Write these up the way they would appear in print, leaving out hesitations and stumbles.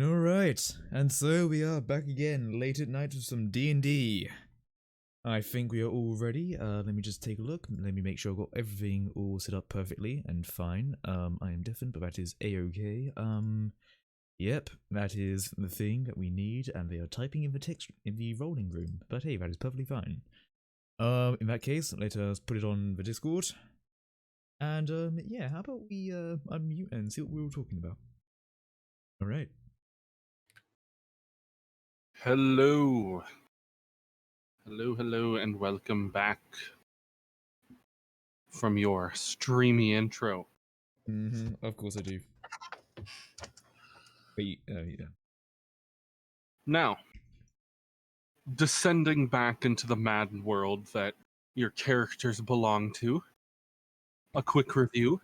Alright, and so we are back again, late at night with some D&D. I think we are all ready. Let me just take a look. Let me make sure I've got everything all set up perfectly and fine. I am deafened, but that is a-okay. Yep, that is the thing that we need, and they are typing in the text in the rolling room. But hey, that is perfectly fine. In that case, let us put it on the Discord. And, yeah, how about we, unmute and see what we were talking about. Alright. Hello. Hello, and welcome back from your streamy intro. Of course I do. Wait, yeah. Now, descending back into the mad world that your characters belong to, a quick review.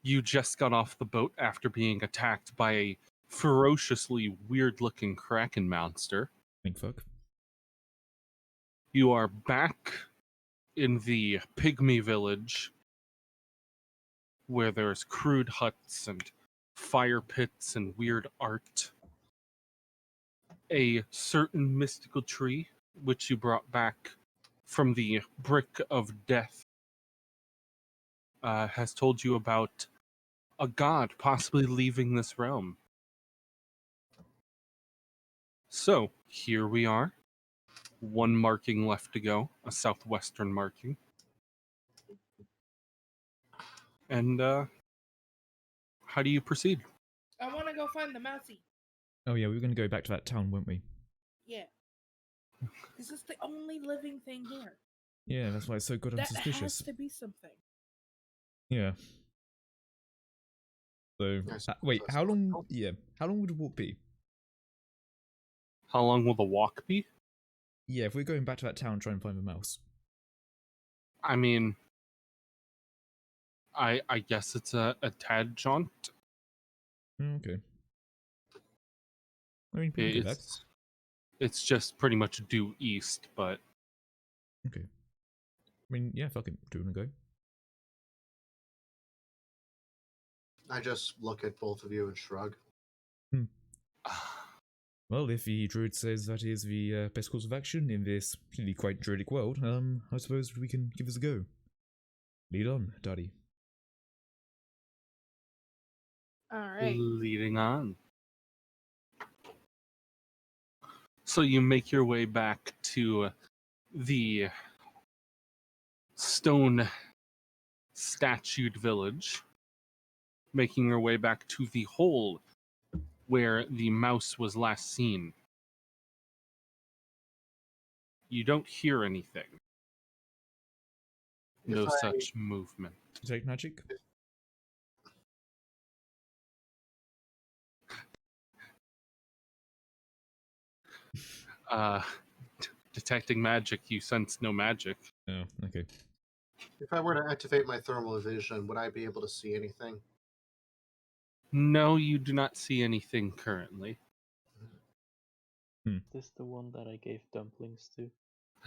You just got off the boat after being attacked by a ferociously weird-looking Kraken monster. Thank fuck. You are back in the pygmy village where there's crude huts and fire pits and weird art. A certain mystical tree, which you brought back from the Brick of Death, has told you about a god possibly leaving this realm. So, here we are. One marking left to go, a southwestern marking. And, how do you proceed? I want to go find the mousey. Oh yeah, we were going to go back to that town, weren't we? Yeah. This is the only living thing here. Yeah, that's why it's so goddamn That suspicious. has to be something. Yeah. So, wait, how long? Yeah, how long would a walk be? How long will the walk be? Yeah, if we're going back to that town, try and find the mouse. I mean, I guess it's a tad jaunt. Okay. I mean, we can go back. It's just pretty much due east, but Okay. I mean, yeah, fuck it. Do you want to go? I just look at both of you and shrug. Well, if the druid says that is the best course of action in this really quite druidic world, I suppose we can give this a go. Lead on, Daddy. All right. leading on. So you make your way back to the stone statued village, making your way back to the hole where the mouse was last seen. You don't hear anything. No such movement. Detect magic? Detecting magic, you sense no magic. Oh, okay. If I were to activate my thermal vision, would I be able to see anything? No, you do not see anything currently. Is this the one that I gave dumplings to?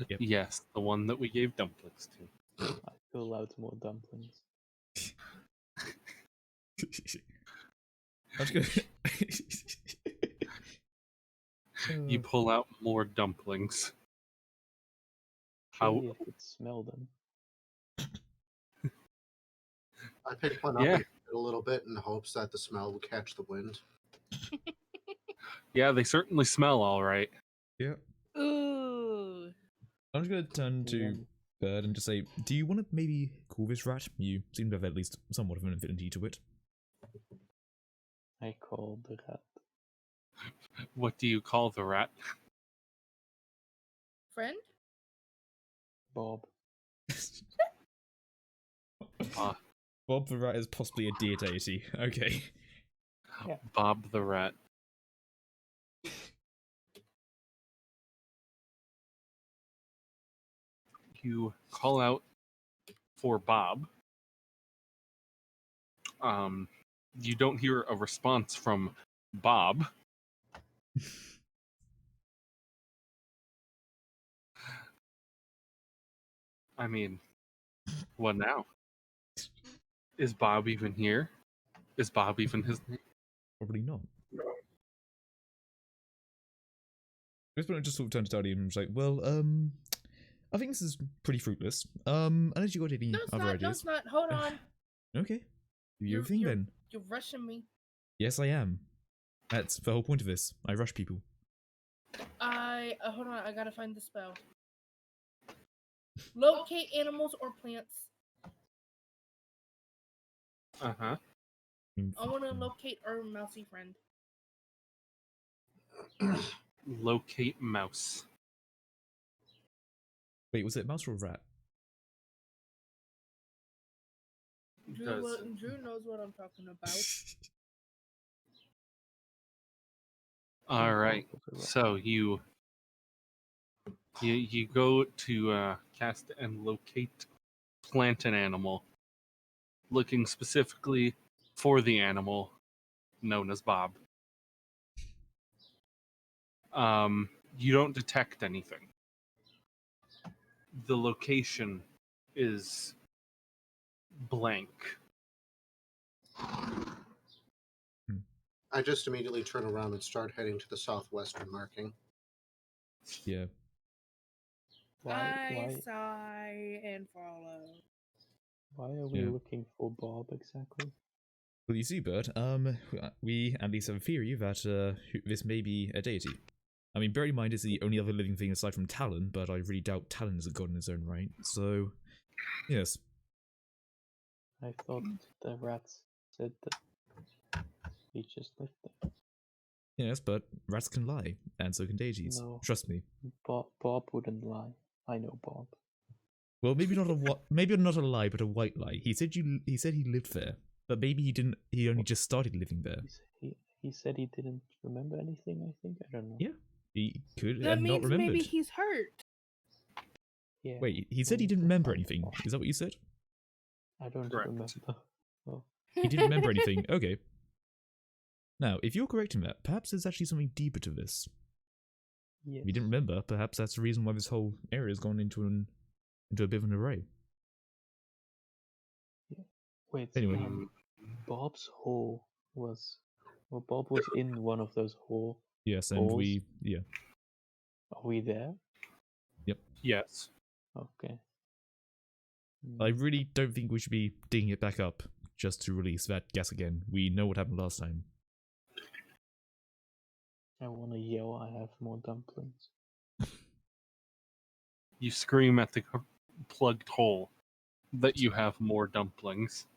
Yep. Yes, the one that we gave dumplings to. I pull out more dumplings. I'm just gonna... You pull out more dumplings. How? Surely I could smell them. I pick one up Yeah. and eat it a little bit in hopes that the smell will catch the wind. Yeah, they certainly smell all right. Yeah. Ooh. I'm just gonna turn to Bird and just say, do you want to maybe call this rat? You seem to have at least somewhat of an affinity to it. I call the rat. What do you call the rat? Friend? Bob. Bob the rat is possibly a deer deity. Okay. Yeah. Bob the rat. You call out for Bob. You don't hear a response from Bob. I mean, what now? Is Bob even here? Is Bob even his name? Probably not. this point I just sort of turned to Daddy and was like, well, I think this is pretty fruitless. Unless you got any No, it's other not. ideas. No, it's not. Hold on. Okay. Do your thing then. You're rushing me. Yes, I am. That's the whole point of this. I rush people. Hold on. I gotta find the spell. Locate animals or plants. Uh-huh. I want to locate our mousy friend. Locate mouse. Wait, was it mouse or rat? Drew knows what I'm talking about. All right. So you go to cast and locate plant an animal, looking specifically for the animal known as Bob. You don't detect anything. The location is blank. I just immediately turn around and start heading to the southwestern marking. Yeah. I sigh and follow. Why are we looking for Bob exactly? Well, you see, Bert, we at least have a theory that this may be a deity. I mean, bear in mind it's the only other living thing aside from Talon, but I really doubt Talon is a god in his own right, so, yes. I thought the rats said that he just lived there. Yes, but rats can lie, and so can deities. No. Trust me. Bob wouldn't lie. I know Bob. Well, maybe not a lie, but a white lie. He said he lived there, but maybe he didn't. He only just started living there. He said he didn't remember anything. I think, I don't know. Yeah, he could That have means not remembered. maybe he's hurt. Yeah. Wait, he said he didn't remember anything. Is that what you said? I don't Correct. remember. Oh. He didn't remember anything. Okay. Now, if you're correct in that, perhaps there's actually something deeper to this. Yes. If he didn't remember, perhaps that's the reason why this whole area has gone into a bit of an array. Yeah. Wait. Anyway. Bob's hole was. Well, Bob was in one of those hole. Yes, and holes. yeah. Are we there? Yep. Yes. Okay. I really don't think we should be digging it back up just to release that gas again. We know what happened last time. I want to yell, I have more dumplings. You scream at the plugged hole that you have more dumplings.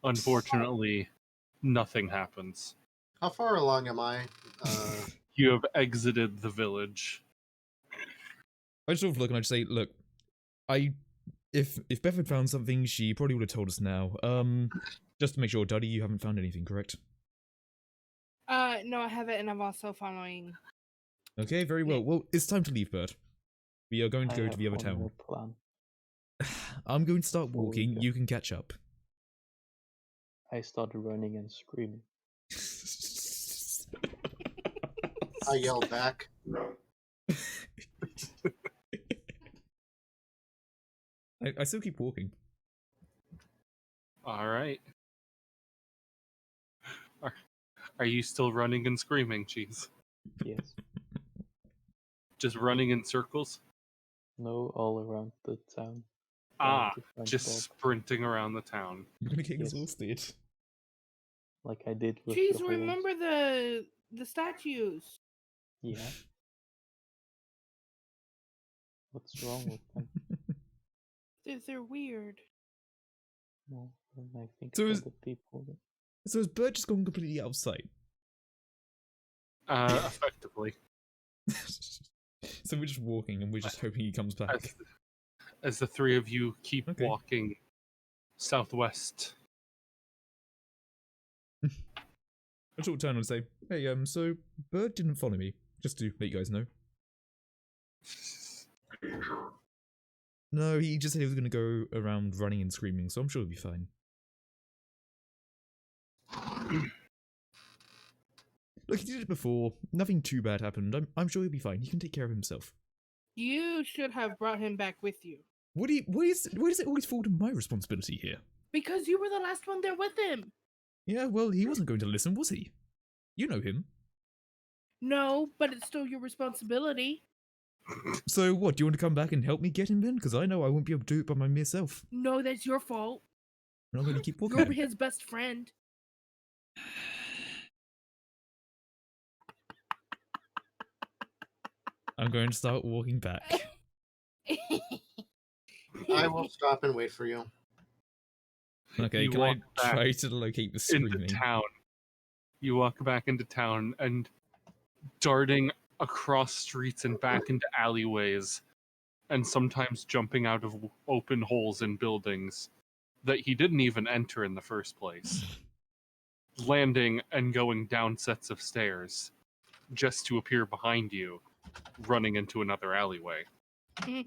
Unfortunately, nothing happens. How far along am I? You have exited the village. I sort of look and I'd say, look, if Beth had found something, she probably would have told us now. Just to make sure, Duddy, you haven't found anything, correct? No, I haven't, and I'm also following. Okay, very well. Well, it's time to leave, Bert. We are going to go to the other town. Plan. I'm going to start walking. You can catch up. I started running and screaming. I yell back. I still keep walking. All right. Are you still running and screaming, Cheese? Yes. Just running in circles? No, all around the town. Just sprinting around the town. You're gonna get exhausted. Like I did with Jeez, the remember the statues? Yeah. What's wrong with them? They're weird. Well, I think So the people that... So has Bert just gone completely outside? Effectively. So we're just walking and we're just hoping he comes back. As the three of you keep walking southwest. I sort of turn and say, hey, so Bert didn't follow me, just to let you guys know. No, he just said he was going to go around running and screaming, so I'm sure he'll be fine. Look, he did it before. Nothing too bad happened. I'm sure he'll be fine. He can take care of himself. You should have brought him back with you. Why does it always fall to my responsibility here? Because you were the last one there with him. Yeah, well, he wasn't going to listen, was he? You know him. No, but it's still your responsibility. So what, do you want to come back and help me get him then? Because I know I won't be able to do it by my mere self. No, that's your fault. I'm not going to keep walking. You're his best friend. I'm going to start walking back. I will stop and wait for you. Okay, You can I walk back try to locate the into screaming? town. You walk back into town and darting across streets and back into alleyways, and sometimes jumping out of open holes in buildings that he didn't even enter in the first place, landing and going down sets of stairs just to appear behind you, running into another alleyway. You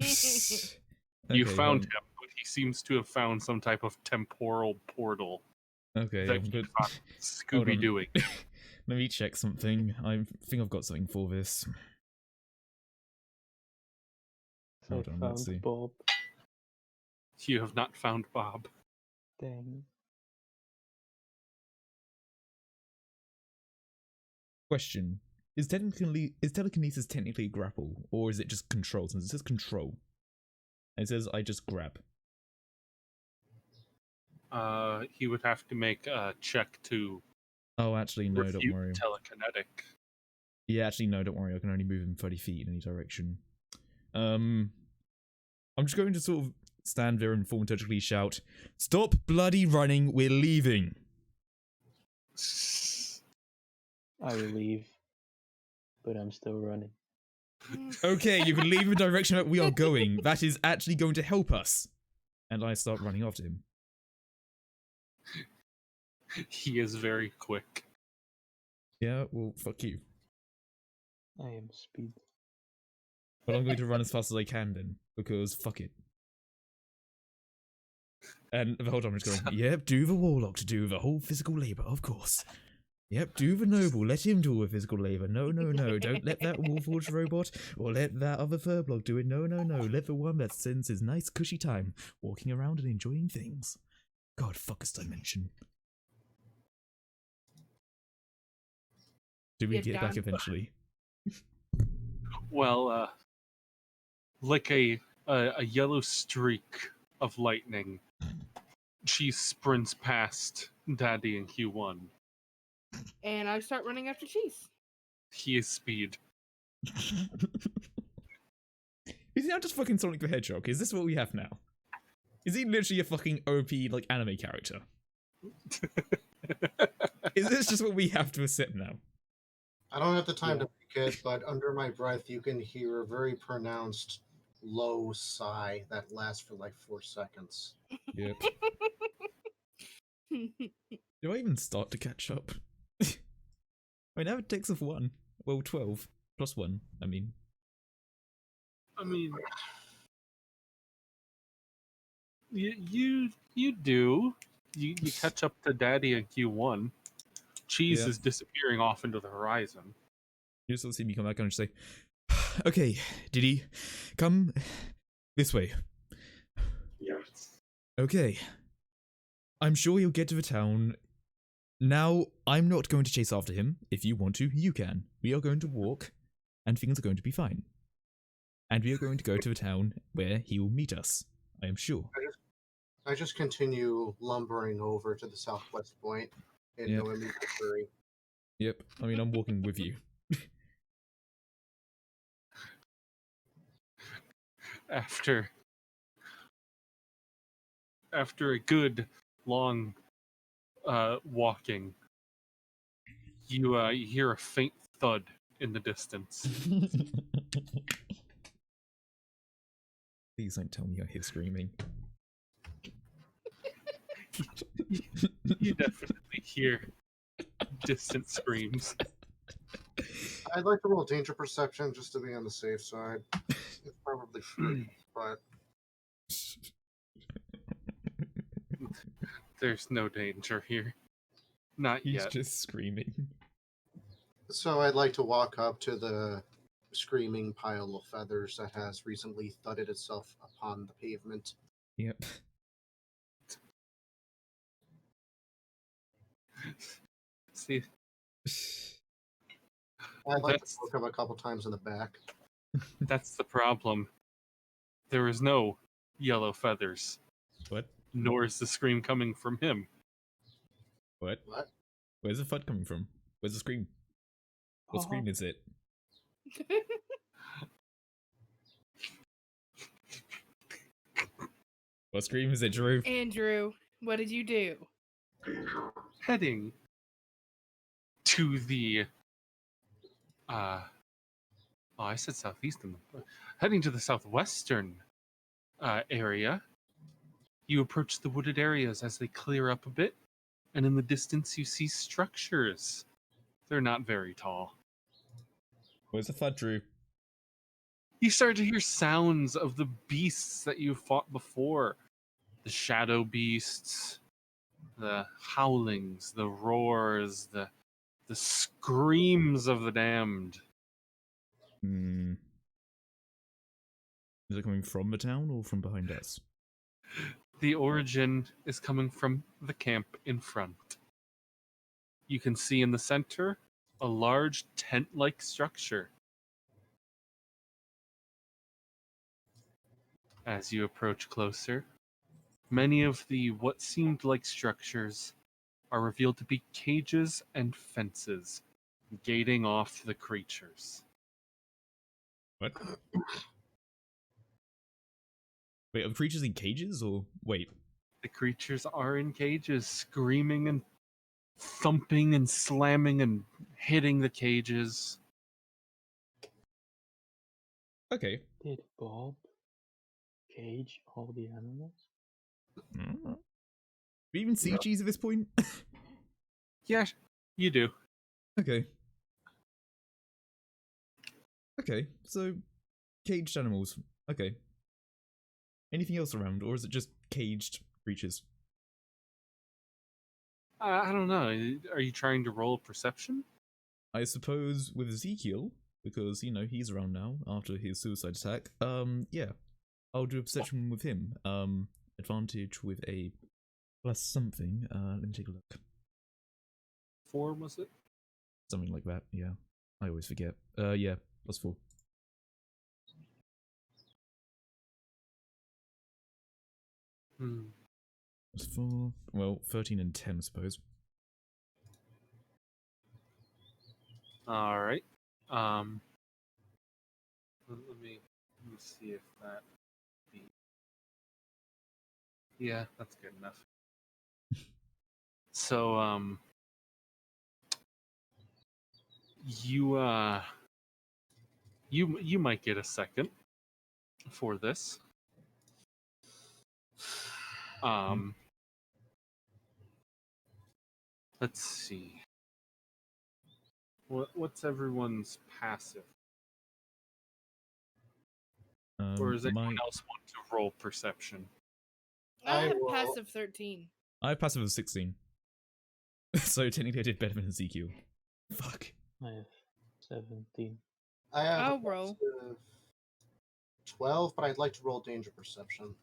Okay, found him, but he seems to have found some type of temporal portal Okay, that I'm he good. found Hold on. Scooby-Dooing. Let me check something. I think I've got something for this. Hold on, let's see. Bob. You have not found Bob. Dang. Question. Is telekinesis technically grapple, or is it just control? Since it says control. And it says I just grab. He would have to make a check to Oh, actually, no, don't refute worry. telekinetic. Yeah, actually, no, don't worry. I can only move him 30 feet in any direction. I'm just going to sort of stand there and thaumaturgically shout, "Stop bloody running, we're leaving!" I will leave, but I'm still running. Okay, you can leave the direction that we are going. That is actually going to help us. And I start running after him. He is very quick. Yeah, well, fuck you. I am speed. But I'm going to run as fast as I can then, because fuck it. And the whole time I'm just going, yep, do the warlock to do the whole physical labour, of course. Yep, do the noble, let him do the physical labour. No, no, no, don't let that Warforged robot or let that other Furblog do it. No, no, no, let the one that spends his nice cushy time walking around and enjoying things. God, fuck this dimension. Do we Get get back done. eventually? Well, like a yellow streak of lightning, she sprints past Daddy in Q1. And I start running after Cheese. He is speed. Is he not just fucking Sonic the Hedgehog? Is this what we have now? Is he literally a fucking OP, like, anime character? Is this just what we have to accept now? I don't have the time to pick it, but under my breath, you can hear a very pronounced low sigh that lasts for like 4 seconds. Yep. Do I even start to catch up? I now it takes off 1. Well, 12. Plus 1, I mean. You do. You catch up to Daddy in Q1. Cheese Yeah. is disappearing off into the horizon. You just see me come back and just say, okay, Diddy, come this way. Yes. Okay. I'm sure you'll get to the town. Now, I'm not going to chase after him. If you want to, you can. We are going to walk, and things are going to be fine. And we are going to go to the town where he will meet us, I am sure. I just continue lumbering over to the southwest point in Yep. no immediate hurry. Yep, I mean, I'm walking with you. After a good long walking, you hear a faint thud in the distance. Please don't tell me I hear screaming. You definitely hear distant screams. I'd like to roll danger perception just to be on the safe side. It's probably free, but There's no danger here. Not He's yet. just screaming. so I'd like to walk up to the screaming pile of feathers that has recently thudded itself upon the pavement. Yep. See, I'd like to That's poke him a couple times in the back. that's the problem. There is no yellow feathers, What? nor is the scream coming from him. What? What? Where's the FUD coming from? Where's the scream? What scream is it? What scream is it, Drew? Andrew, what did you do? Heading to the I said southeastern. Heading to the southwestern area, you approach the wooded areas as they clear up a bit, and in the distance you see structures. They're not very tall. Where's the FUD, Drew? You start to hear sounds of the beasts that you fought before. The shadow beasts, the howlings, the roars, the screams of the damned. Hmm. Is it coming from the town or from behind us? The origin is coming from the camp in front. You can see in the center a large tent-like structure. As you approach closer, many of the what seemed like structures are revealed to be cages and fences, gating off the creatures. What? Wait, are the creatures in cages or wait? The creatures are in cages, screaming and thumping and slamming and hitting the cages. Okay. Did Bob cage all the animals? Do we even see cheese at this point? Yeah, you do. Okay. Okay, so caged animals. Okay. Anything else around, or is it just caged creatures? I don't know. Are you trying to roll perception? I suppose with Ezekiel, because, you know, he's around now after his suicide attack. Yeah. I'll do a perception with him. Advantage with a plus something. Let me take a look. 4, was it? Something like that, yeah. I always forget. Yeah, plus 4. Plus 4. Well, 13 and 10, I suppose. All right. Let me see if that. Yeah, that's good enough. So, you might get a second for this. Let's see. What's everyone's passive? Or does anyone else want to roll perception? I have will- passive 13. I have passive of 16. So technically I did better than Ezekiel. Fuck. I have 17. I have I'll a roll. passive 12, but I'd like to roll danger perception.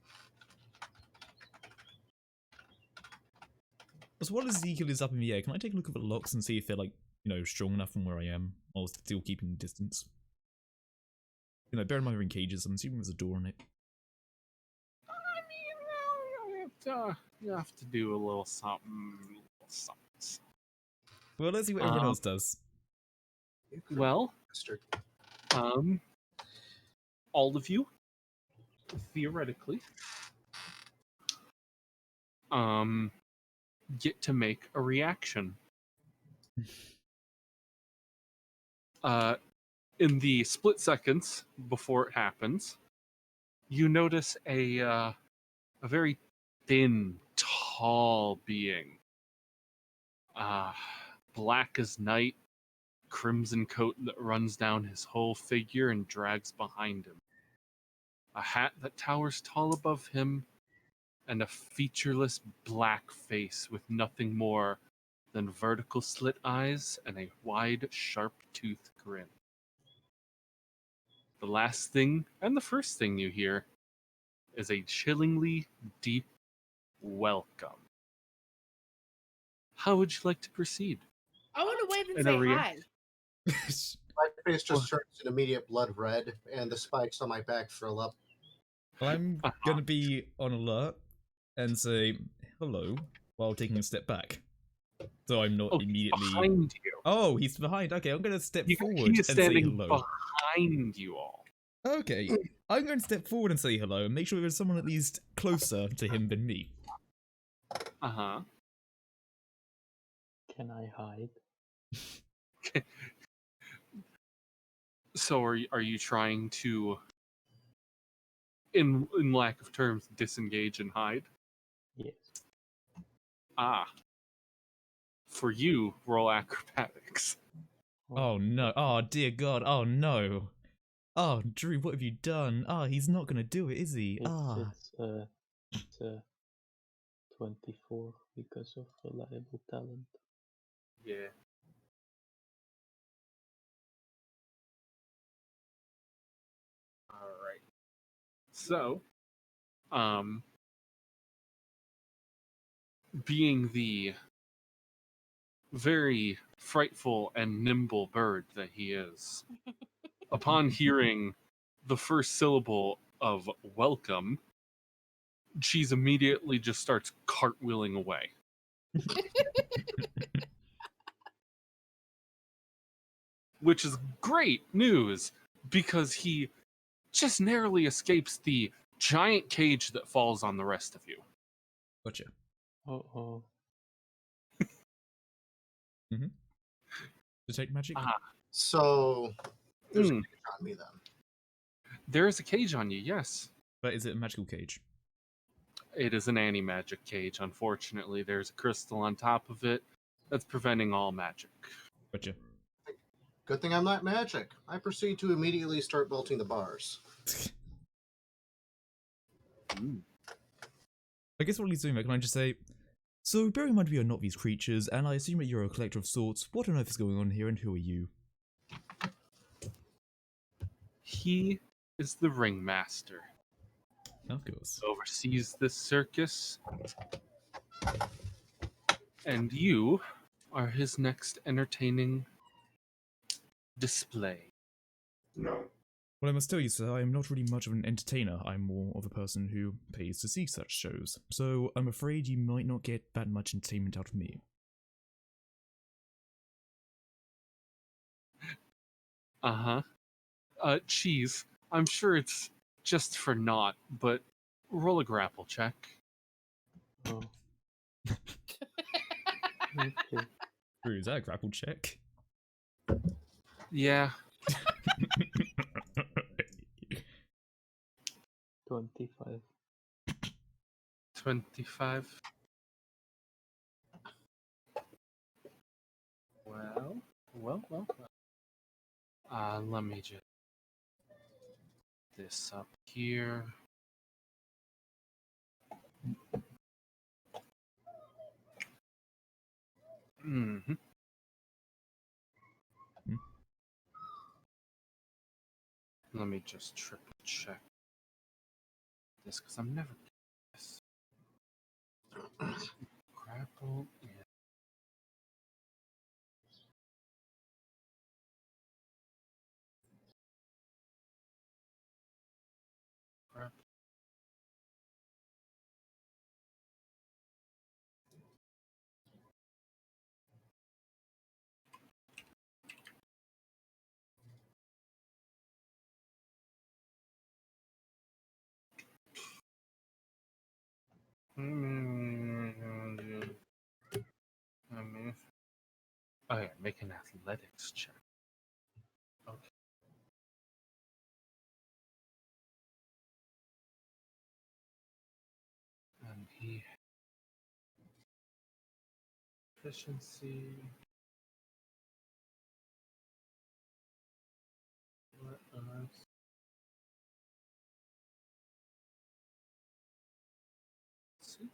So while Ezekiel is up in the air, can I take a look at the locks and see if they're, like, you know, strong enough from where I am, while still keeping distance? You know, bear in mind we're in cages, I'm assuming there's a door on it. I mean, you have to do a little something. Well, let's see what everyone else does. Well, Bastard. all of you, theoretically, get to make a reaction. In the split seconds before it happens, you notice a very thin, tall being. Black as night, crimson coat that runs down his whole figure and drags behind him. A hat that towers tall above him, and a featureless black face with nothing more than vertical slit eyes and a wide, sharp-toothed grin. The last thing, and the first thing you hear, is a chillingly deep welcome. How would you like to proceed? I want to wave and And a say rea- hi. My face just turns an immediate blood red, and the spikes on my back fill up. I'm gonna be on alert and say hello while taking a step back. So I'm not Oh, he's immediately. behind you. Oh, he's behind. Okay, I'm gonna step He forward is and say standing hello. behind you all. Okay, I'm going to step forward and say hello and make sure there's someone at least closer to him than me. Uh-huh. Can I hide? So are you trying to, in lack of terms, disengage and hide? Yes. Ah. For you, roll acrobatics. Oh no. Oh dear God. Oh no. Oh, Drew, what have you done? Ah, he's not gonna do it, is he? It's 24 because of reliable talent. Yeah. All right. So, being the very frightful and nimble bird that he is, upon hearing the first syllable of welcome, Cheese immediately just starts cartwheeling away. Which is great news because he just narrowly escapes the giant cage that falls on the rest of you. Gotcha. Oh. Detect magic? So there's a Hmm. cage on me then. There is a cage on you, yes. But is it a magical cage? It is an anti-magic cage, unfortunately. There's a crystal on top of it that's preventing all magic. Gotcha. Good thing I'm not magic. I proceed to immediately start melting the bars. I guess what he's doing, can I just say, so bear in mind we are not these creatures, and I assume that you're a collector of sorts. What on earth is going on here, and who are you? He is the ringmaster. Of course. Oversees this circus. And you are his next entertaining display. No. Well, I must tell you, sir, I am not really much of an entertainer. I'm more of a person who pays to see such shows. So I'm afraid you might not get that much entertainment out of me. Uh-huh. Cheese, I'm sure it's just for naught, but roll a grapple check. Oh. Okay. Drew, is that a grapple check? Yeah. 25. 25. Well. Let me just this up here. Mm-hmm. Let me just triple check this because I'm never this. Grapple is grapple. Oh yeah, make an athletics check. Okay. And he efficiency. What else? Let's see.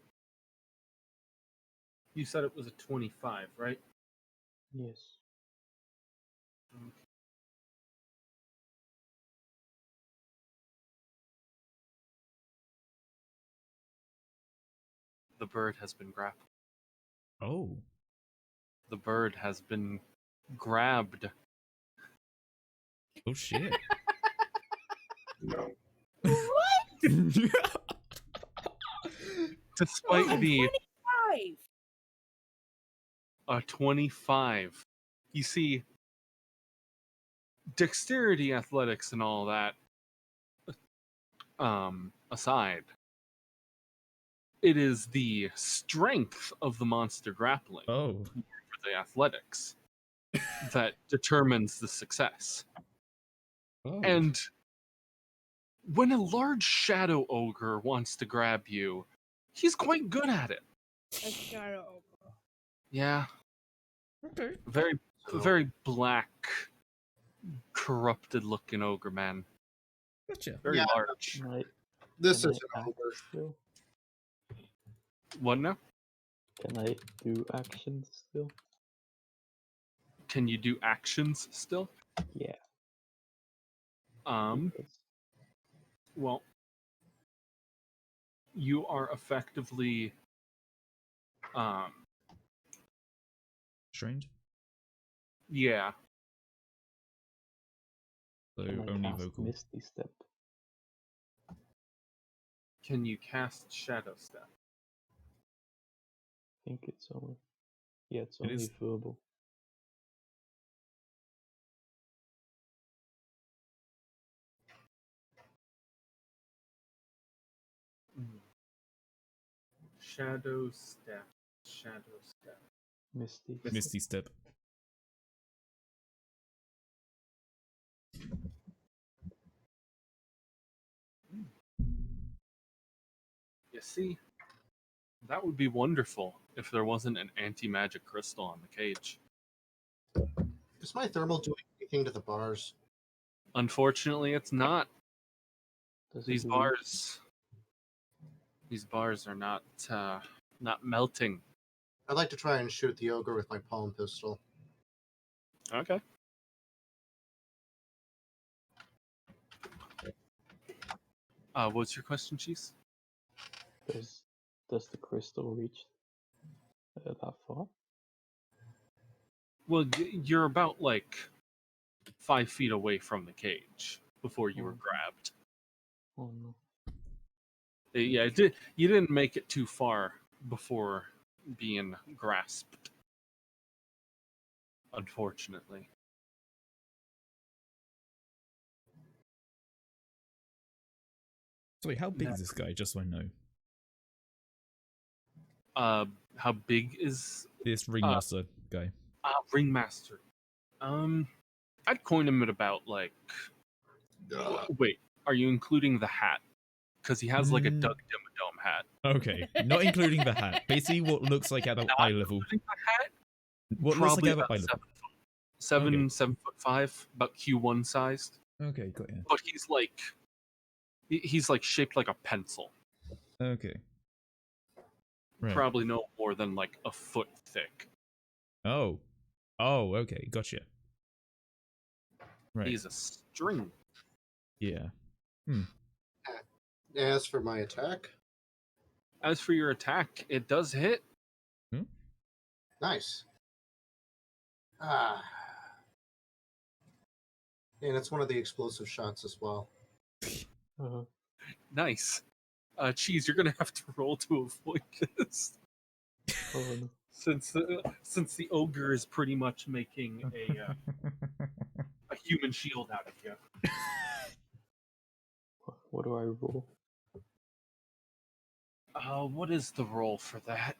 You said it was a 25, right? Yes. Okay. The bird has been grappled. Oh. The bird has been grabbed Oh shit. Despite Oh, the 25. 25, you see, dexterity, athletics, and all that aside, it is the strength of the monster grappling Oh. for the athletics that determines the success. Oh. And when a large shadow ogre wants to grab you, he's quite good at it. A shadow ogre. Yeah, Okay. very, So- very black, corrupted-looking ogre man. Gotcha. Very Yeah. large. Can I, This can is I an act ogre. still? What now? Can I do actions still? Can you do actions still? Yeah. Well, you are effectively, Strange. yeah. So Can I only cast vocal. Misty Step? Can you cast Shadow Step? I think it's only. Yeah, it's It only is- verbal. Shadow Step. Shadow Step. Misty. Misty step. You see, that would be wonderful if there wasn't an anti-magic crystal on the cage. Is my thermal doing anything to the bars? Unfortunately, it's not. Does it These do bars are not melting. I'd like to try and shoot the ogre with my palm pistol. Okay. What's your question, Cheese? Does the crystal reach that far? Well, you're about like 5 feet away from the cage before you were Oh. grabbed. Oh no. Yeah, you didn't make it too far before being grasped. Unfortunately. So wait, how big is this guy? Just so I know. How big is This ringmaster guy. Ringmaster? I'd coin him at about like. Wait, are you including the hat? Because he has like a Doug Dimmadome hat. Okay, not including the hat. Basically, what looks like about Not eye level. including the hat? What looks like Probably about about eye level. 7 Okay. 7'5", about Q1 sized. Okay, got you. But he's like shaped like a pencil. Okay. Right. Probably no more than like a foot thick. Oh. Oh, okay, gotcha. Right. He's a string. Yeah. As for my attack, As for your attack, it does hit. nice. Ah. And it's one of the explosive shots as well. Uh-huh. Nice. Cheese, you're gonna have to roll to avoid this, Oh no. since the ogre is pretty much making a human shield out of you. What do I roll? What is the roll for that?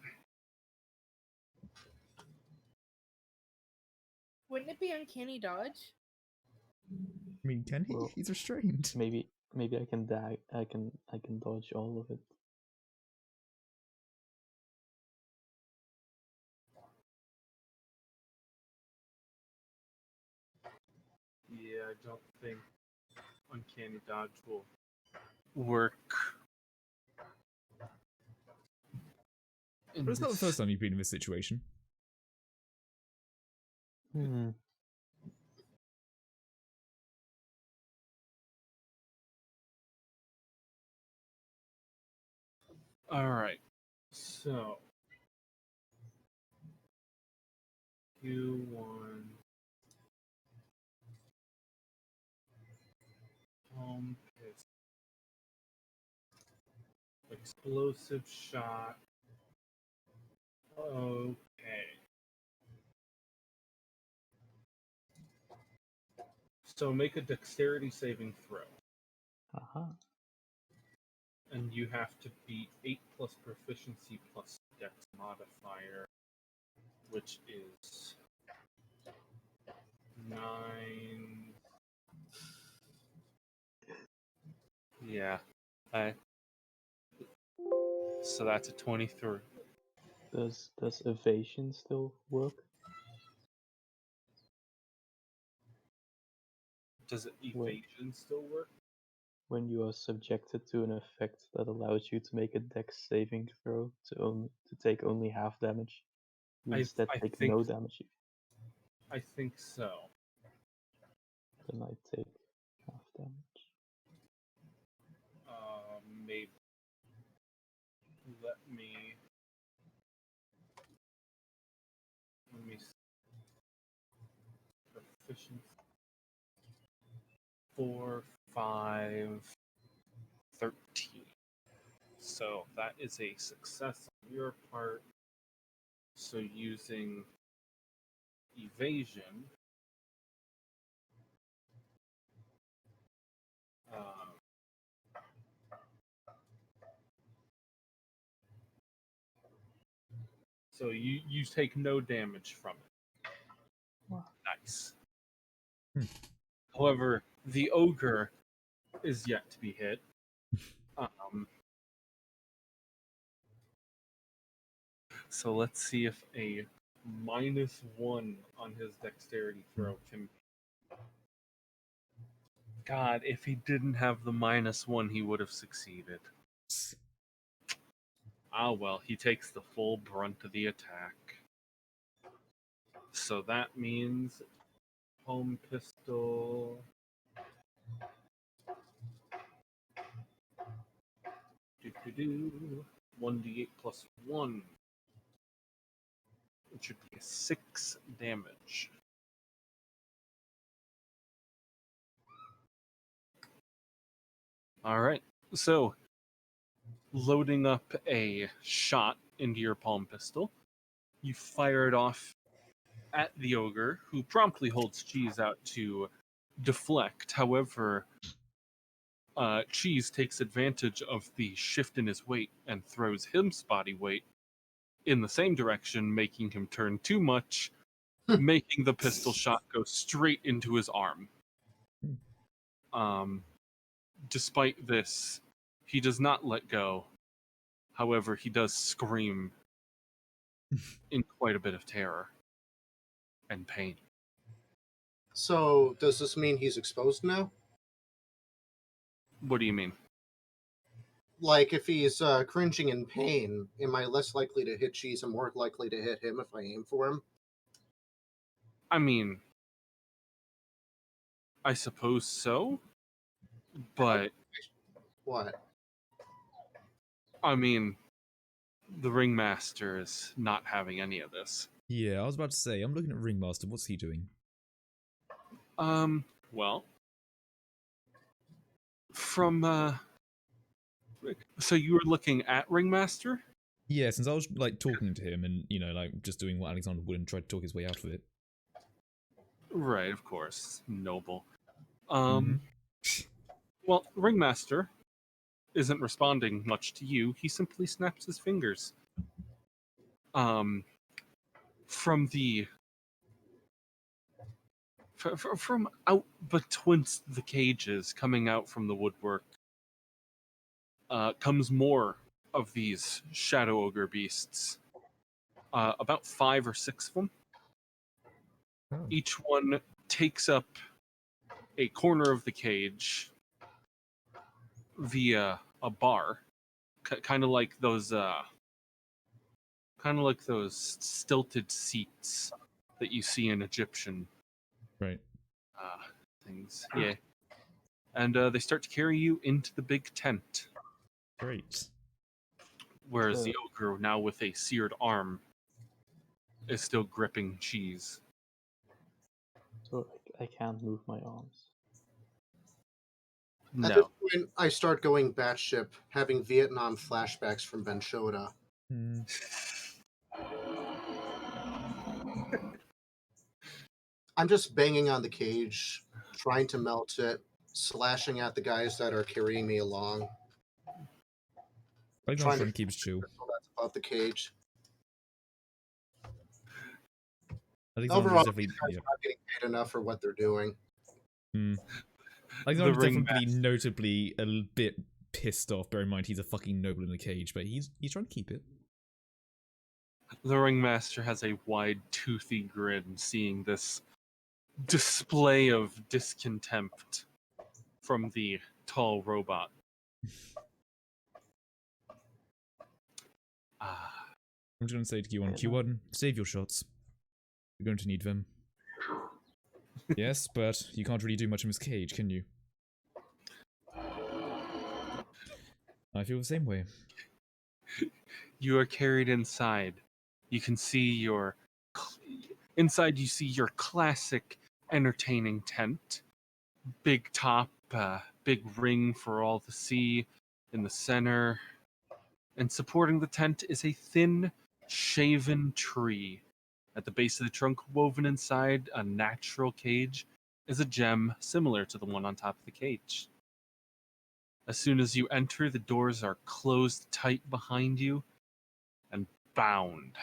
Wouldn't it be uncanny dodge? I mean, can he? Well, He's restrained. Maybe I can I can dodge all of it. Yeah, I don't think uncanny dodge will work. But it's not the first time you've been in this situation. Hmm. All right, so Q1. Explosive shot. Okay. So make a dexterity saving throw. Uh-huh. And you have to beat 8 plus proficiency plus dex modifier, which is 9. Yeah. So that's a 23. Does evasion still work? Does Wait. evasion still work? When you are subjected to an effect that allows you to make a dex saving throw to take only half damage, you I instead take think no damage. I think so. Then I take half damage. Maybe. Let me. Proficiency. 4, 5, 13. So that is a success on your part. So using evasion, so you take no damage from it. Wow. Nice. However, the ogre is yet to be hit. So let's see if a -1 on his dexterity throw can. God, if he didn't have the -1, he would have succeeded. Ah, well, he takes the full brunt of the attack. So that means home pistol. Do 1d8 plus 1. It should be 6 damage. Alright, so loading up a shot into your palm pistol, you fire it off at the ogre, who promptly holds Cheese out to deflect. However, Cheese takes advantage of the shift in his weight and throws his body weight in the same direction, making him turn too much, making the pistol shot go straight into his arm. Despite this, he does not let go. However, he does scream in quite a bit of terror and pain. So, does this mean he's exposed now? What do you mean? Like, if he's cringing in pain, am I less likely to hit Cheese and more likely to hit him if I aim for him? I mean, I suppose so, but What? I mean, the ringmaster is not having any of this. Yeah, I was about to say, I'm looking at Ringmaster. What's he doing? Well, from so you were looking at ringmaster? Yeah, since I was like talking to him and like just doing what Alexander would and tried to talk his way out of it. Right, of course, noble. Mhm. Well, ringmaster isn't responding much to you. He simply snaps his fingers. From the from out between the cages, coming out from the woodwork, comes more of these shadow ogre beasts. About 5 or 6 of them. Oh. Each one takes up a corner of the cage via a bar, kind of like those stilted seats that you see in Egyptian Right. things. Yeah. And they start to carry you into the big tent, Great. whereas So- the ogre, now with a seared arm, is still gripping Cheese. So I can't move my arms. At this No. point, I start going batshit, having Vietnam flashbacks from Ben Chota. Hmm. I'm just banging on the cage, trying to melt it, slashing at the guys that are carrying me along, I think my trying to friend keeps chill. pistol that's above the cage. I think Overall, someone's these definitely guys yeah. are not getting paid enough for what they're doing. Hmm. I think The someone's ring definitely master. notably a bit pissed off. Bear in mind he's a fucking noble in the cage, but he's trying to keep it. The ringmaster has a wide, toothy grin, seeing this display of discontent from the tall robot. Ah, I'm just gonna say to Q1, Q1, save your shots. You're going to need them. Yes, but you can't really do much in this cage, can you? I feel the same way. you are carried inside. You can see your inside. You see your classic entertaining tent. Big top, big ring for all to see in the center. And supporting the tent is a thin, shaven tree. At the base of the trunk, woven inside a natural cage, is a gem similar to the one on top of the cage. As soon as you enter, the doors are closed tight behind you and bound.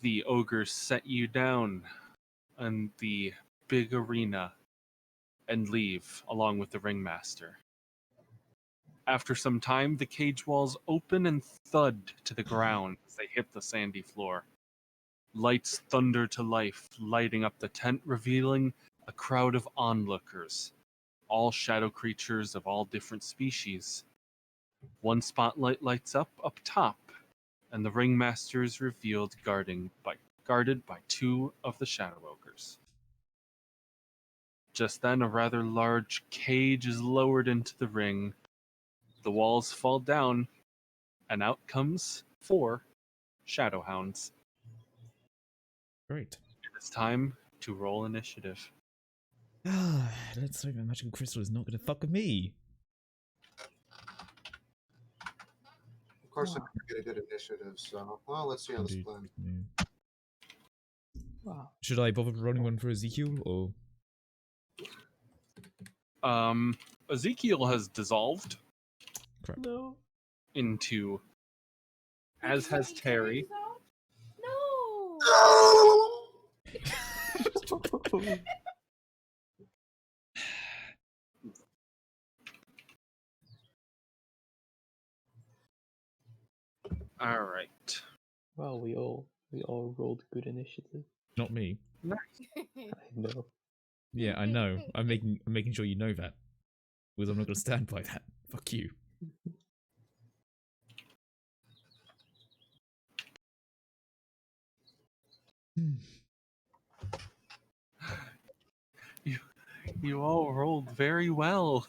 The ogres set you down in the big arena and leave along with the ringmaster. After some time, the cage walls open and thud to the ground as they hit the sandy floor. Lights thunder to life, lighting up the tent, revealing a crowd of onlookers, all shadow creatures of all different species. One spotlight lights up top, and the ringmaster is revealed guarded by two of the shadow ogres. Just then, a rather large cage is lowered into the ring. The walls fall down, and out comes 4 Shadowhounds. Great. It's time to roll initiative. Let's hope my magical crystal is not gonna fuck with me. Of course, I'm going to get a good initiative, so, well, let's see how this Indeed. plans. Yeah. Wow. Should I bother rolling one for Ezekiel or? Ezekiel has dissolved Crap. No. into, as has Terry. No. All right. Wow, we all rolled good initiative. Not me. I know. Yeah, I know. I'm making sure you know that. Because I'm not gonna stand by that. Fuck you. You all rolled very well.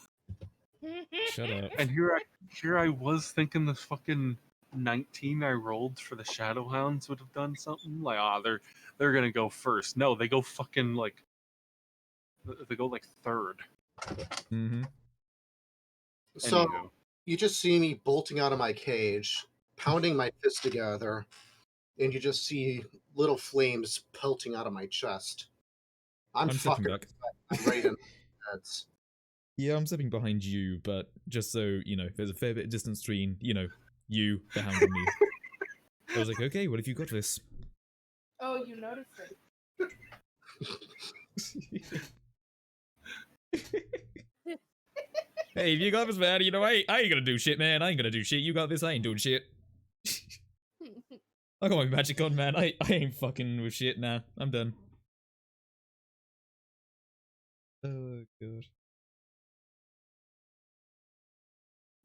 Shut up. And here I was thinking this fucking 19 I rolled for the Shadowhounds would have done something. Like, they're gonna go first. No, they go fucking like they go like third. Mm-hmm. So, Anywho. you just see me bolting out of my cage, pounding my fists together, and you just see little flames pelting out of my chest. I'm stepping fucking back. I'm right in the heads. Yeah, I'm stepping behind you, but just so, you know, there's a fair bit of distance between, you know, you, the hound, and me. I was like, okay, what have you got this? Oh, you noticed it. Hey, if you got this, man, you know, I ain't gonna do shit, man. I ain't gonna do shit. You got this, I ain't doing shit. I got my magic on, man. I ain't fucking with shit now. I'm done. Oh, God.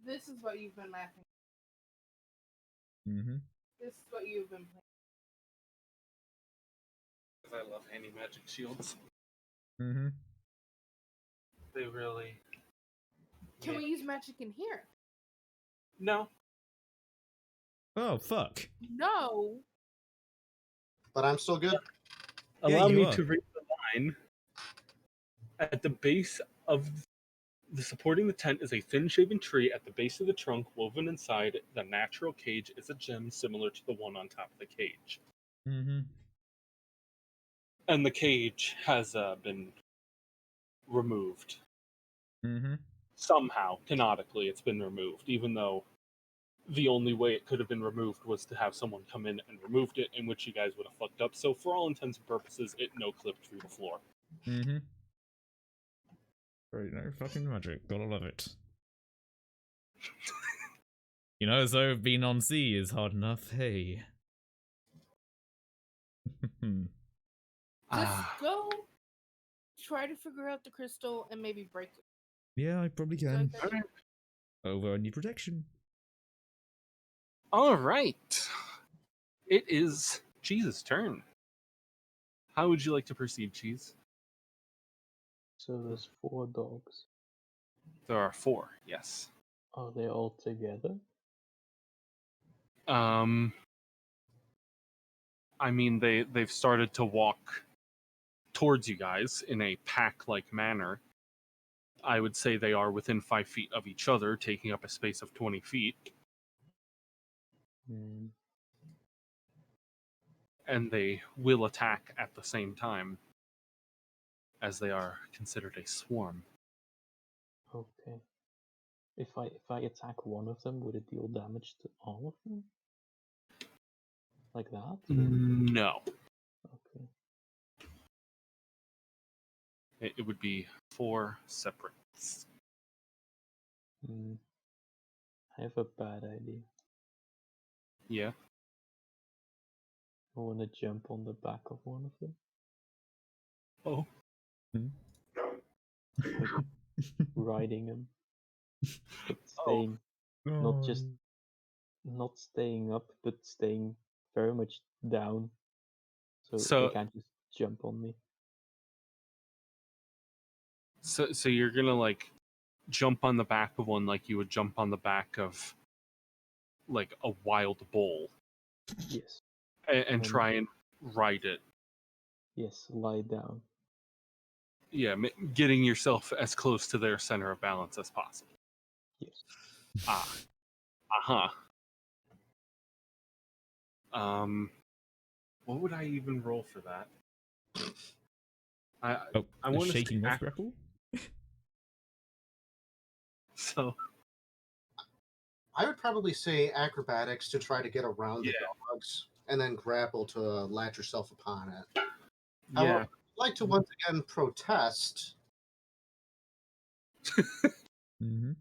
This is what you've been laughing. Mm-hmm. This is what you've been playing. Because I love handy magic shields. Mm-hmm. They really. Can we use magic in here? No. Oh, fuck. No. But I'm still good. Yeah, Allow you me are. to read the line. At the base of Supporting the tent is a thin-shaven tree at the base of the trunk, woven inside. The natural cage is a gem similar to the one on top of the cage. Mm-hmm. And the cage has been removed. Mm-hmm. Somehow, canonically, it's been removed, even though the only way it could have been removed was to have someone come in and removed it, in which you guys would have fucked up. So for all intents and purposes, it no-clipped through the floor. Mm-hmm. Very no fucking magic. Gotta love it. You know, as though being on sea is hard enough, hey. Just go try to figure out the crystal and maybe break it. Yeah, I probably Is that can. a good idea? Over, I need protection. All right. It is Cheese's turn. How would you like to proceed, Cheese? So there's 4 dogs. There are 4, yes. Are they all together? I mean, they've started to walk towards you guys in a pack-like manner. I would say they are within 5 feet of each other, taking up a space of 20 feet. Hmm. And they will attack at the same time, as they are considered a swarm. Okay. If I attack one of them, would it deal damage to all of them? Like that? Or- No. Okay. It would be 4 separate. Hmm. I have a bad idea. Yeah. I want to jump on the back of one of them, Oh. riding him, but Oh. staying not Oh, just not staying up, but staying very much down, so So- they can't just jump on me. So you're gonna like jump on the back of one like you would jump on the back of like a wild bull Yes, and try and ride it. yes, lie down. Yeah, getting yourself as close to their center of balance as possible. Yes. Uh-huh. What would I even roll for that? I a want to shaking say off grapple? so I would probably say acrobatics to try to get around the Yeah. dogs, and then grapple to latch yourself upon it. yeah. However, I'd like to once again protest. Mm-hmm.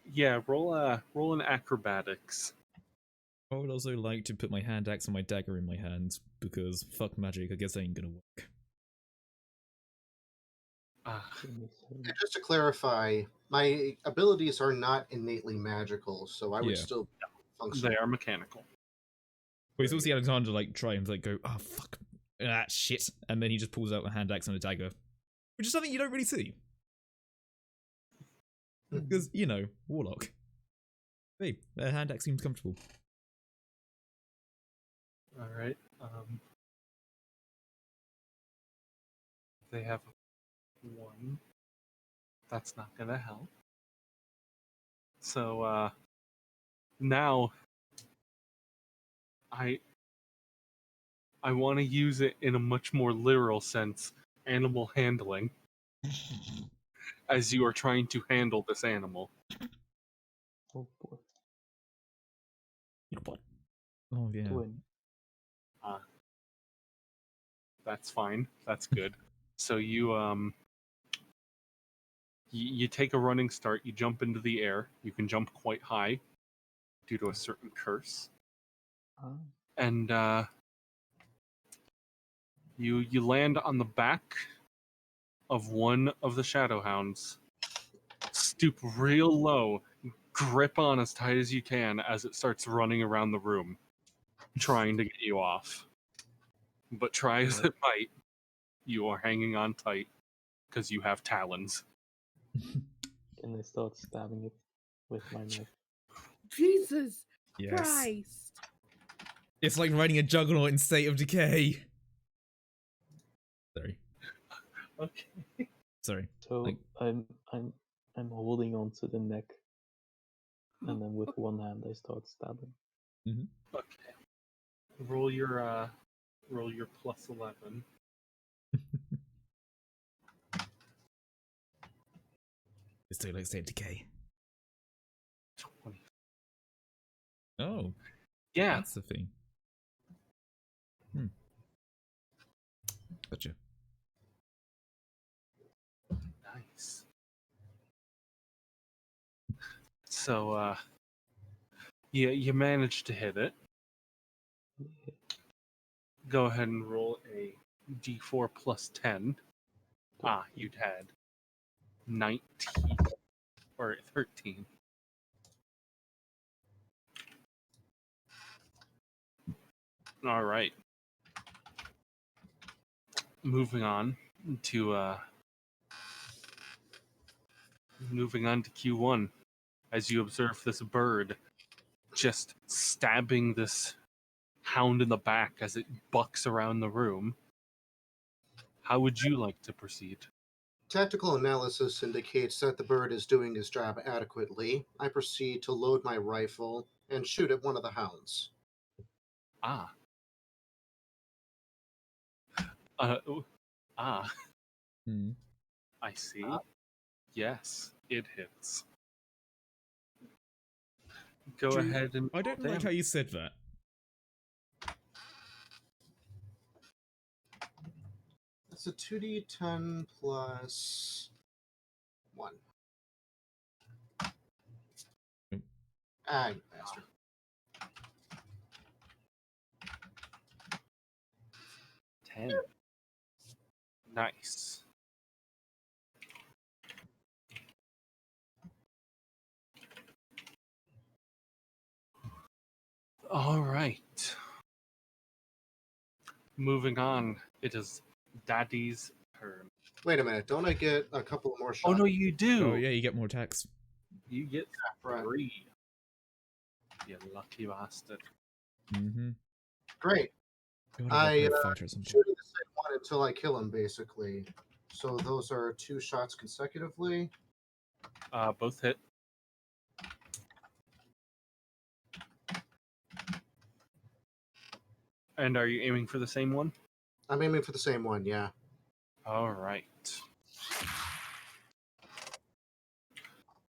Yeah, roll an acrobatics. I would also like to put my hand axe and my dagger in my hands, because fuck magic, I guess that ain't gonna work. Give me some- And just to clarify, my abilities are not innately magical, so I would Yeah. still function. They are mechanical. But you still see Alexander like try and like go, oh fuck, shit, and then he just pulls out a hand axe and a dagger, which is something you don't really see, because you know, warlock. Hey, their hand axe seems comfortable. All right. They have 1. That's not gonna help. So now I want to use it in a much more literal sense, animal handling, as you are trying to handle this animal. Oh boy, Oh yeah. 20. That's fine. That's good. So you take a running start. You jump into the air. You can jump quite high due to a certain curse, Ah, and you land on the back of one of the Shadowhounds. Stoop real low, grip on as tight as you can as it starts running around the room, trying to get you off. But try as it might, you are hanging on tight because you have talons. Can I start stabbing it with my knife? Jesus Yes. Christ! It's like riding a juggernaut in State of Decay. Sorry. Okay. Sorry. So Like- I'm I'm holding on to the neck, and then with one hand I start stabbing. Okay. Roll your plus 11. It's still like state decay. 20. Oh, Yeah. that's the thing. Gotcha. Nice. So you managed to hit it. Yeah. Go ahead and roll a d4 plus 10. You'd had 19 or 13. All right. Moving on to Q1 as you observe this bird just stabbing this hound in the back as it bucks around the room. How would you like to proceed? Tactical analysis indicates that the bird is doing his job adequately. I proceed to load my rifle and shoot at one of the hounds. Ah. Uh, Hmm. I see. Yes, it hits. Go Drew, ahead and I roll don't like damage. how you said that. It's a 2d10 plus 1. Nope. Ah, you bastard. 10. Nice. All right. Moving on, it is Daddy's turn. Wait a minute, don't I get a couple more shots? Oh no, you do. Oh yeah, you get more attacks. You get Right. 3. You lucky bastard. Mm-hmm. Great. God, I a fighter at some shoot point. at the same one until I kill him, basically. So those are 2 shots consecutively. Both hit. And are you aiming for the same one? I'm aiming for the same one, yeah. All right.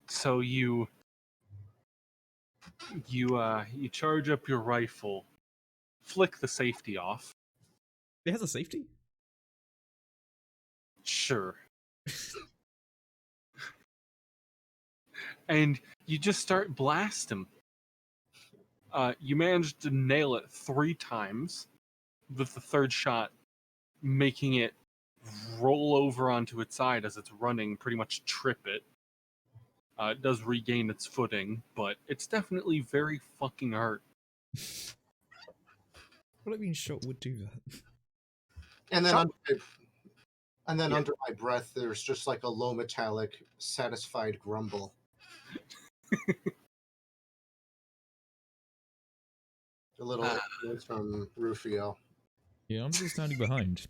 So you charge up your rifle, flick the safety off. It has a safety? Sure. And you just start blasting. You managed to nail it 3 times, with the third shot making it roll over onto its side as it's running, pretty much trip it. It does regain its footing, but it's definitely very fucking hurt. Well, being shot would do that. And then, Shot- Yeah. under my breath, there's just like a low metallic, satisfied grumble. A little influence from Rufio. Yeah, I'm just standing behind.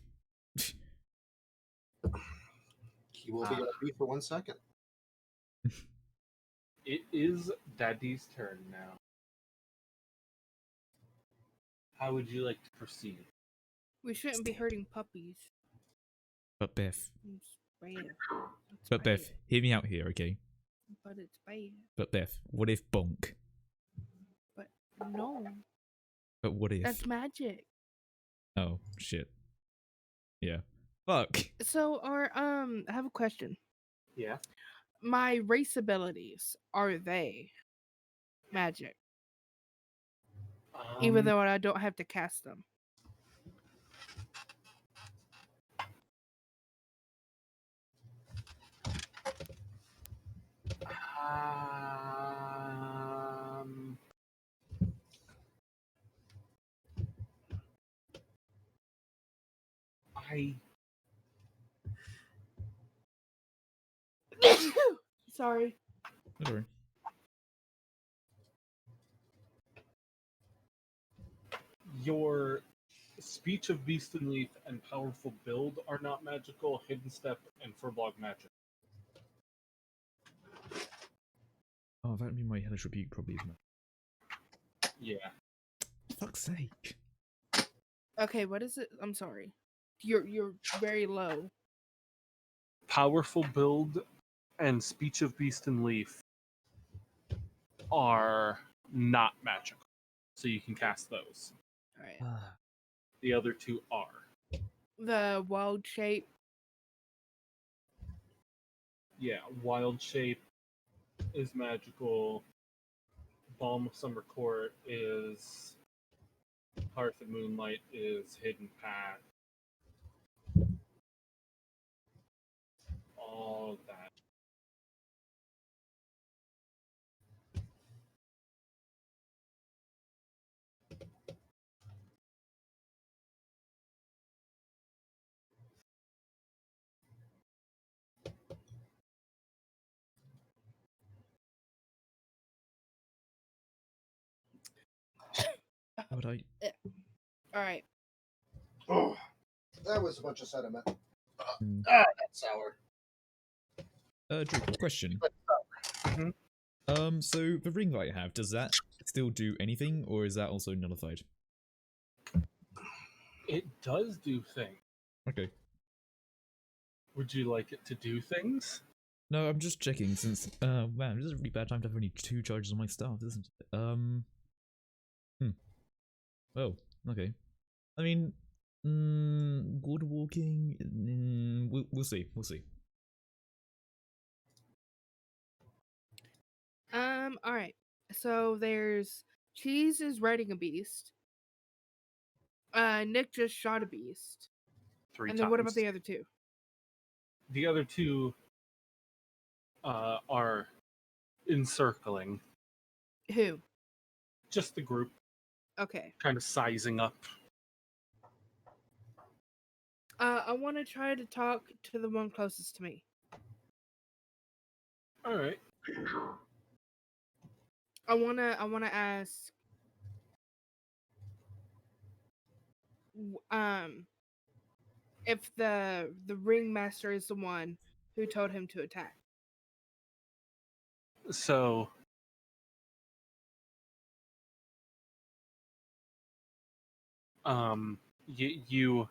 He will be LB for 1 second. It is Daddy's turn now. How would you like to proceed? We shouldn't be hurting puppies. But Beth, It's bad. It's but bad. Beth, hear me out here, okay? But it's bad. But Beth, what if bonk? But no, But what if? that's magic. Oh shit. Yeah. Fuck. So, I have a question. Yeah. My race abilities, are they magic? Even though I don't have to cast them. I Sorry. Don't worry. Your speech of beast and leaf and powerful build are not magical. Hidden step and furbolg magic. Oh, that'd be my hellish rebuke, probably, isn't it? Yeah. Fuck's sake. Okay, what is it? I'm sorry. You're very low. Powerful build and Speech of Beast and Leaf are not magical, so you can cast those. All right. The other two are. The wild shape. Yeah, Wild Shape is magical. Balm of Summer Court is. Hearth of Moonlight is Hidden Path. All of that. Would I? All right. Oh, that was a bunch of sediment. Hmm. That's sour. Drew, question. Mhm. So the ring that I have, does that still do anything, or is that also nullified? It does do things. Okay. Would you like it to do things? No, I'm just checking since, man, this is a really bad time to have only 2 charges on my staff, isn't it? Oh, okay. I mean, good walking, we'll see, we'll see. All right. So there's Cheese is riding a beast. Nick just shot a beast. 3 And times. then what about the other two? The other two are encircling. Who? Just the group, Okay. kind of sizing up. I want to try to talk to the one closest to me. All right. I wanna ask. If the ringmaster is the one who told him to attack. So, you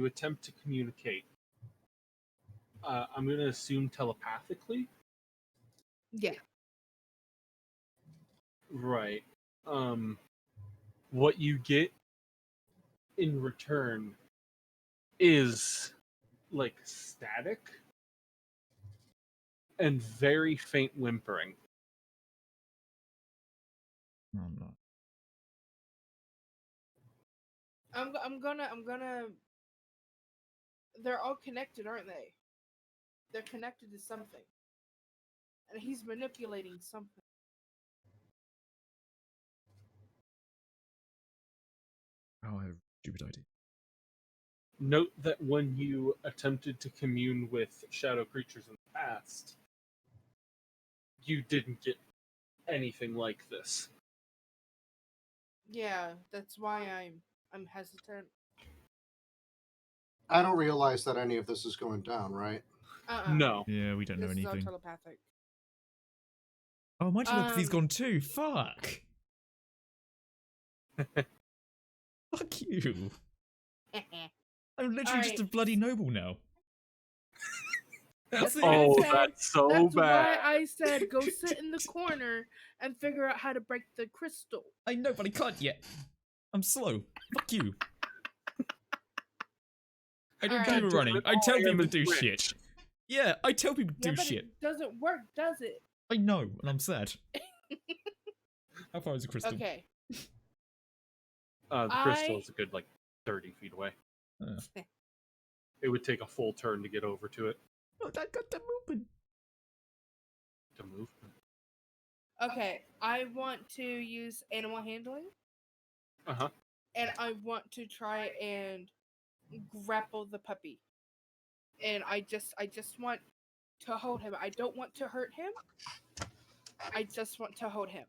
attempt to communicate. I'm going to assume telepathically. Yeah. Right. What you get in return is like static and very faint whimpering. No, I'm not. I'm gonna. They're all connected, aren't they? They're connected to something, and he's manipulating something. Oh, I have a stupid idea. Note that when you attempted to commune with shadow creatures in the past, you didn't get anything like this. Yeah, that's why I'm hesitant. I don't realize that any of this is going down, right? No. Yeah, we don't know This is all anything. telepathic. Oh, my telepathy's Um, gone too, fuck! Fuck you! I'm literally just a Alright. bloody noble now. That's it! Oh, I said- that's so That's bad. why I said go sit in the corner and figure out how to break the crystal. I know, but I can't yet. I'm slow. Fuck you. I don't Alright. do the running. I tell people to do Rich. shit. Yeah, I tell people to Yeah, do but shit. it doesn't work, does it? I know, and I'm sad. How far is the crystal? Okay. The crystal is a good, 30 feet away. It would take a full turn to get over to it. Oh, I got the movement. To move. Okay, I want to use animal handling, Uh-huh. and I want to try and grapple the puppy. And I just want to hold him. I don't want to hurt him. I just want to hold him.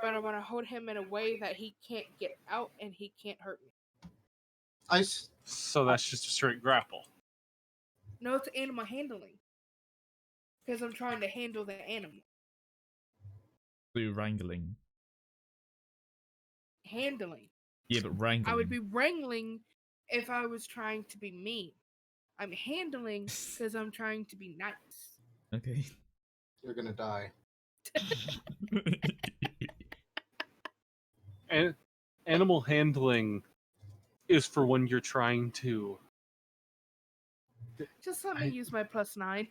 But I want to hold him in a way that he can't get out and he can't hurt me. So that's just a straight grapple. No, it's animal handling. Because I'm trying to handle the animal. So you're wrangling. Handling. Yeah, but wrangling. I would be wrangling if I was trying to be mean. I'm handling because I'm trying to be nice. Okay. You're gonna die. And animal handling is for when you're trying to. Just let me use my +9. Fine,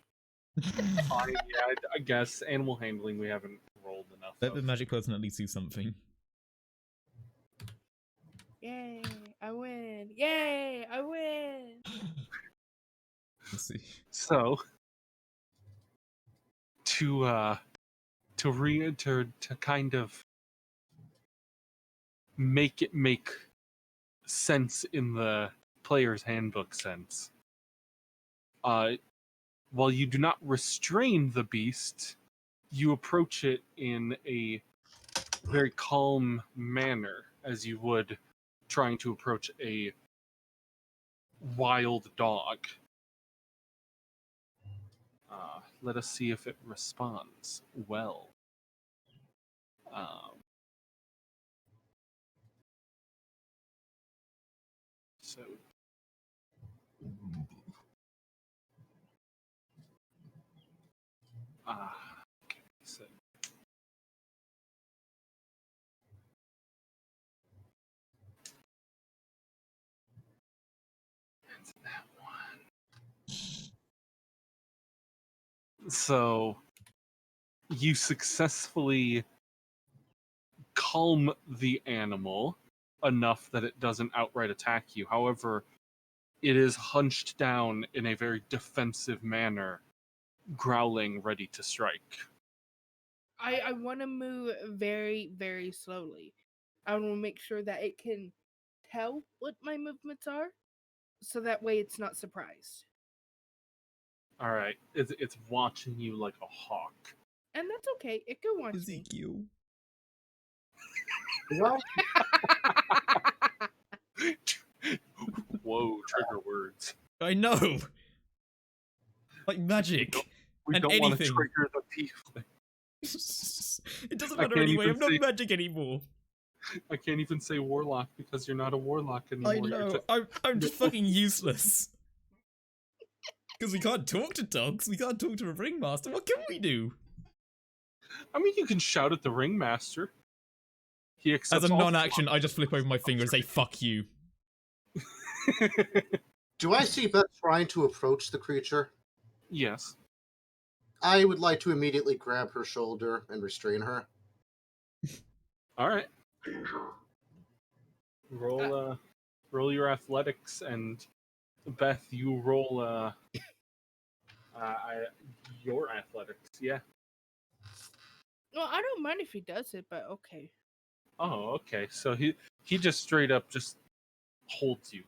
yeah, I guess animal handling we haven't rolled enough. Let the Of. magic person at least do something. Yay, I win. Yay, I win. Let's see. So to kind of make it make sense in the player's handbook sense. While you do not restrain the beast, you approach it in a very calm manner, as you would trying to approach a wild dog. Let us see if it responds well. So, okay, so that's that one. So, you successfully calm the animal enough that it doesn't outright attack you. However, it is hunched down in a very defensive manner, growling, ready to strike. I want to move very, very slowly. I want to make sure that it can tell what my movements are, so that way it's not surprised. All right, it's watching you like a hawk. And that's okay. It can watch me. Ezekiel. What? Whoa, trigger words. I know! Like magic. We And don't want to anything. trigger the people. It doesn't I matter can't anyway, even I'm not say- magic anymore. I can't even say warlock because you're not a warlock anymore. I You're know, just- I'm just fucking useless. Because we can't talk to dogs, we can't talk to a ringmaster, what can we do? I mean, you can shout at the ringmaster. He accepts As a all non-action, I just flip over my finger and say, fuck you. Do I see Beth trying to approach the creature? Yes. I would like to immediately grab her shoulder and restrain her. All right. Roll your athletics, and Beth, you roll your athletics. Yeah. Well, I don't mind if he does it, but okay. Oh, okay. So he just straight up just holds you.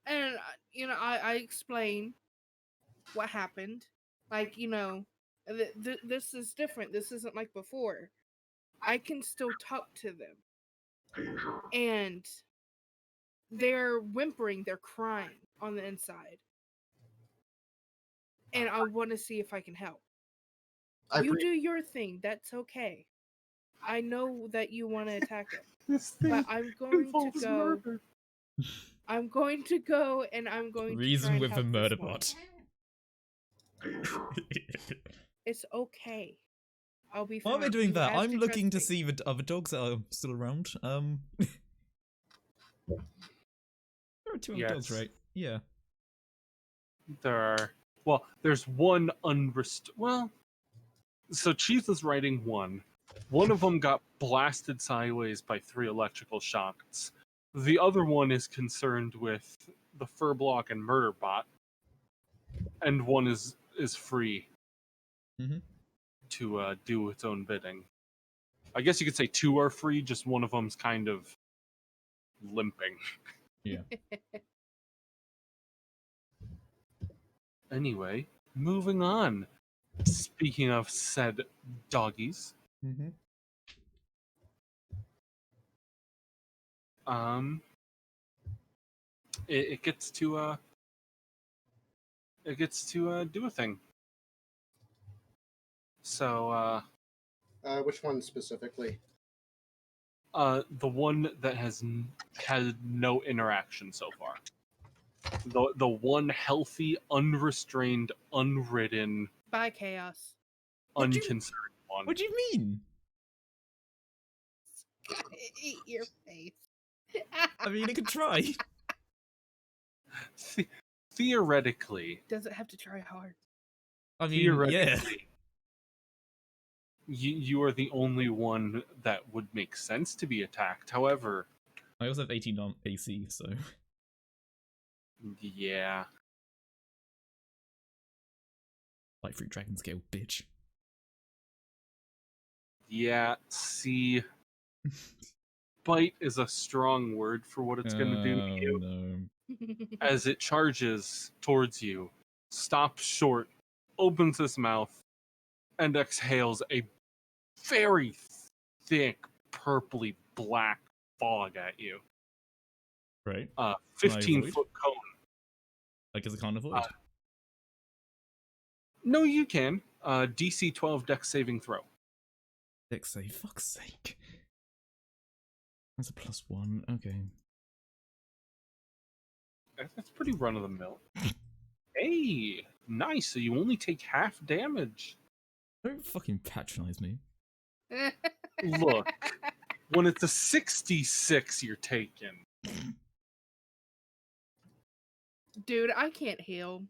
And I explain what happened. Like, this is different. This isn't like before. I can still talk to them, and they're whimpering, they're crying on the inside, and I want to see if I can help. You do your thing. That's okay. I know that you want to attack him, This thing but I'm going to involves go. murder. I'm going to go, and I'm going to Reason try and with the help murder this one. bot. It's okay. I'll be fine. While we're doing You that, have I'm looking to trust me. see the other dogs that are still around. There are two other dogs, Yes. right? Yeah. There's one Well, so Cheese is riding one. One of them got blasted sideways by 3 electrical shocks. The other one is concerned with the Furblock and Murderbot, and one is free Mhm. to do its own bidding. I guess you could say 2 are free, just one of them's kind of limping. Yeah. Anyway, moving on. Speaking of said doggies, Mm-hmm. it gets to do a thing. So Which one specifically? The one that has had no interaction so far. The one healthy, unrestrained, unridden, Bye, chaos. What do you- unconcerned one. What do you mean? Eat your face. I mean, it could try. Theoretically, Doesn't have to try hard. I mean, yeah. theoretically, you are the only one that would make sense to be attacked. However, I also have 18 on AC, so yeah, like free dragon scale, bitch. yeah. See, bite is a strong word for what it's going to do to you. No. As it charges towards you, stops short, opens its mouth, and exhales a very thick, purpley black fog at you. Right? 15-foot cone. Like, is it can't avoid? No, you can. DC 12 Dex saving throw. Dex save, fuck's sake. That's a +1, okay. That's pretty run of the mill. Hey, nice. So you only take half damage. Don't fucking patronize me. Look, when it's a 66, you're taking. Dude, I can't heal.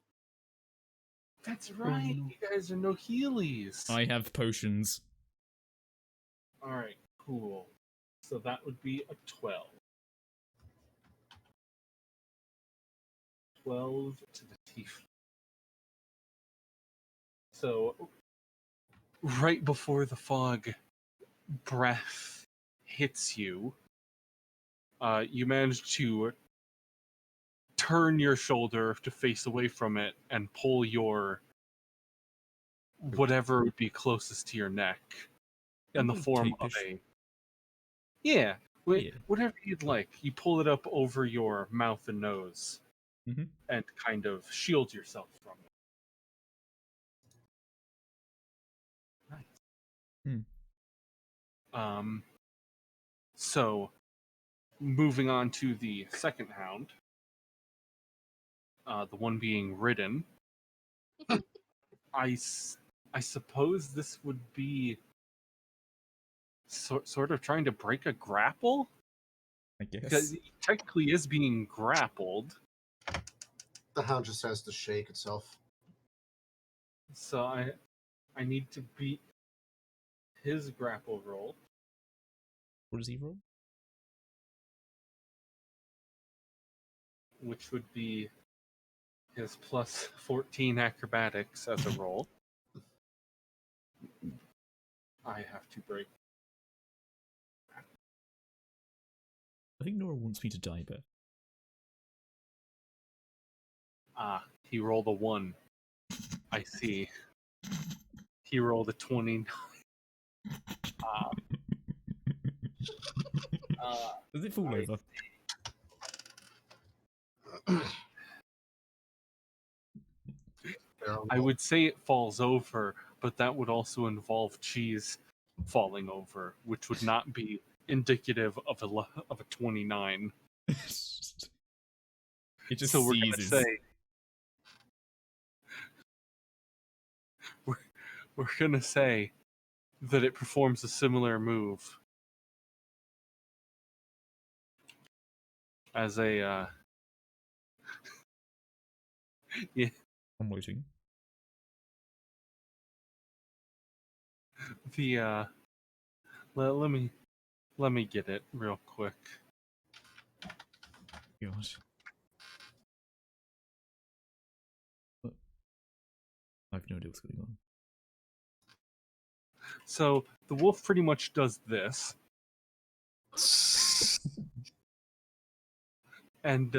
That's right. You guys are no healies. I have potions. All right, cool. So that would be a 12. 12 to the teeth. So, right before the fog breath hits you, you manage to turn your shoulder to face away from it and pull your whatever would be closest to your neck in the Like form of tapish? a yeah, Yeah. whatever you'd like. You pull it up over your mouth and nose Mhm. and kind of shield yourself from it. Nice. Hmm. So moving on to the second hound, the one being ridden. I suppose this would be sort of trying to break a grapple? I Because guess. he technically is being grappled. The hound just has to shake itself. So I need to beat his grapple roll. What does he roll? Which would be his plus 14 acrobatics as a roll. I have to break. I think Nora wants me to die, but He rolled a 1. I see. He rolled a 29. does it fall over? I would say it falls over, but that would also involve cheese falling over, which would not be indicative of a 29. It just So we're gonna seizes. say we're gonna say that it performs a similar move as a yeah, I'm waiting. the let me get it real quick. God. What? I have no idea what's going on. So the wolf pretty much does this, and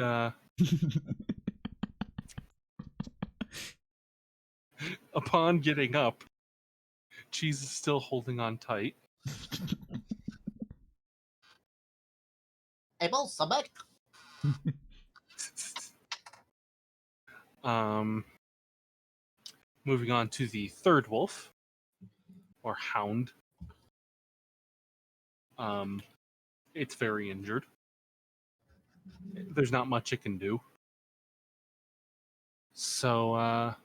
upon getting up, cheese is still holding on tight. Able, subject. Moving on to the third wolf, or hound. It's very injured. There's not much it can do. So,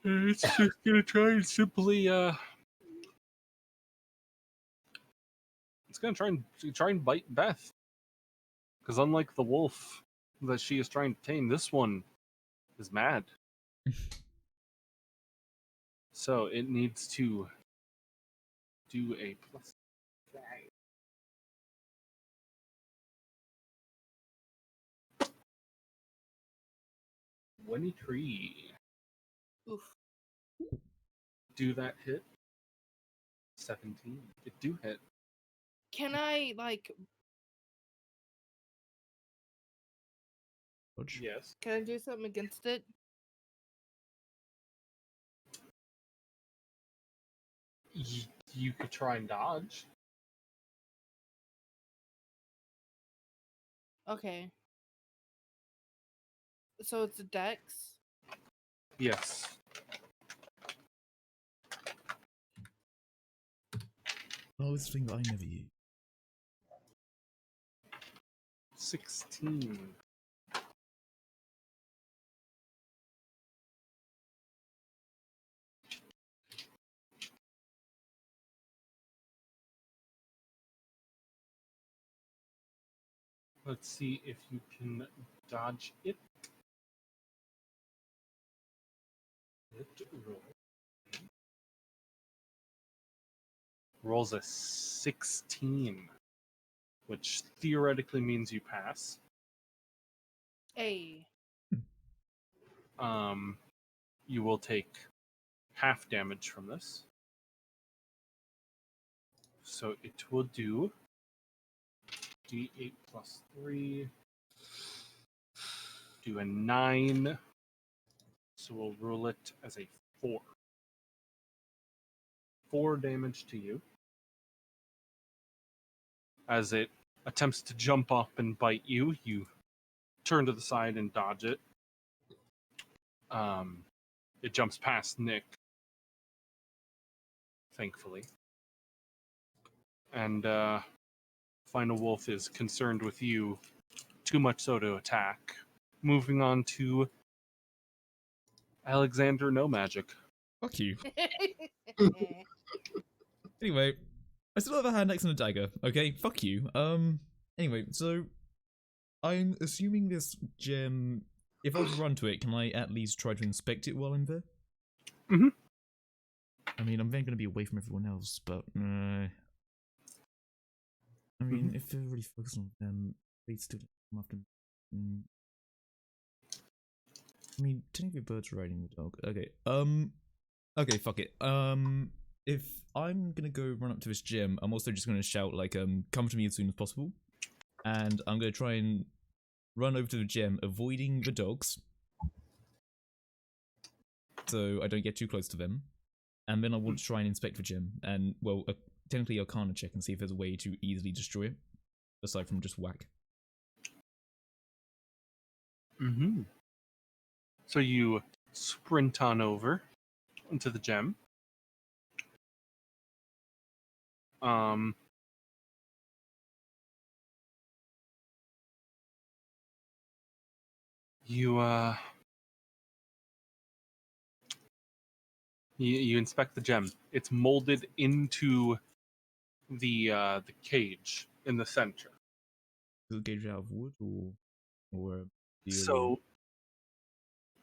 it's just gonna try and simply, it's gonna try and bite Beth. Because unlike the wolf that she is trying to tame, this one is mad. So it needs to do a plus 23. Oof. Do that hit? 17. It do hit. Can I like? Dodge. Yes. Can I do something against it? You could try and dodge. Okay. So it's a dex. Yes. Oh, this thing that I never use. 16. Let's see if you can dodge it. Rolls a 16, which theoretically means you pass. A. You will take half damage from this. So it will do D8 plus 3. Do a 9. So we'll rule it as a 4. 4 damage to you. As it attempts to jump up and bite you, you turn to the side and dodge it. It jumps past Nick, thankfully. And Final Wolf is concerned with you, too much so to attack. Moving on to Alexander No Magic. Fuck you. Anyway, I still have a hand axe and a dagger. Okay, fuck you. Anyway, so I'm assuming this gem. If I was to run to it, can I at least try to inspect it while I'm there? Mhm. I mean, I'm then going to be away from everyone else, but I mean, if they're really focused on them, they still come after me. I mean, technically, birds riding the dog. Okay. Okay, fuck it. If I'm gonna go run up to this gym, I'm also just gonna shout like, come to me as soon as possible, and I'm gonna try and run over to the gym, avoiding the dogs, so I don't get too close to them, and then I want to try and inspect the gym, and well, technically Arcana check and see if there's a way to easily destroy it, aside from just whack. Mm-hmm. So you sprint on over into the gem. You inspect the gem. It's molded into the cage in the center. Is it gauged out of wood or steel? So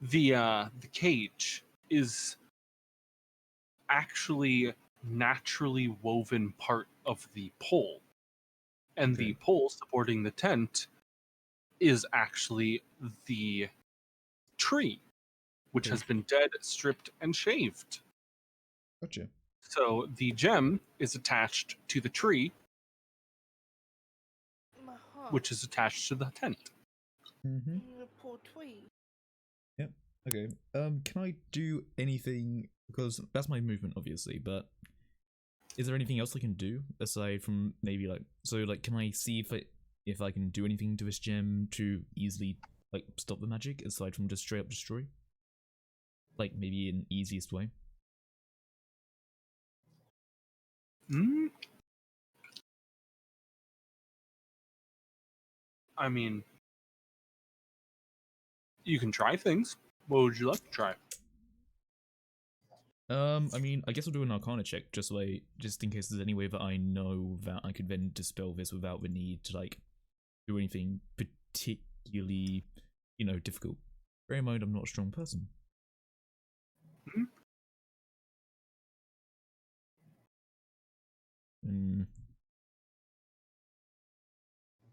the cage is actually naturally woven part of the pole, and the Okay. pole supporting the tent is actually the tree, which has been dead, stripped, and shaved. Gotcha. So the gem is attached to the tree, which is attached to the tent. Mm-hmm. Poor tweet. Yep. Okay. Can I do anything? Because that's my movement, obviously. But is there anything else I can do aside from maybe like can I see if I can do anything to this gem to easily like stop the magic aside from just straight up destroy? Like maybe an easiest way. I mean, you can try things. What would you like to try? I mean, I guess I'll do an Arcana check just in case there's any way that I know that I could then dispel this without the need to like do anything particularly, difficult. Bear in mind, I'm not a strong person.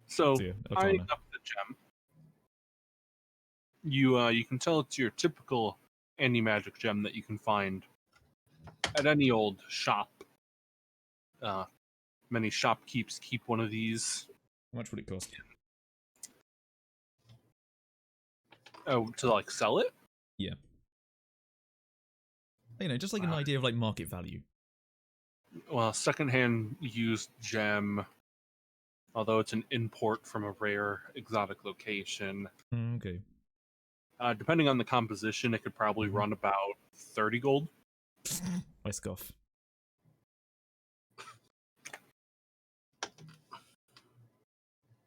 So, yeah, eyeing Arcana. up the gem, you can tell it's your typical anti-magic gem that you can find at any old shop. Many shopkeepers keep one of these. How much would it cost? Oh, to like sell it? Yeah. Just like an idea of like market value. Well, secondhand used gem, although it's an import from a rare exotic location. Okay. Depending on the composition, it could probably run about 30 gold. I scoff.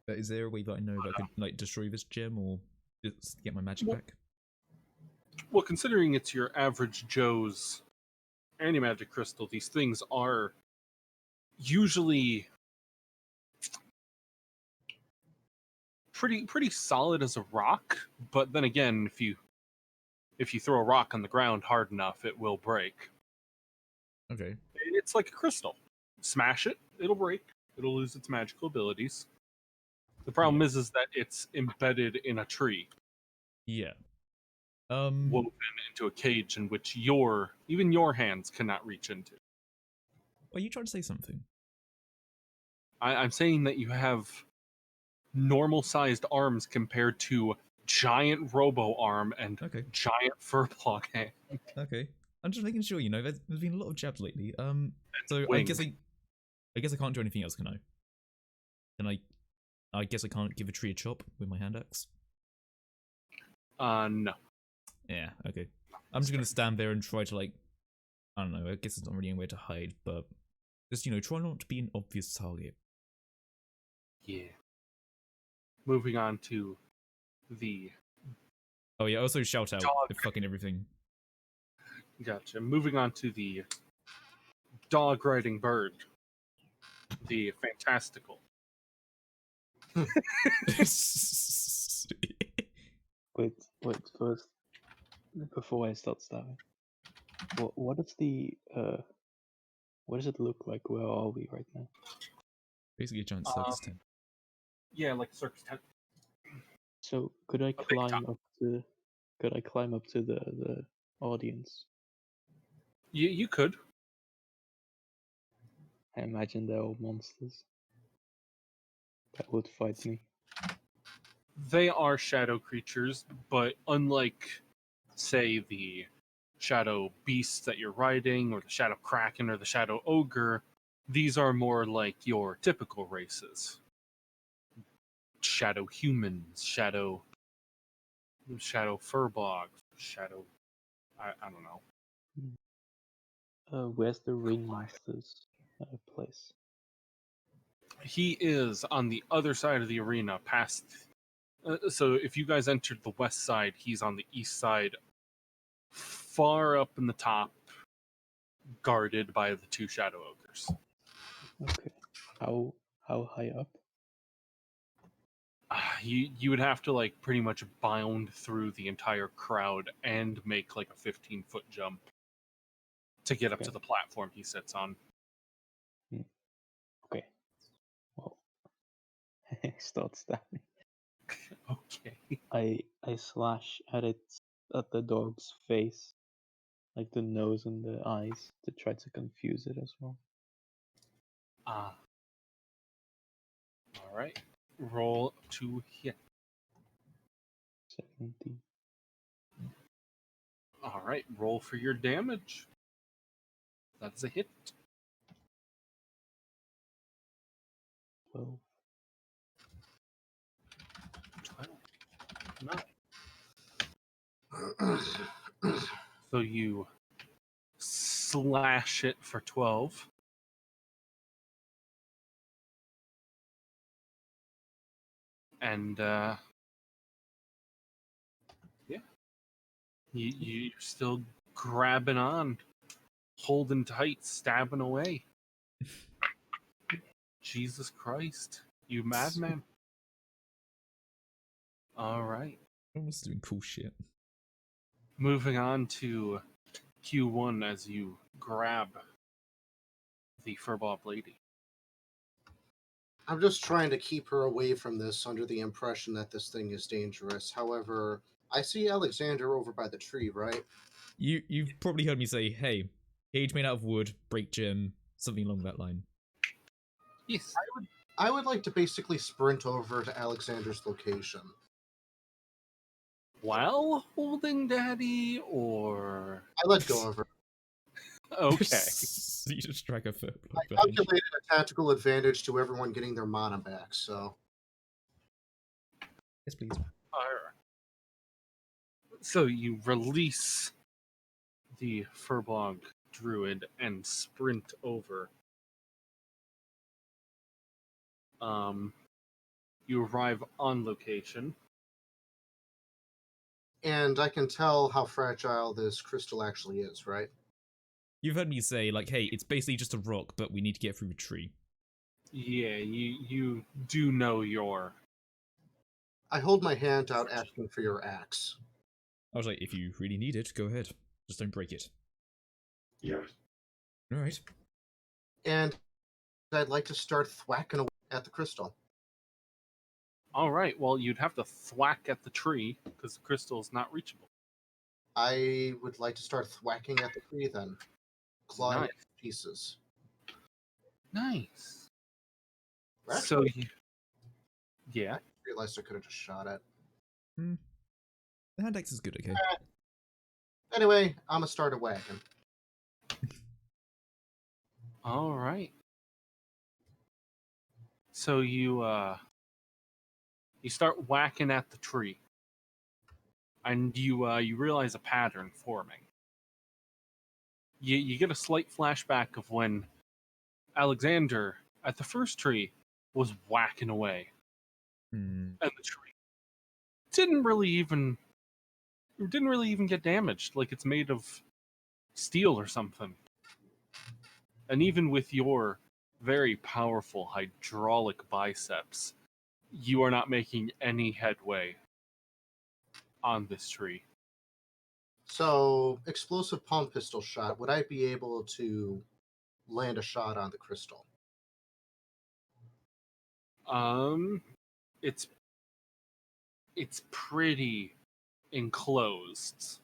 But is there a way that I know that I could like destroy this gem or just get my magic back? Well, considering it's your average Joe's anti-magic crystal, these things are usually pretty solid as a rock. But then again, if you throw a rock on the ground hard enough, it will break. Okay. It's like a crystal. Smash it, it'll break. It'll lose its magical abilities. The problem is that it's embedded in a tree. Yeah. Woven into a cage in which even your hands cannot reach into. Are you trying to say something? I'm saying that you have normal-sized arms compared to giant robo-arm and giant fur-claw hand. Okay. I'm just making sure, there's been a lot of jabs lately. So wing. I guess I can't do anything else, can I? Can I guess I can't give a tree a chop with my hand axe? No. Yeah, okay. I'm just gonna stand there and try to I don't know, I guess it's not really anywhere to hide, but just, try not to be an obvious target. Yeah. Moving on to the... Oh yeah, also shout out if fucking everything. Gotcha. Moving on to the dog-riding bird. The fantastical. Wait, first, before I start stabbing, what does it look like? Where are we right now? Basically a giant circus tent. Yeah, like a circus tent. So could I climb up to the audience? You could. I imagine they're all monsters that would fight me. They are shadow creatures, but unlike, say, the shadow beasts that you're riding, or the shadow kraken, or the shadow ogre, these are more like your typical races. Shadow humans, shadow furbolgs, I don't know. Where's the ringmaster's place? He is on the other side of the arena, past. So if you guys entered the west side, he's on the east side, far up in the top, guarded by the two shadow ogres. Okay. How high up? You would have to pretty much bound through the entire crowd and make a 15-foot jump to get up to the platform he sits on. Okay. Well, start stabbing. Okay. I slash at the dog's face, like the nose and the eyes, to try to confuse it as well. All right. Roll to hit. 17. All right. Roll for your damage. That's a hit. 12. 9. So you slash it for 12. And yeah, you're still grabbing on, holding tight, stabbing away. Jesus Christ, you madman! All right, Almost doing cool shit. moving on to Q1 as you grab the Furbob lady. I'm just trying to keep her away from this under the impression that this thing is dangerous. However, I see Alexander over by the tree, right? You've probably heard me say, hey, cage made out of wood, break gem, something along that line. Yes. I would like to basically sprint over to Alexander's location. While holding Daddy, or I let go of her. okay. You just strike a foot. I calculated a tactical advantage to everyone getting their mana back, so... Yes, please. Alright. So you release the Furbolg druid and sprint over. You arrive on location. And I can tell how fragile this crystal actually is, right? You've heard me say, like, hey, it's basically just a rock, but we need to get through a tree. Yeah, you do know your... I hold my hand out asking for your axe. I was like, if you really need it, go ahead. Just don't break it. Yeah. Alright. And I'd like to start thwacking away at the crystal. Alright, well, you'd have to thwack at the tree, because the crystal is not reachable. I would like to start thwacking at the tree then. Clawing Nice. it to pieces. Nice. Actually, So, yeah. I realized I could have just shot it. The hand axe is good, okay? Anyway, I'm gonna start a wagon. Alright. So you start whacking at the tree. And you realize a pattern forming. You get a slight flashback of when Alexander at the first tree was whacking away. And the tree didn't really even get damaged, like it's made of steel or something. And even with your very powerful hydraulic biceps, you are not making any headway on this tree. So, explosive palm pistol shot. Would I be able to land a shot on the crystal? It's pretty enclosed.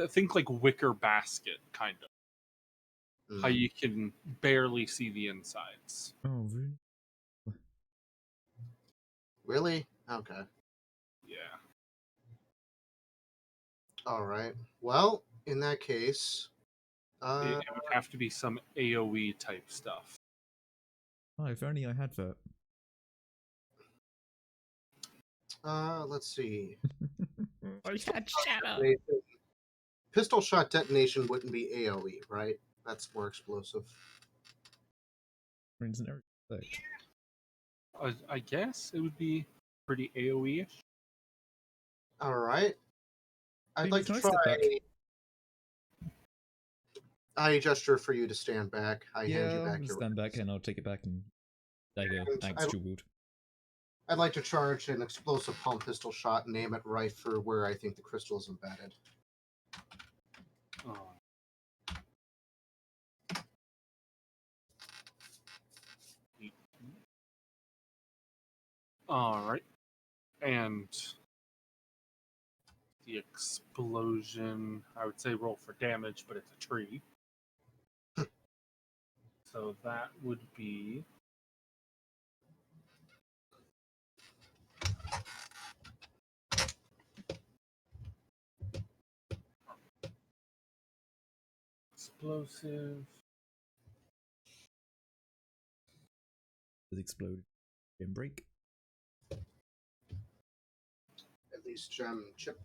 Think like wicker basket, kind of. How you can barely see the insides. Oh, really? Really? Okay. Yeah. All right. Well, in that case, It would have to be some AoE type stuff. Oh, if only I had that. let's see. I had shadow. Pistol shot detonation wouldn't be AoE, right? That's more explosive. It's an area effect. I guess it would be pretty AoE-ish. All right. I'd Maybe like to can I step back? try. I gesture for you to stand back. I hand you Yeah, back I'll your stand back weapons. and I'll take it back and dagger And axe jeweled. I'd like to charge an explosive palm pistol shot and aim it right for where I think the crystal is embedded. Oh. Alright. And the explosion, I would say roll for damage, but it's a tree. So that would be... explosive... Has exploded. Gem break. At least gem chip.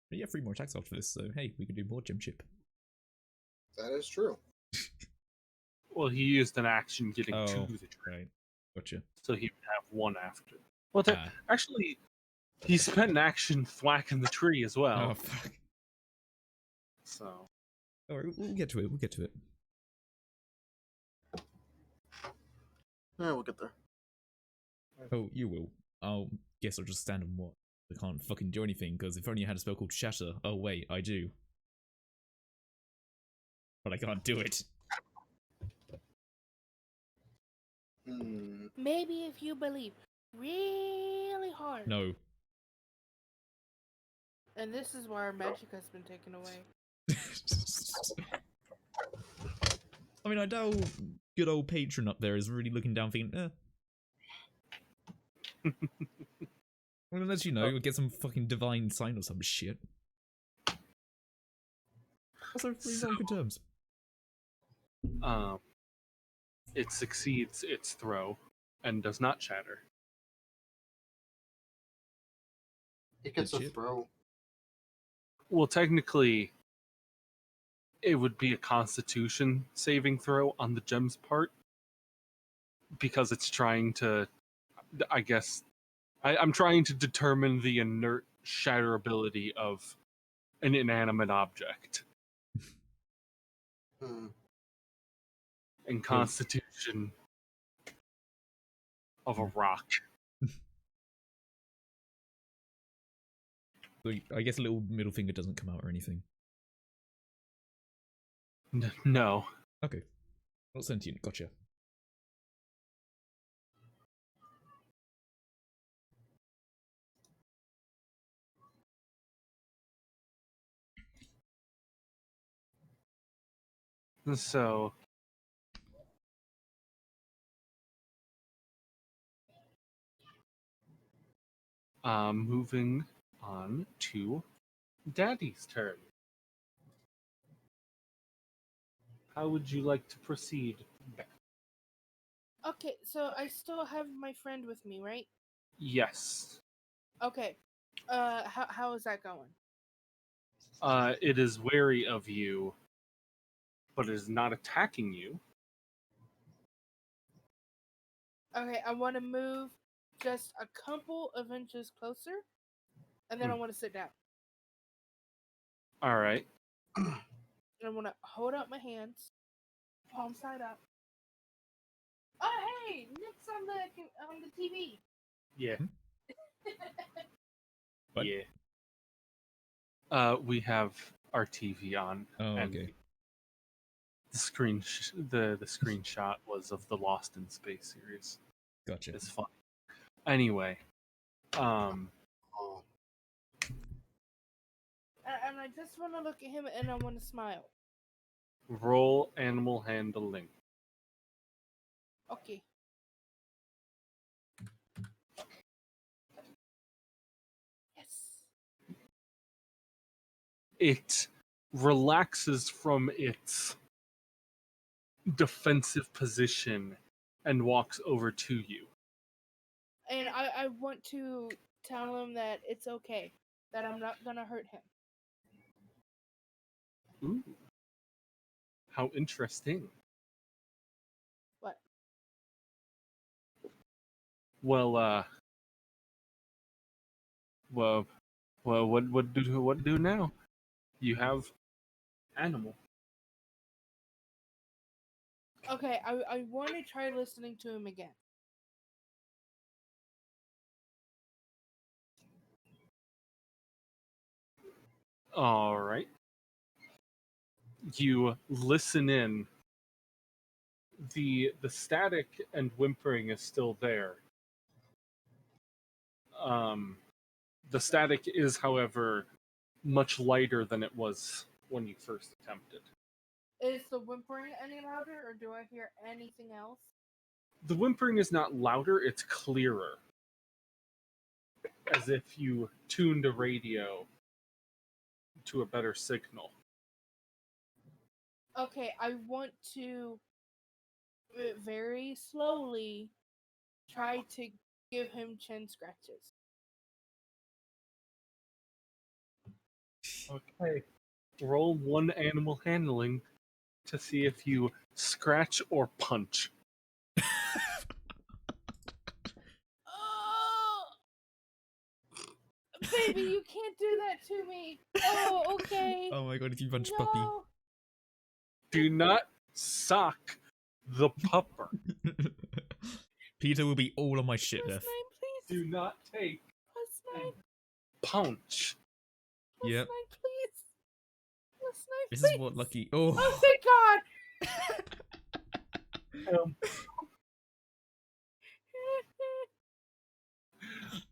But yeah, 3 more attacks after this, so hey, we can do more gem chip. That is true. Well, he used an action getting to the tree. Right. Gotcha. So he would have one after. Well, Ah. actually, he spent an action thwacking the tree as well. Oh, fuck. So Alright, we'll get to it. We'll get to it. Yeah, we'll get there. Oh, you will. I'll guess I'll just stand and watch. I can't fucking do anything, because if only I had a spell called Shatter. Oh, wait, I do. But I can't do it. Maybe if you believe really hard. No. And this is why our magic has been taken away. I mean, I doubt good old patron up there is really looking down thinking, Well, unless you know, get some fucking divine sign or some shit. Also, please on good terms. it succeeds its throw and does not shatter. It gets a Legit. throw. Well, technically, it would be a Constitution saving throw on the gem's part because it's trying to. I guess I'm trying to determine the inert shatterability of an inanimate object. And Constitution of a rock. So I guess a little middle finger doesn't come out or anything. No. Okay. Not sentient, gotcha. So moving on to Daddy's turn. How would you like to proceed? Okay, so I still have my friend with me, right? Yes. Okay. How is that going? It is wary of you, but it is not attacking you. Okay, I want to move just a couple of inches closer, and then I want to sit down. All right. And I want to hold up my hands, palm side up. Oh, hey, Nick's on the TV. Yeah. What? Yeah. We have our TV on. Oh, and okay. The screenshot was of the Lost in Space series. Gotcha. It's fun. Anyway, And I just want to look at him and I want to smile. roll animal handling. Okay. Yes. It relaxes from its defensive position and walks over to you. And I want to tell him that it's okay, that I'm not gonna hurt him. Ooh. How interesting. What? Well, what do now? You have animal. Okay, I want to try listening to him again. All right. You listen in. The static and whimpering is still there. The static is, however, much lighter than it was when you first attempted. Is the whimpering any louder, or do I hear anything else? The whimpering is not louder, it's clearer. As if you tuned a radio to a better signal. Okay, I want to very slowly try to give him chin scratches. Okay. Roll one animal handling to see if you scratch or punch. Baby, you can't do that to me. Oh, okay. Oh my god, if you punch puppy. No. Do not sock the pupper. Peter will be all on my shit Plus left. 9, please. Do not take Plus 9. punch. Plus Yep. 9, please. Plus 9, This please. is what lucky. Oh, Oh. thank God.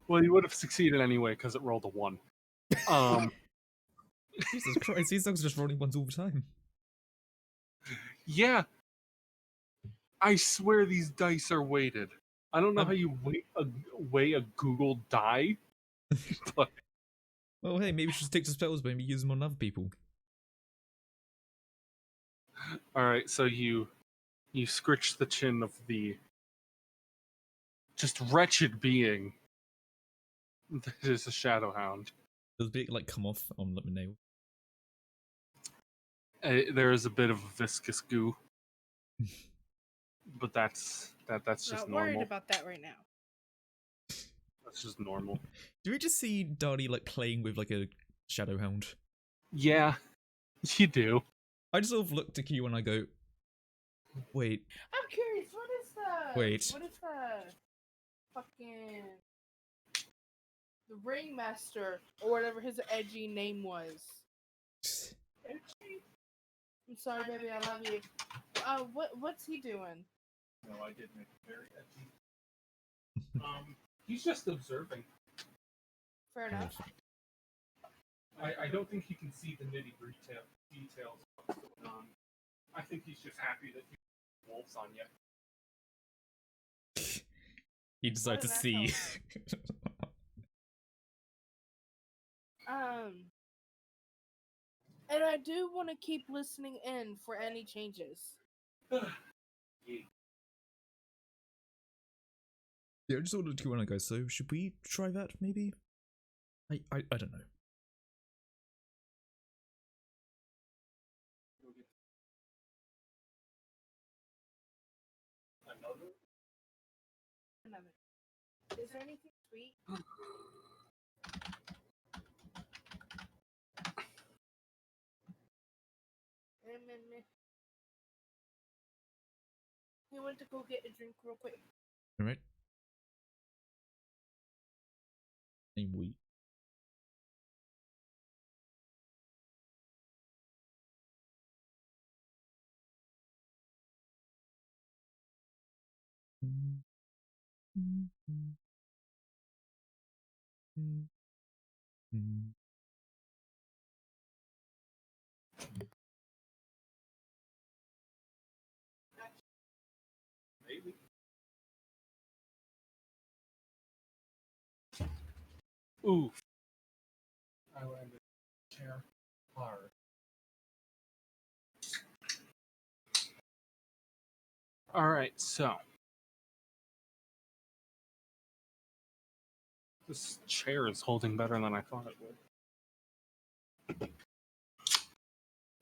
Well, you would have succeeded anyway because it rolled a 1. Jesus Christ, these dogs are just rolling ones all the time. Yeah. I swear these dice are weighted. I don't know Um, how you weigh a Google die, but Well, hey, maybe we should stick to spells, but maybe use them on other people. all right. So you scritch the chin of the just wretched being that is a shadow hound. Does a bit like come off on the nail? There is a bit of viscous goo, but that's just Not worried normal. about that right now. That's just normal. Do we just see Darty like playing with like a shadow hound? Yeah, you do. I just sort of look to Q and I go, wait, I'm curious. What is the? Wait. What is the? Fucking. The ringmaster or whatever his edgy name was. I'm sorry, baby. I love you. What's he doing? No, I did make it very edgy. He's just observing. Fair enough. I don't think he can see the nitty-gritty details of what's going on. I think he's just happy that you have wolves on you. he decided to What an see. And I do want to keep listening in for any changes. Yeah, I just ordered Q and I go, so should we try that maybe? I don't know. Another. Is there anything sweet? He went to go get a drink real quick. Alright. Name we. Maybe. Oof. I landed chair hard. Alright, so. This chair is holding better than I thought it would.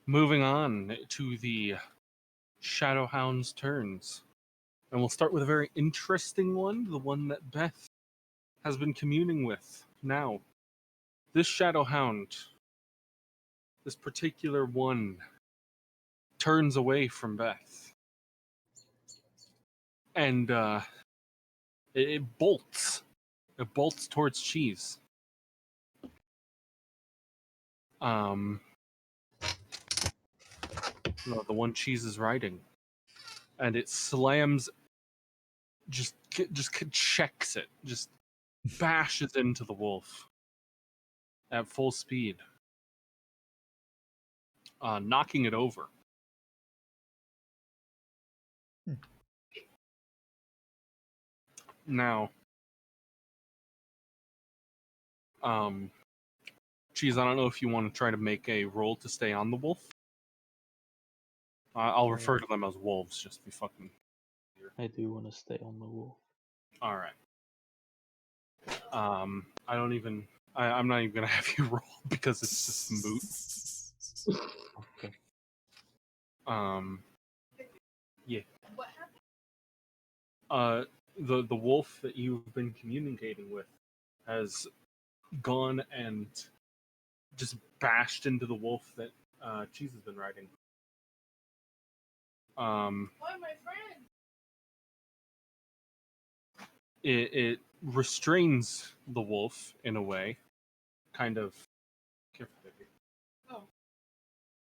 Moving on to the Shadowhound's turns. And we'll start with a very interesting one, the one that Beth has been communing with now. This Shadowhound, this particular one, turns away from Beth. And it bolts. It bolts towards Cheese. The one Cheese is riding. And it slams, just checks it, just bashes into the wolf at full speed, knocking it over. Now, Cheese, I don't know if you want to try to make a roll to stay on the wolf. I'll refer to them as wolves, just to be fucking weird. I do want to stay on the wolf. All right. I'm not even gonna have you roll because it's just moot. Okay. Yeah. What happened? The wolf that you've been communicating with has gone and just bashed into the wolf that Cheese has been riding. Why, my friend? It restrains the wolf in a way, kind of. Careful, baby. Oh,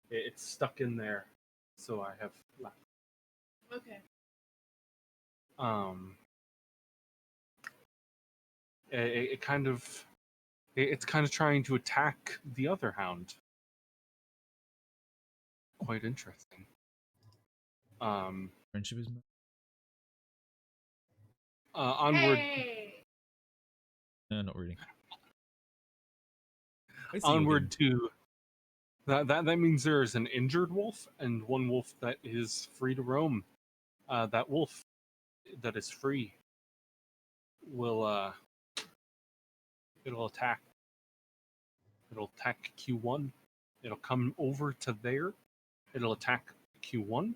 It's stuck in there, so I have left. okay. It kind of, it's kind of trying to attack the other hound. Quite interesting. Friendship is. Onward, Hey! Not really. I see you onward again. to that means there is an injured wolf and one wolf that is free to roam. That wolf that is free will it'll attack. It'll attack Q1. It'll come over to there. It'll attack Q1.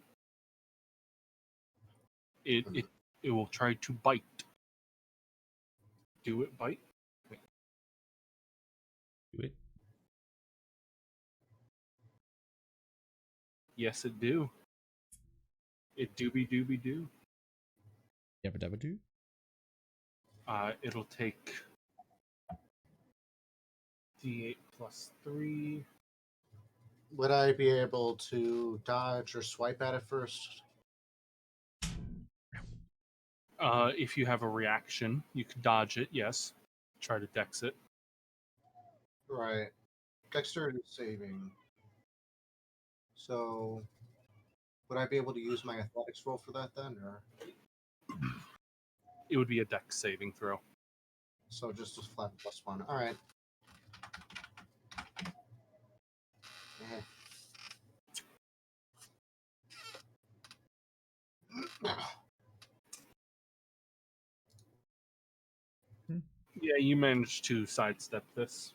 It will try to bite. Do it bite? Wait. Do it. Yes, it do. It dooby dooby do. Yabba dabba do. It'll take D8 plus 3. Would I be able to dodge or swipe at it first? If you have a reaction, you could dodge it, yes. Try to dex it. Right. Dexterity saving. So, would I be able to use my athletics roll for that then, or It would be a dex saving throw. so just a flat +1? All right. Yeah, you managed to sidestep this,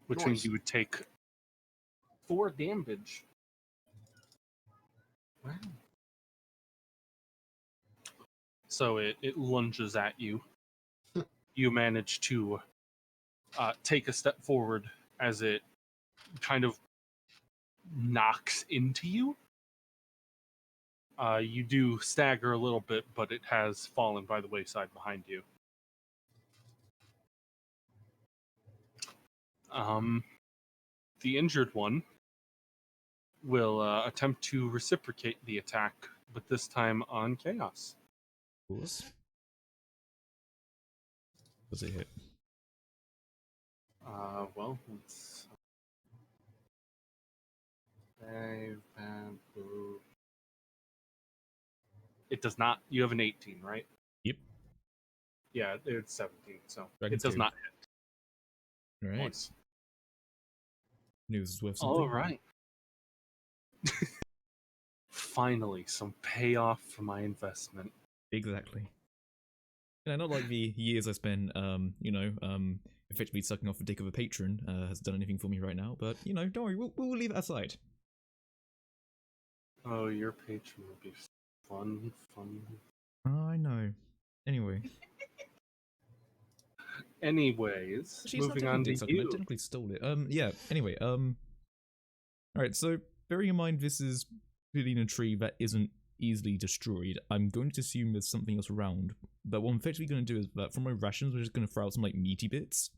which means Nice. you would take 4 damage. Wow. So it lunges at you. You manage to take a step forward as it kind of knocks into you. You do stagger a little bit, but it has fallen by the wayside behind you. The injured one will attempt to reciprocate the attack, but this time on Chaos. Of course. Does it hit? Well, let's... It does not. You have an 18, right? Yep. Yeah, it's 17, so Dragon's it does Code. not hit. Alright. Nice. News is worth something. All right. Finally, some payoff for my investment. Exactly. Not like the years I spent, effectively sucking off the dick of a patron has done anything for me right now, but, don't worry, we'll leave it aside. Oh, your patron will be fun. I know. Anyway. Anyways, Actually, it's not moving on technically to dick sucking, I you. technically stole it. Yeah, anyway, alright, so, bearing in mind this is really in a tree that isn't easily destroyed, I'm going to assume there's something else around. But what I'm effectively going to do is that from my rations, we're just going to throw out some, meaty bits.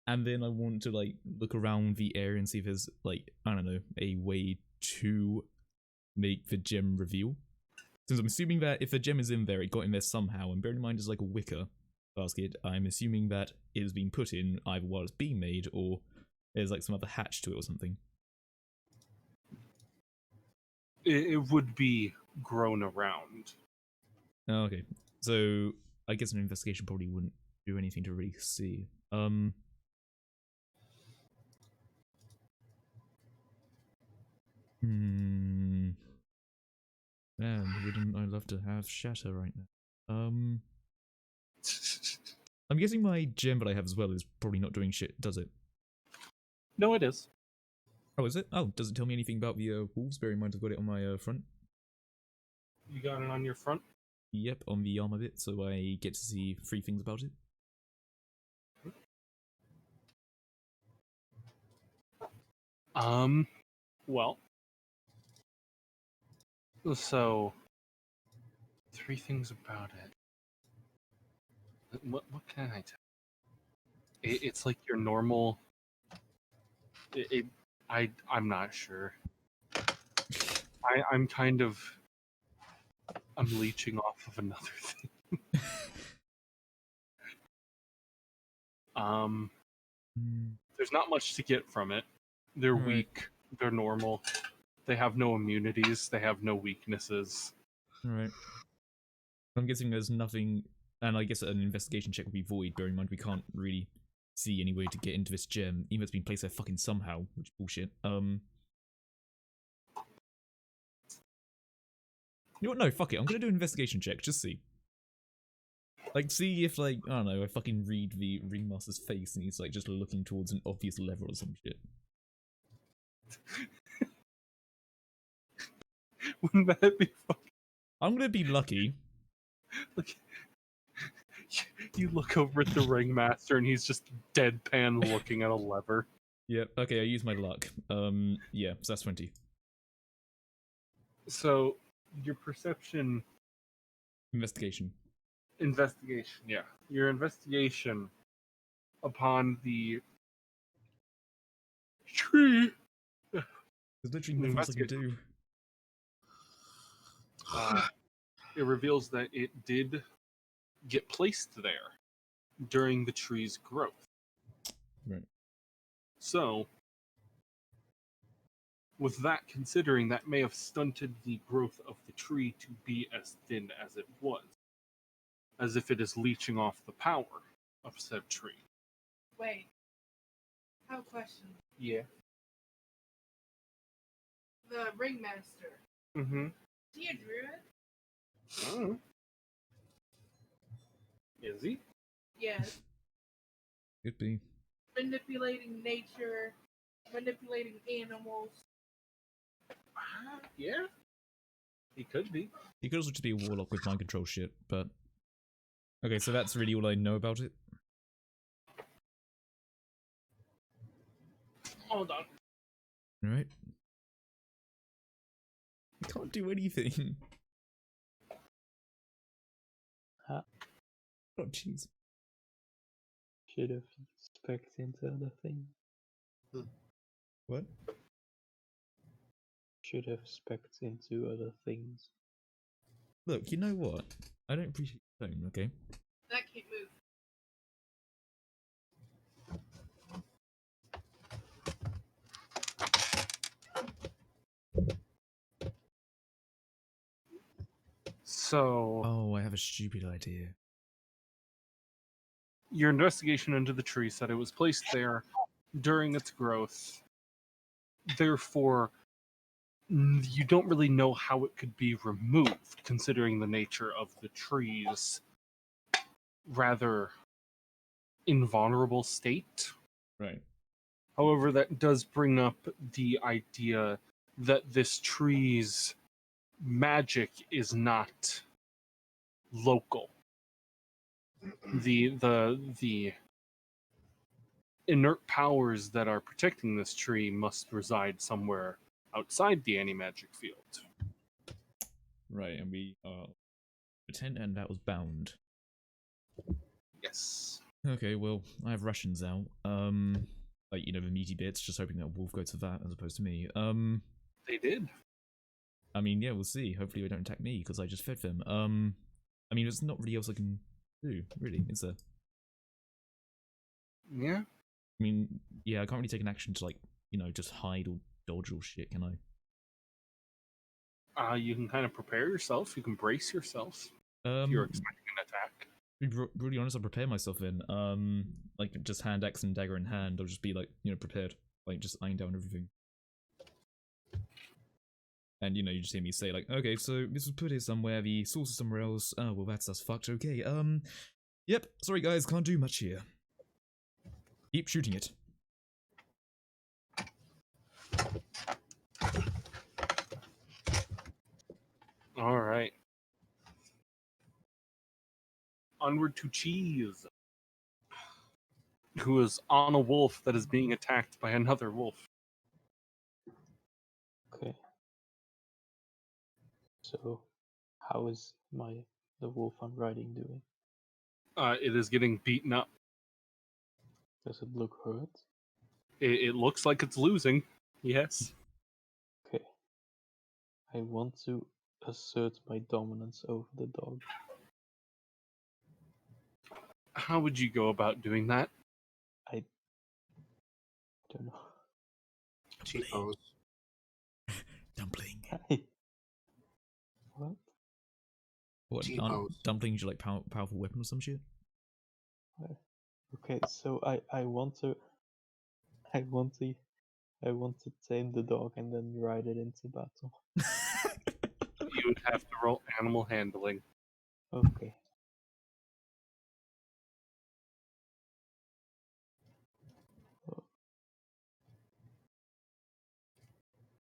And then I want to, look around the area and see if there's, I don't know, a way to make the gem reveal. Since I'm assuming that if the gem is in there, it got in there somehow, and bearing in mind it's like a wicker basket, I'm assuming that it has been put in either while it's being made, or there's, some other hatch to it or something. It would be grown around. Oh, okay. So, I guess an investigation probably wouldn't do anything to really see. Man, wouldn't I love to have Shatter right now? I'm guessing my gem that I have as well is probably not doing shit, does it? No, it is. Oh, is it? Oh, does it tell me anything about the wolves? Bear in mind I've got it on my front. You got it on your front? Yep, on the armor bit, so I get to see 3 things about it. Well, so 3 things about it. What can I tell? It's like your normal. I'm not sure. I'm kind of. I'm leeching off of another thing. There's not much to get from it. They're Right. weak. They're normal. They have no immunities. They have no weaknesses. Alright. I'm guessing there's nothing, and I guess an investigation check would be void, bearing in mind we can't really see any way to get into this gem, even though it's been placed there fucking somehow, which is bullshit. You know what, no, fuck it, I'm gonna do an investigation check, just see. Like, see if, like, I don't know, I fucking read the ringmaster's face and he's, like, just looking towards an obvious lever or some shit. Wouldn't that be fucking... I'm gonna be lucky. Like, you look over at the ringmaster and he's just deadpan looking at a lever. Yep, okay, I use my luck. Yeah, so that's 20. So, your perception... Investigation. Investigation, yeah. Your investigation upon the tree... There's literally nothing else I can do. It reveals that it did get placed there during the tree's growth. Right. So, with that considering, that may have stunted the growth of the tree to be as thin as it was, as if it is leeching off the power of said tree. Wait. I have a question. Yeah. The ringmaster. Mm-hmm. Is he a druid? Oh. Is he? Yes. Could be. Manipulating nature, manipulating animals. Yeah. He could be. He could also just be a warlock with mind control shit, but... Okay, so that's really all I know about it? Hold on. Alright. I can't do anything. Huh? Oh, jeez. Should have specced into other things. What? Should have specced into other things. Look, you know what? I don't appreciate your tone, okay? That can't move. So, Oh, I have a stupid idea. your investigation into the tree said it was placed there during its growth. Therefore, you don't really know how it could be removed, considering the nature of the tree's rather invulnerable state. Right. However, that does bring up the idea that this tree's magic is not local. The inert powers that are protecting this tree must reside somewhere outside the anti-magic field. Right, and we pretend and that was bound. Yes. Okay, well, I have rations out. Like, you know, the meaty bits, just hoping that Wolf goes for that as opposed to me. They did. I mean, yeah, we'll see. Hopefully they don't attack me, because I just fed them. I mean, there's not really else I can do, really, is there? Yeah. I mean, yeah, I can't really take an action to, like, you know, just hide or dodge or shit, can I? You can kind of prepare yourself. You can brace yourself if you're expecting an attack. To be brutally honest, I'll prepare myself then. Like, just hand axe and dagger in hand, I'll just be, like, you know, prepared. Like, just eyeing down everything. And, you know, you just hear me say, like, okay, so this was put here somewhere, the source is somewhere else. Oh, well, that's fucked. Okay, yep, sorry guys, can't do much here. Keep shooting it. Alright. Onward to Cheese, who is on a wolf that is being attacked by another wolf. So, how is the wolf I'm riding doing? It is getting beaten up. Does it look hurt? It looks like it's losing. Yes. Okay. I want to assert my dominance over the dog. How would you go about doing that? I don't know. T-pose. Dumpling. What? What? T-pose. Aren't dumplings like powerful weapon or some shit? Okay, so I want to tame the dog and then ride it into battle. You would have to roll animal handling. Okay.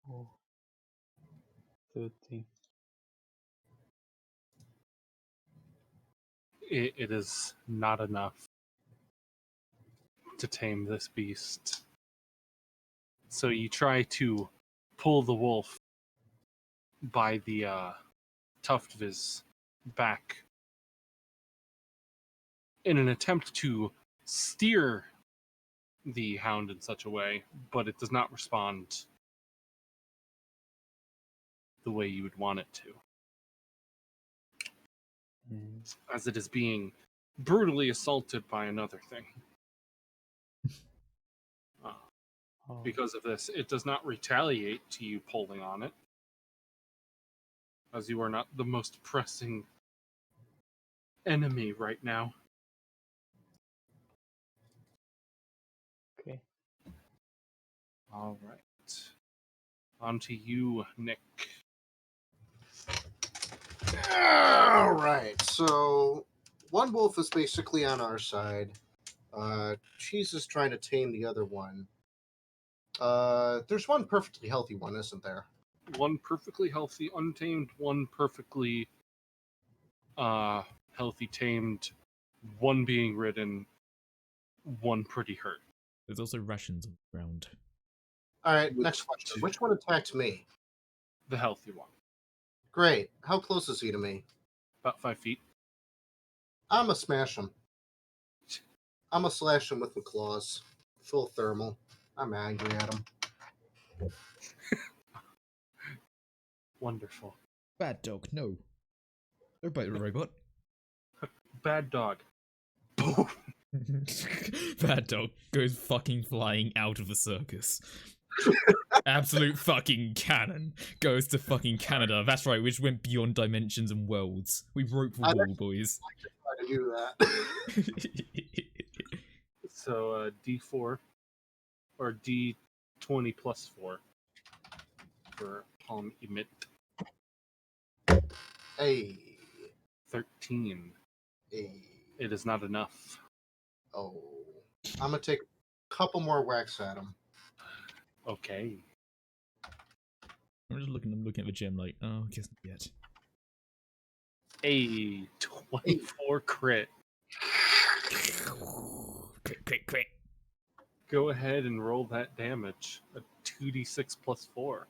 Oh. 13. It is not enough to tame this beast. So you try to pull the wolf by the tuft of his back in an attempt to steer the hound in such a way, but it does not respond the way you would want it to, as it is being brutally assaulted by another thing. Oh. Because of this, it does not retaliate to you pulling on it, as you are not the most pressing enemy right now. Okay. All right. On to you, Nick. All right. So one wolf is basically on our side. Cheese is trying to tame the other one. There's one perfectly healthy one, isn't there? One perfectly healthy, untamed, one perfectly healthy, tamed, one being ridden, one pretty hurt. There's also rations around. All right. Next question. Which one attacked me? The healthy one. Great. How close is he to me? About 5 feet. I'm gonna smash him. I'm gonna slash him with the claws. Full thermal. I'm angry at him. Wonderful. Bad dog, no. Don't bite the robot. Bad dog. Bad dog goes fucking flying out of the circus. Absolute fucking cannon goes to fucking Canada. That's right, which went beyond dimensions and worlds. We broke the wall, boys. Try to do that. So D4 or D20 plus 4 for palm emit. Hey. 13. Hey. It is not enough. Oh. I'm gonna take a couple more whacks at him. Okay. I'm looking at the gem like, oh, I guess not yet. A 24 crit. Crit. Go ahead and roll that damage. A 2d6 plus 4.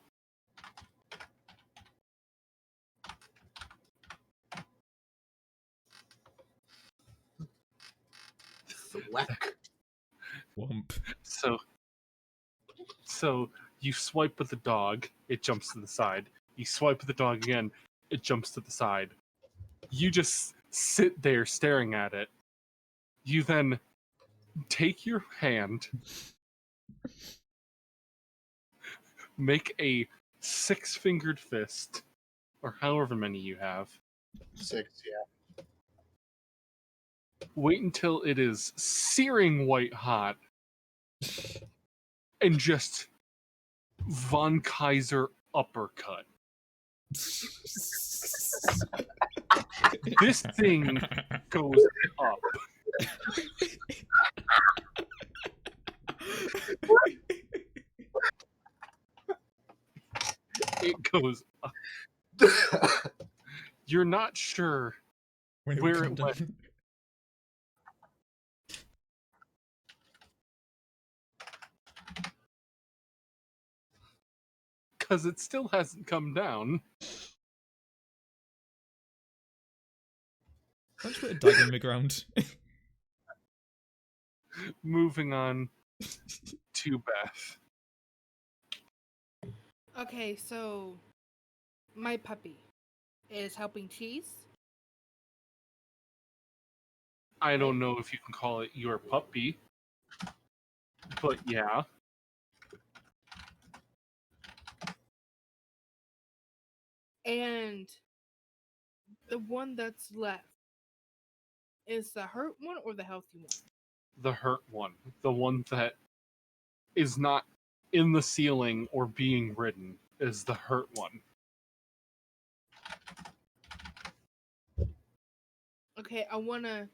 Whack. Womp. So you swipe with the dog, it jumps to the side. You swipe with the dog again, it jumps to the side. You just sit there staring at it. You then take your hand, make a 6-fingered fist, or however many you have. 6, yeah. Wait until it is searing white hot, and just Von Kaiser uppercut. This thing goes up. It goes up. You're not sure where it went. Because it still hasn't come down. I'll just put a dagger on the ground. Moving on to Beth. Okay, so my puppy is helping Cheese. I don't know if you can call it your puppy, but yeah. And the one that's left is the hurt one or the healthy one? The hurt one. The one that is not in the ceiling or being ridden is the hurt one. Okay, I wanna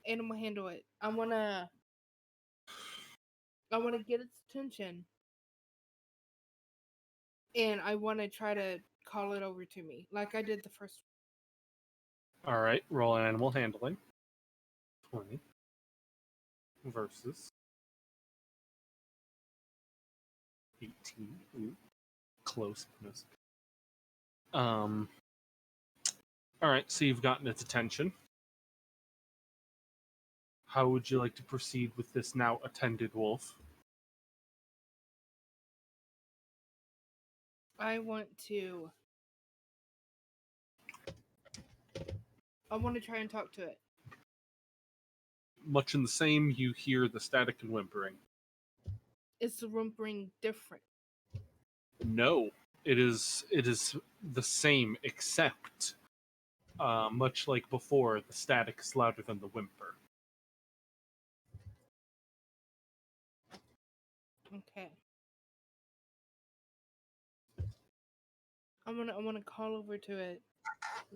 animal handle it. I wanna get its attention, and I wanna try to call it over to me, like I did the first All right, roll an animal handling. 20 versus 18. Ooh, closeness. All right, so you've gotten its attention. How would you like to proceed with this now attended wolf? I want to try and talk to it. Much in the same, you hear the static and whimpering. Is the whimpering different? No, it is the same, except much like before, the static is louder than the whimper. Okay. I'm gonna call over to it.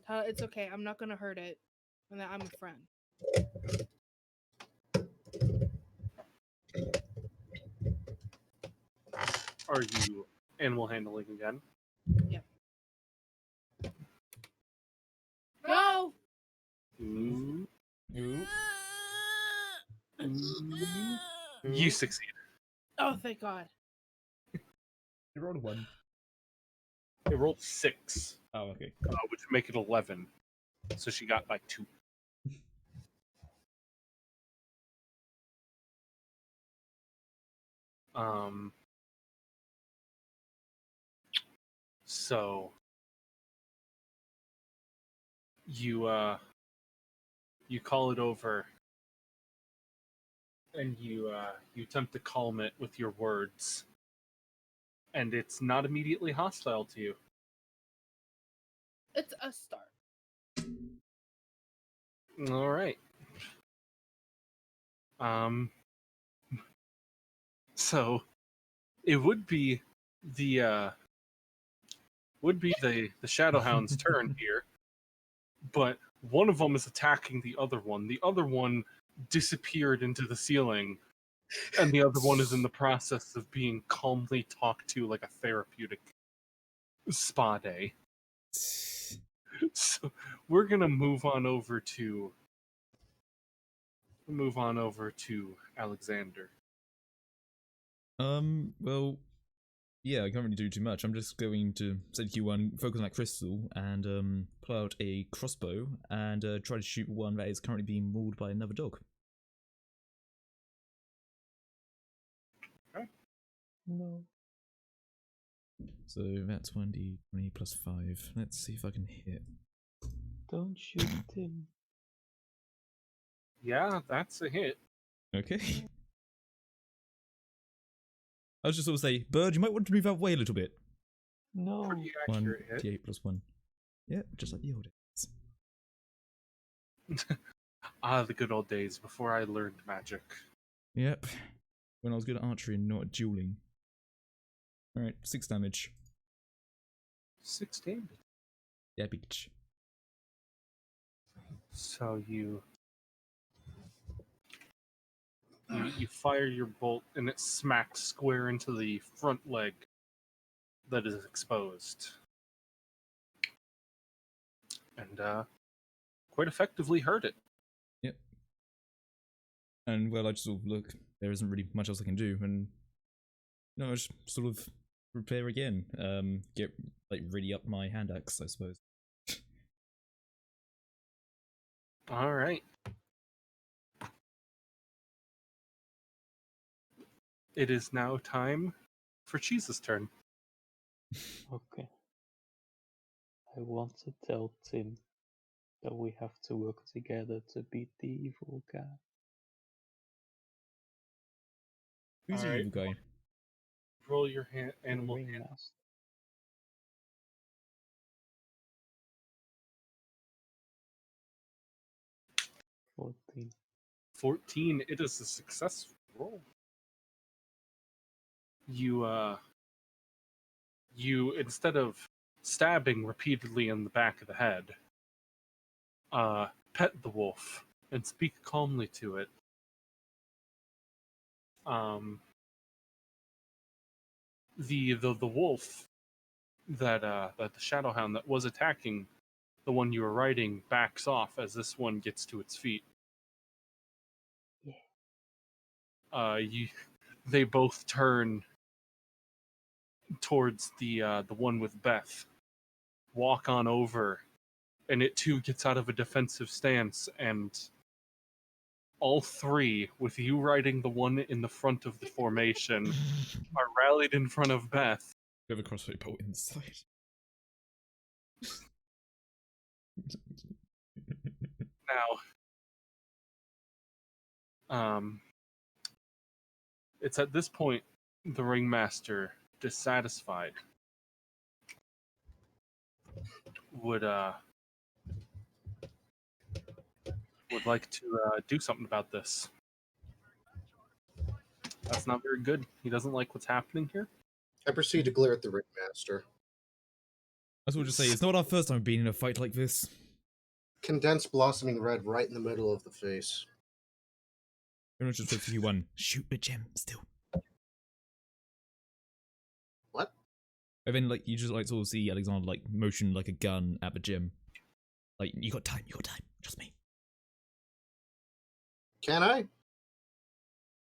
Tell it it's okay. I'm not gonna hurt it, and that I'm a friend. Are you animal handling again? Yep. Go! Ooh. Ooh. You succeed. Oh, thank God. You rolled a 1. It rolled 6, Oh, okay. which would make it 11. So she got by 2. So you call it over, and you attempt to calm it with your words, and it's not immediately hostile to you. It's a start. All right. So it would be the Shadowhound's turn here, but one of them is attacking the other one. The other one disappeared into the ceiling, and the other one is in the process of being calmly talked to like a therapeutic spa day. So we're gonna move on over to Alexander. Well, yeah, I can't really do too much. I'm just going to send Q1, focus on that crystal, and pull out a crossbow and try to shoot one that is currently being mauled by another dog. No. So that's 1d20 plus 5. Let's see if I can hit. Don't shoot Tim. Yeah, that's a hit. Okay. I was just sort of say, Bird, you might want to move that way a little bit. No. Pretty accurate hit. 1d8 plus 1. Yeah, just like the old days. The good old days before I learned magic. Yep. When I was good at archery and not at dueling. Alright, 6 damage. 6 damage. Yeah, beach. So you fire your bolt, and it smacks square into the front leg that is exposed, and quite effectively hurt it. Yep. And well, I just sort of look. There isn't really much else I can do, and I just sort of prepare again. Get like really up my hand axe, I suppose. All right. It is now time for Cheese's turn. Okay. I want to tell Tim that we have to work together to beat the evil guy. Who's the Alright. evil guy? Roll your hand, The animal hand. ringmaster. 14. 14. It is a successful roll. You instead of stabbing repeatedly in the back of the head, pet the wolf and speak calmly to it. The wolf that the shadowhound that was attacking the one you were riding backs off as this one gets to its feet. Yeah. They both turn towards the one with Beth, walk on over, and it too gets out of a defensive stance, and all three, with you riding the one in the front of the formation, are rallied in front of Beth. We have a crossbow bolt inside. Now, it's at this point the ringmaster, dissatisfied, would like to do something about this. That's not very good. He doesn't like what's happening here. I proceed to glare at the ringmaster. That's what I'll just say. It's not our first time being in a fight like this. Condensed blossoming red right in the middle of the face. Everyone just wait for you one. Shoot the gem still. What? And then like you just like sort of see Alexander like motion like a gun at the gym. Like you got time, trust me. Can I?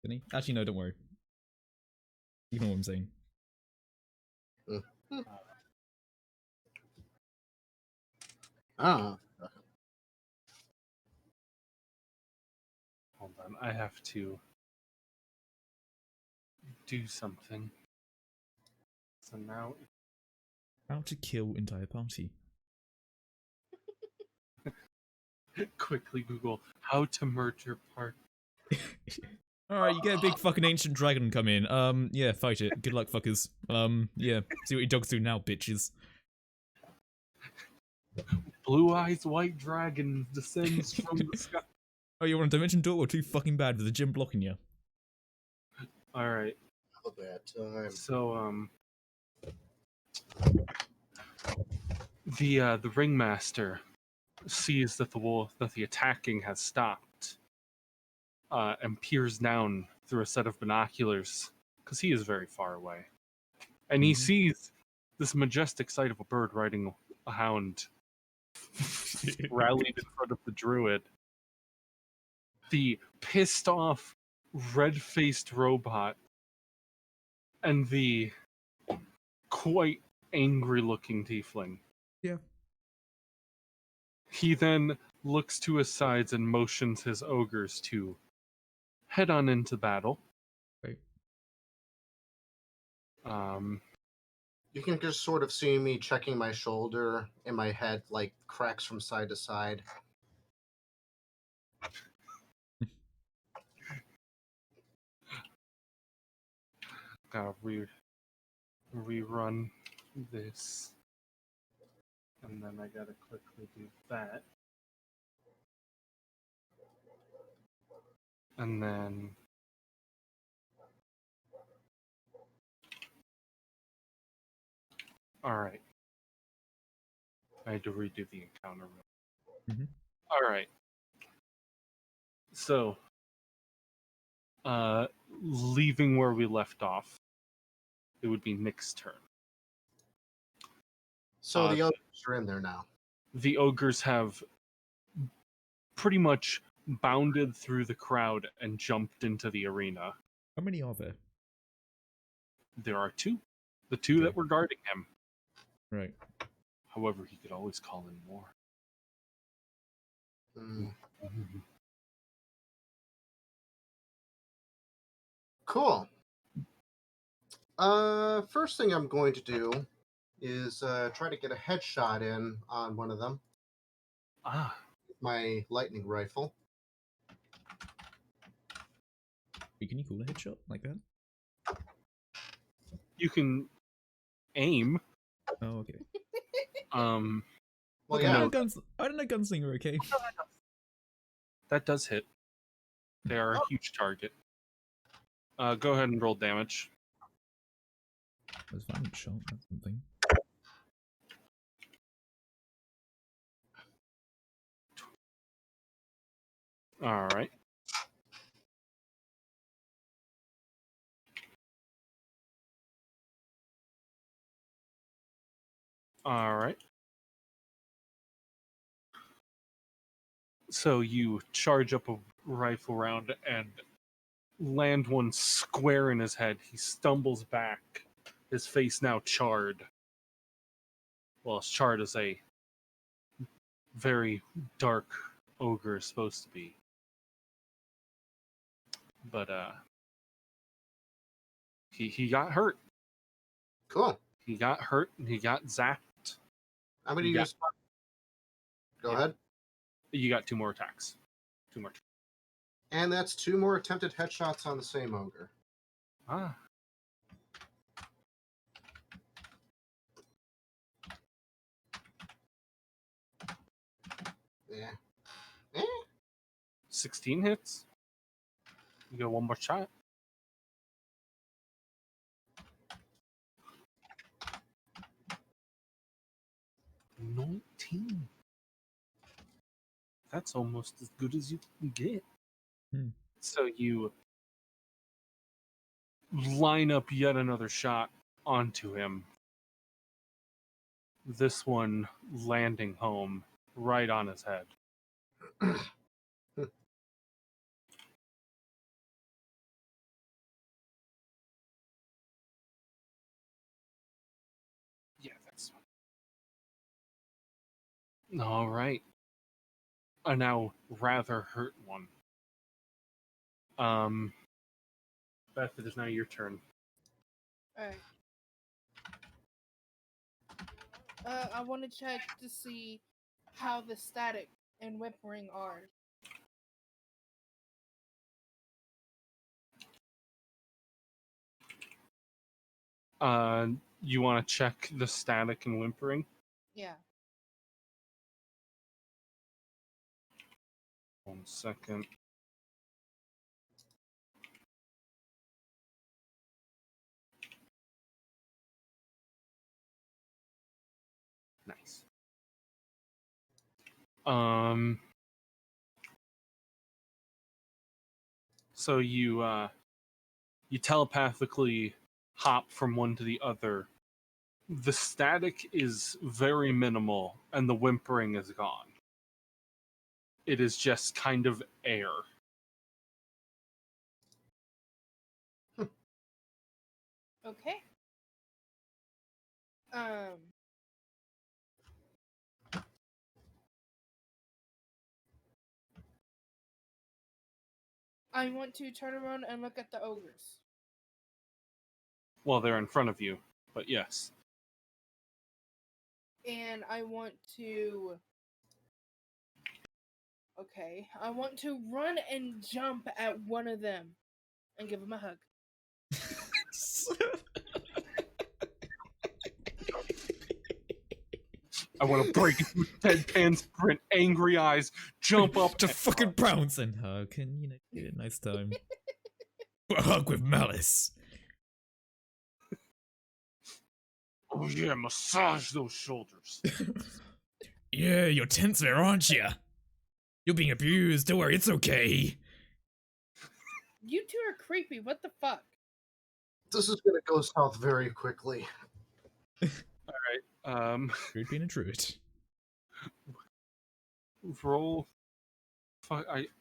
Can he? Actually no, don't worry. You know what I'm saying. Ah. Hold on, I have to do something. So now, How to kill entire party. quickly Google how to murder part. Alright, you get a big fucking ancient dragon come in. Yeah, fight it. Good luck, fuckers. Yeah. See what your dogs do now, bitches. Blue eyes white dragon descends from the sky. Oh, you want a dimension door or too fucking bad with the gym blocking you? Alright, Have a bad time. so the ringmaster sees that the attacking has stopped, and peers down through a set of binoculars because he is very far away, and he sees this majestic sight of a bird riding a hound rallied in front of the druid. The pissed off, red-faced robot and the quite angry-looking tiefling. Yeah. He then looks to his sides and motions his ogres to head on into battle. Right. You can just sort of see me checking my shoulder and my head like cracks from side to side. Gotta rerun this. And then I gotta quickly do that. And then alright. I had to redo the encounter. Alright. So leaving where we left off, it would be Nick's turn. So the others are in there now. The ogres have pretty much bounded through the crowd and jumped into the arena. How many are there? There are two. The two that were guarding him. Right. However, he could always call in more. Mm. Cool. First thing I'm going to do is try to get a headshot in on one of them. Ah, With my lightning rifle. Can you call a headshot like that? you can aim. Oh, okay. Um, Well, Okay, yeah. I don't know gunslinger, okay? that does hit. They are a huge target. Go ahead and roll damage. That's fine, shot, that's something. All right. All right. So you charge up a rifle round and land one square in his head. He stumbles back, his face now charred. Well, as charred as a very dark ogre is supposed to be. But he got hurt. Cool. He got hurt and he got zapped. I'm going to You use. Go Yeah. ahead. You got 2 more attacks. 2 more. And that's 2 more attempted headshots on the same ogre. Ah. Yeah. 16 hits. You get 1 more shot. $19. That's almost as good as you can get. Hmm. So you line up yet another shot onto him. This one landing home right on his head. Yeah, that's all right. A now rather hurt one. Beth, it is now your turn. Alright. I want to check to see how the static and whimpering are. You want to check the static and whimpering? Yeah. 1 second. Nice. So you telepathically hop from one to the other. The static is very minimal and the whimpering is gone. It is just kind of air. Okay. I want to turn around and look at the ogres. Well, they're in front of you, but yes. And I want to... Okay. I want to run and jump at one of them and give him a hug. I want to break into his deadpan sprint, angry eyes, jump up to fucking pounce and hug and, you know, get a nice time. A hug with malice. Oh yeah, massage those shoulders. Yeah, you're tense there, aren't you? You're being abused. Don't worry, it's okay. You two are creepy. What the fuck? This is going to go south very quickly. Truth being a truth. Roll.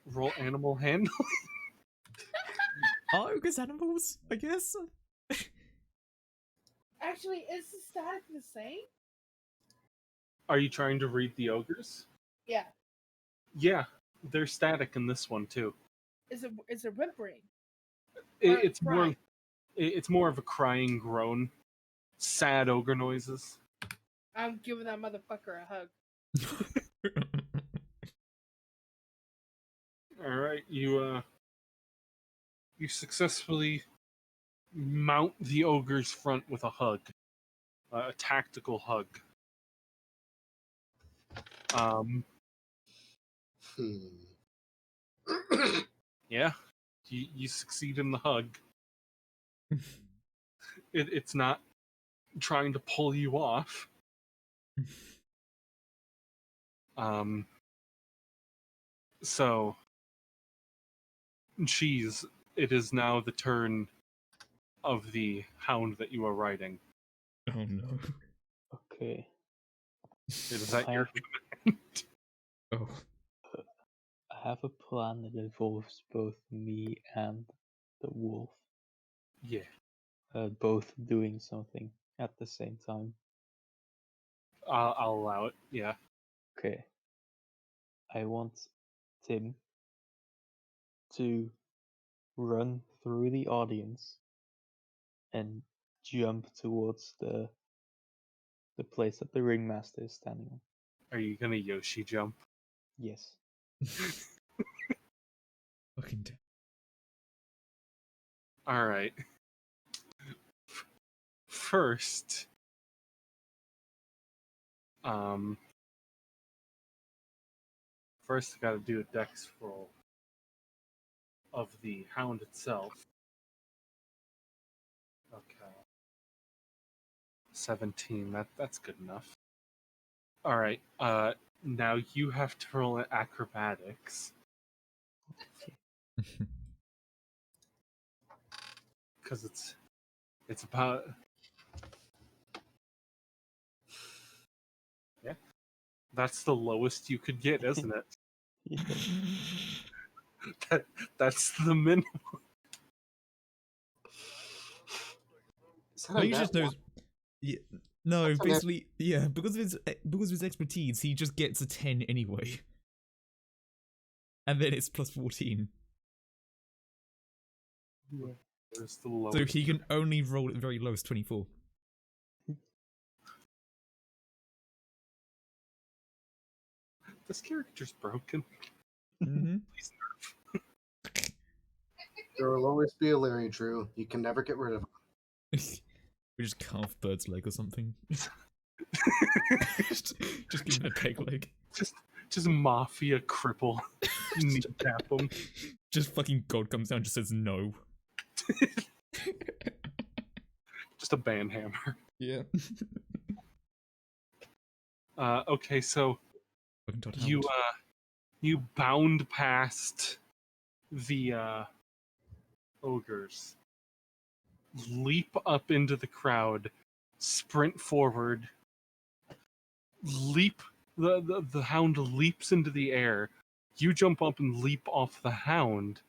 Roll animal handling. Oh, because animals, I guess. Actually, is the static the same? Are you trying to read the ogres? Yeah. Yeah, they're static in this one too. Is it whimpering? It's crying? it's more of a crying groan, sad ogre noises. I'm giving that motherfucker a hug. All right, you successfully mount the ogre's front with a hug, a tactical hug. Yeah, you succeed in the hug. It's not trying to pull you off. So, Cheese, it is now the turn of the hound that you are riding. Oh no. Okay. It is at I your have, Oh. I have a plan that involves both me and the wolf, yeah. both doing something at the same time. I'll allow it. Yeah. Okay. I want Tim to run through the audience and jump towards the place that the ringmaster is standing on. Are you gonna Yoshi jump? Yes. Fucking All right. First, first I gotta do a dex roll of the hound itself. Okay. 17. That's good enough. All right. Now you have to roll an acrobatics because it's about. Yeah. That's the lowest you could get, isn't it? Yeah. That's the minimum. Is that No, a he nat just one? knows. Yeah, no, That's a basically, yeah, because of his expertise, he just gets a 10 anyway, and then it's plus 14, Yeah. There's the lowest. so he can only roll at the very lowest 24. This character's broken. Mm-hmm. There will always be a Larry Drew. You can never get rid of him. We just carve bird's leg or something. just give him a peg leg. Just mafia cripple. Kneecap him. Just fucking God comes down and just says no. Just a band hammer. Yeah. Okay, so Fucking Todd you Howard. you bound past the ogres, leap up into the crowd, sprint forward, leap. The hound leaps into the air. You jump up and leap off the hound,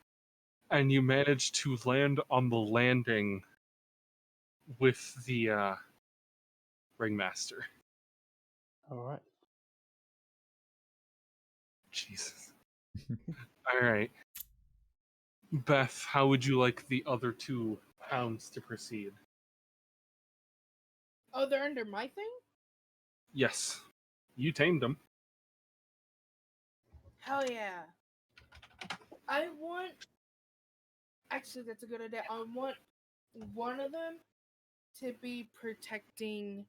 and you manage to land on the landing with the ringmaster. All right. Jesus. All right. Beth, how would you like the other two hounds to proceed? Oh, they're under my thing? Yes. You tamed them. Hell yeah. I want. Actually, that's a good idea. I want one of them to be protecting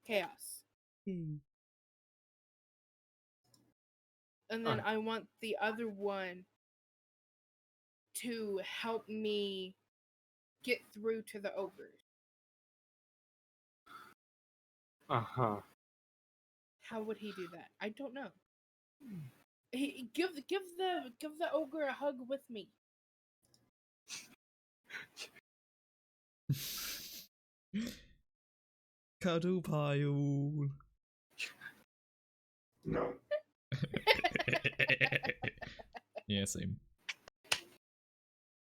chaos. And then I want the other one to help me get through to the ogres. Uh-huh. How would he do that? I don't know. He give the ogre a hug with me. Cuddle pile. No. Yeah, same.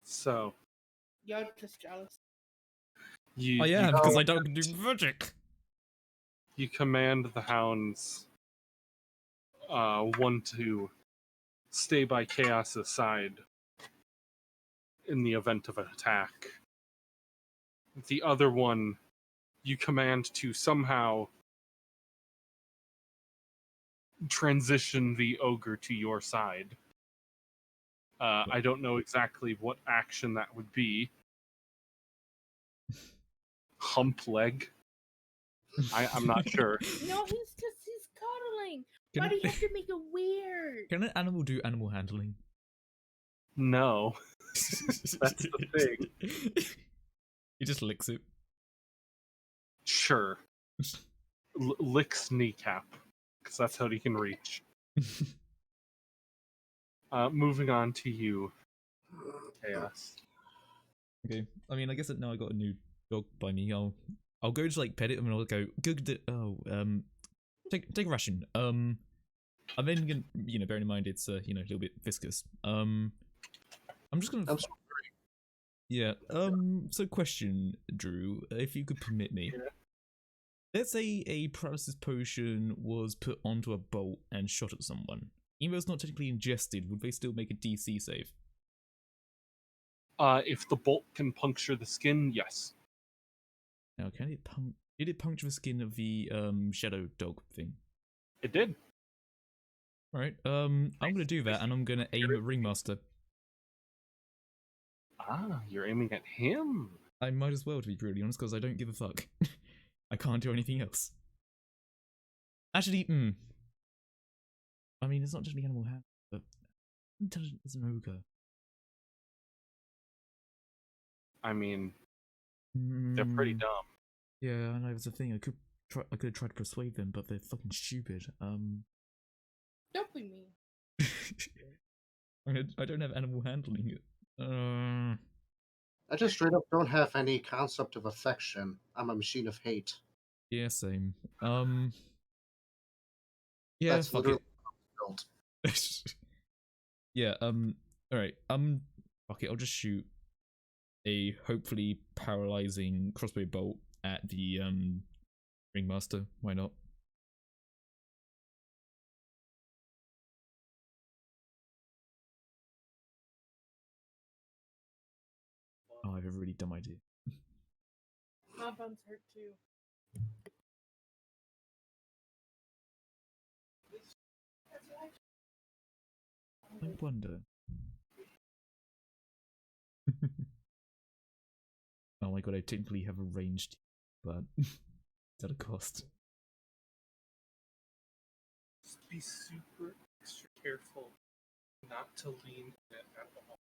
So, You're just jealous. you, I am, you, because I don't do magic. you command the hounds one to stay by Chaos's side in the event of an attack. The other one, you command to somehow transition the ogre to your side. I don't know exactly what action that would be. Hump leg? I'm not sure. No, he's cuddling. Can But it- you have to make it weird. Can an animal do animal handling? No. That's the thing. He just licks it. Sure. Licks kneecap, because that's how he can reach. Moving on to you, Chaos. Okay. I mean, I guess that now I got a new dog by me. I'll go to like pet it and I'll go good. Take a ration. I'm then gonna bearing in mind it's a little bit viscous. I'm just gonna. I'm sorry. Yeah. So question, Drew, if you could permit me. Yeah. Let's say a paralysis potion was put onto a bolt and shot at someone. Even though it's not technically ingested, would they still make a DC save? If the bolt can puncture the skin, yes. Now, did it puncture the skin of the shadow dog thing? It did. Alright, I'm gonna do that and I'm gonna aim at Ringmaster. You're aiming at him. I might as well, to be brutally honest, because I don't give a fuck. I can't do anything else. Actually, I mean, it's not just the animal hand, but intelligent as an ogre. I mean, they're pretty dumb. Yeah, I know, it's a thing. I could have tried to persuade them, but they're fucking stupid. Don't be mean. I don't have animal handling. I just straight up don't have any concept of affection. I'm a machine of hate. Yeah, same. Yeah, That's fuck literally it. built. Yeah, alright, fuck it, I'll just shoot a hopefully paralyzing crossbow bolt at the, Ringmaster. Why not? Oh, I have a really dumb idea. My buns hurt too. I wonder. Oh my god, I technically have a ranged, but it's at a cost. Just be super extra careful not to lean in at the wall.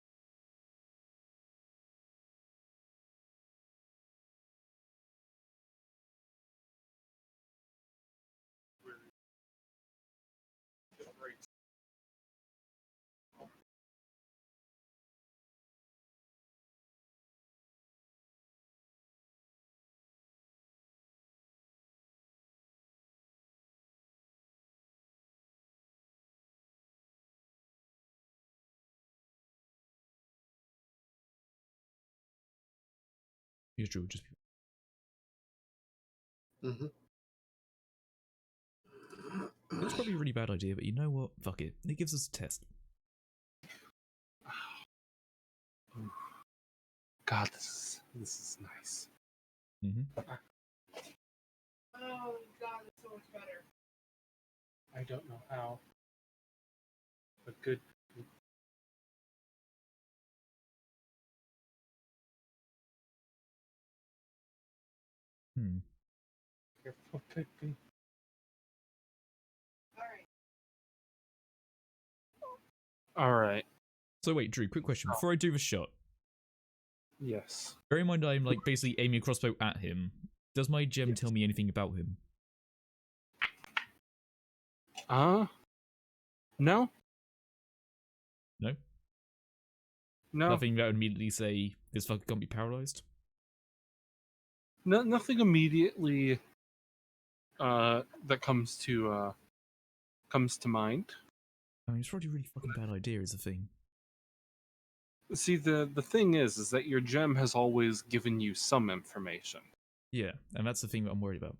Here's Drew, just Mm-hmm. it's probably a really bad idea, but you know what? Fuck it. It gives us a test. God, this is nice. Mm-hmm. Oh god, it's so much better. I don't know how, but good. Careful, baby. Alright. All right. So wait, Drew, quick question. Before I do the shot, Yes. bear in mind I'm like basically aiming a crossbow at him. Does my gem tell me anything about him? No. No? No. Nothing that would immediately say this fucker can't be paralyzed? No. Nothing immediately. That comes to mind. I mean, it's probably a really fucking bad idea is the thing. See, the thing is that your gem has always given you some information. Yeah, and that's the thing that I'm worried about.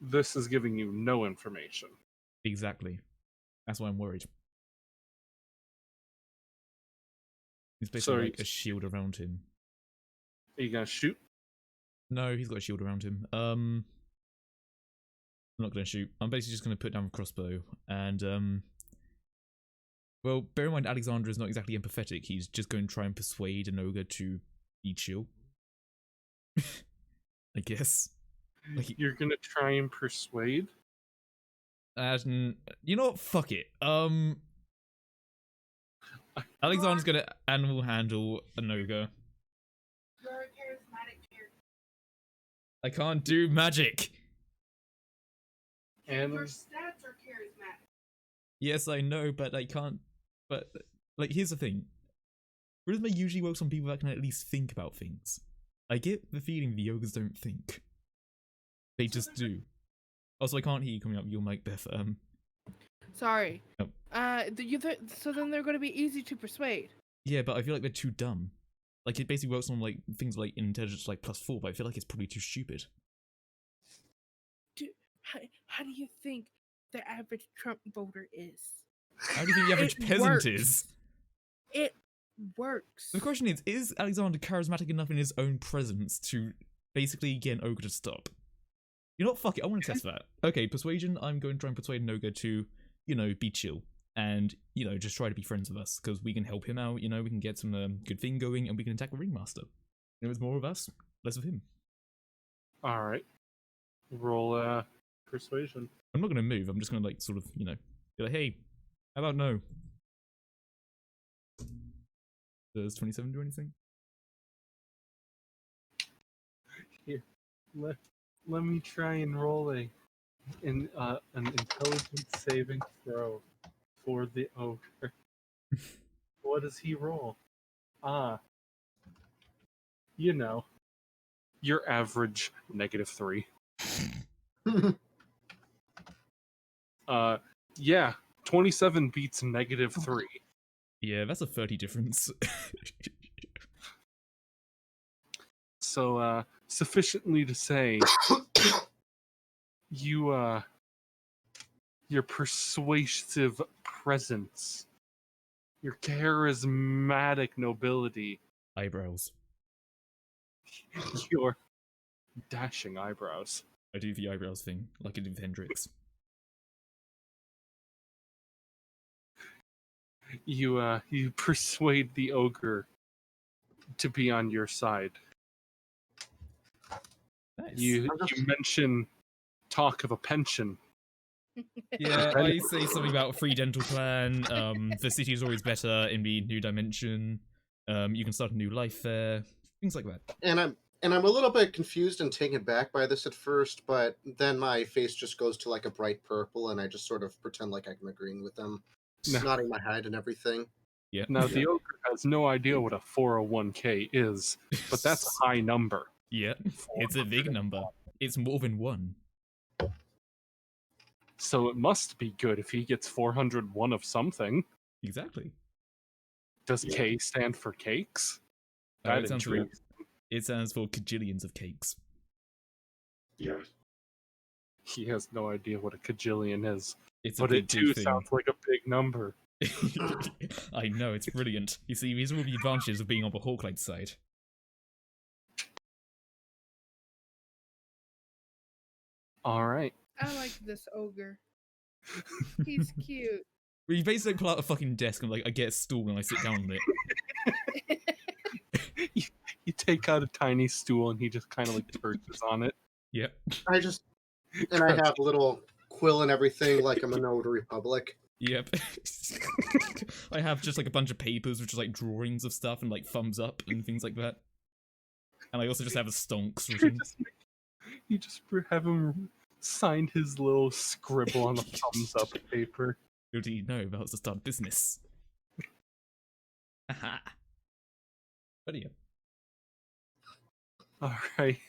This is giving you no information. Exactly. That's why I'm worried. He's basically Sorry. like a shield around him. Are you gonna shoot? No, he's got a shield around him. I'm not gonna shoot. I'm basically just gonna put down a crossbow and well, bear in mind Alexander is not exactly empathetic. He's just going to try and persuade an ogre to be chill. I guess. Like, You're gonna try and persuade? and you know what? Fuck it. Alexander's gonna animal handle an ogre. You're a charismatic character. I can't do magic. And Your stats are charismatic. Yes, I know, but I can't. But like, here's the thing. Charisma usually works on people that can at least think about things. I get the feeling the ogres don't think. They just do. Also, I can't hear you coming up your mic, Beth. Sorry. Oh. So then they're going to be easy to persuade. Yeah, but I feel like they're too dumb. Like, it basically works on like things like intelligence like +4, but I feel like it's probably too stupid. How do you think the average Trump voter is? How do you think the average It peasant works. is? It works. The question is Alexander charismatic enough in his own presence to basically get an ogre to stop? You know what, fuck it, I want to test that. Okay, persuasion, I'm going to try and persuade an ogre to, you know, be chill. And, you know, just try to be friends with us, because we can help him out, you know, we can get some good thing going, and we can attack the ringmaster. You know, it's more of us, less of him. alright. Roll persuasion. I'm not going to move, I'm just going to, like, sort of, you know, be like, hey, how about no? Does 27 do anything? Here. Let me try and roll an intelligence saving throw for the ogre. What does he roll? You know, your average -3. Yeah, 27 beats -3. Yeah, that's a 30 difference. So, sufficiently to say, your persuasive presence, your charismatic nobility, Eyebrows. your dashing eyebrows. I do the eyebrows thing, like I do with Hendrix. You persuade the ogre to be on your side. Nice. You mention talk of a pension. Yeah, I say something about a free dental plan, the city is always better in the new dimension, you can start a new life there, things like that. And I'm a little bit confused and taken back by this at first, but then my face just goes to like a bright purple, and I just sort of pretend like I'm agreeing with them, No. nodding my head and everything. Yeah. Now, the ogre has no idea what a 401k is, but that's a high number. Yeah, it's a big number. It's more than one. So it must be good if he gets 401 of something. Exactly. Does K stand for cakes? That It stands for intrigues. cajillions of cakes. Yeah. He has no idea what a cajillion is. It's a But big, it too big thing. sounds like a big number. I know, it's brilliant. You see, these are all the advantages of being on the Hawklight side. Alright. I like this ogre. He's cute. You basically pull out a fucking desk and like, I get a stool and I sit down on it. You take out a tiny stool and he just kind of like perches on it. Yep. I have a little quill and everything, like I'm a notary public. Yep. I have just like a bunch of papers which is like drawings of stuff and like thumbs up and things like that. And I also just have a stonks written. You just have him sign his little scribble on the thumbs up paper. Who do you know about to start business? Haha. But yeah. Alright.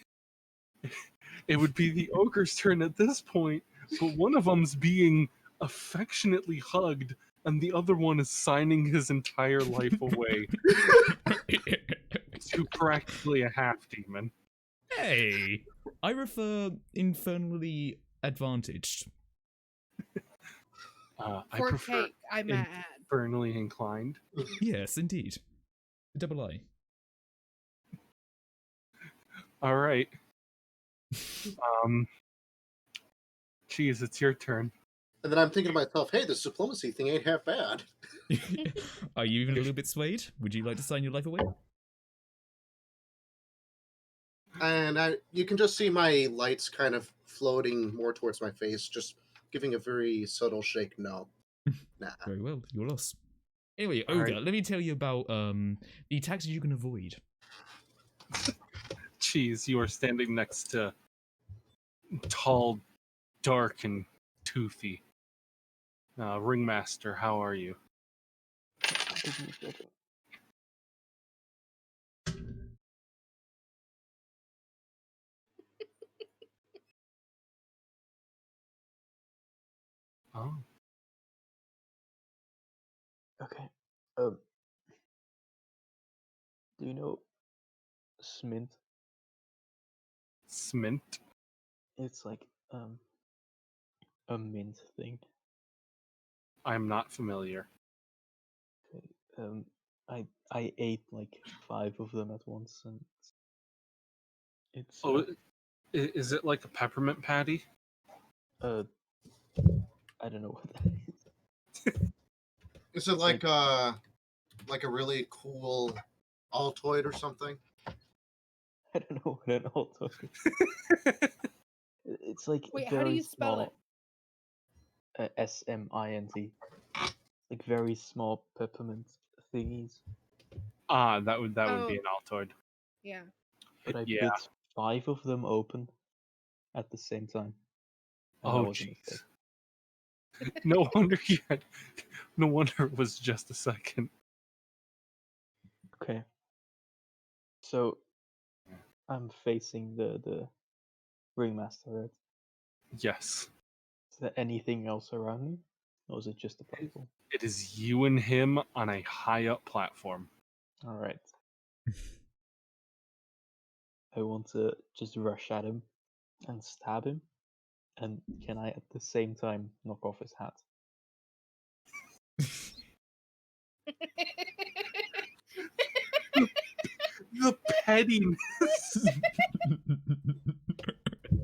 It would be the ogre's turn at this point, but one of them's being affectionately hugged, and the other one is signing his entire life away to practically a half-demon. Hey! I prefer infernally advantaged. I For prefer cake, I might add. infernally inclined. Yes, indeed. Double I. All right. Cheese, it's your turn. And then I'm thinking to myself, hey, this diplomacy thing ain't half bad. Are you even a little bit swayed? Would you like to sign your life away? And you can just see my lights kind of floating more towards my face, just giving a very subtle shake. No. Nah. Very well, your loss. Anyway, All Ogre, right. let me tell you about the taxes you can avoid. Cheese, you are standing next to tall, dark, and toothy. Ringmaster, how are you? Give me a second. Oh, Okay. Do you know Smint? Smint. It's like a mint thing. I'm not familiar. Okay. I ate like 5 of them at once, and it's Oh, is it like a peppermint patty? I don't know what that is. Is it like a really cool Altoid or something? I don't know what an alto is. It's like Wait, how do very you spell it? small. SMINT. Like very small peppermint thingies. That would be Oh. an Altoid. Yeah. But I Yeah. bit 5 of them open at the same time. And that Oh, was a mistake. jeez. No wonder you had. No wonder it was just a second. Okay. So I'm facing the ringmaster, right? Yes. Is there anything else around me? Or is it just the platform? It is you and him on a high up platform. Alright. I want to just rush at him and stab him. And can I at the same time knock off his hat? The pettiness.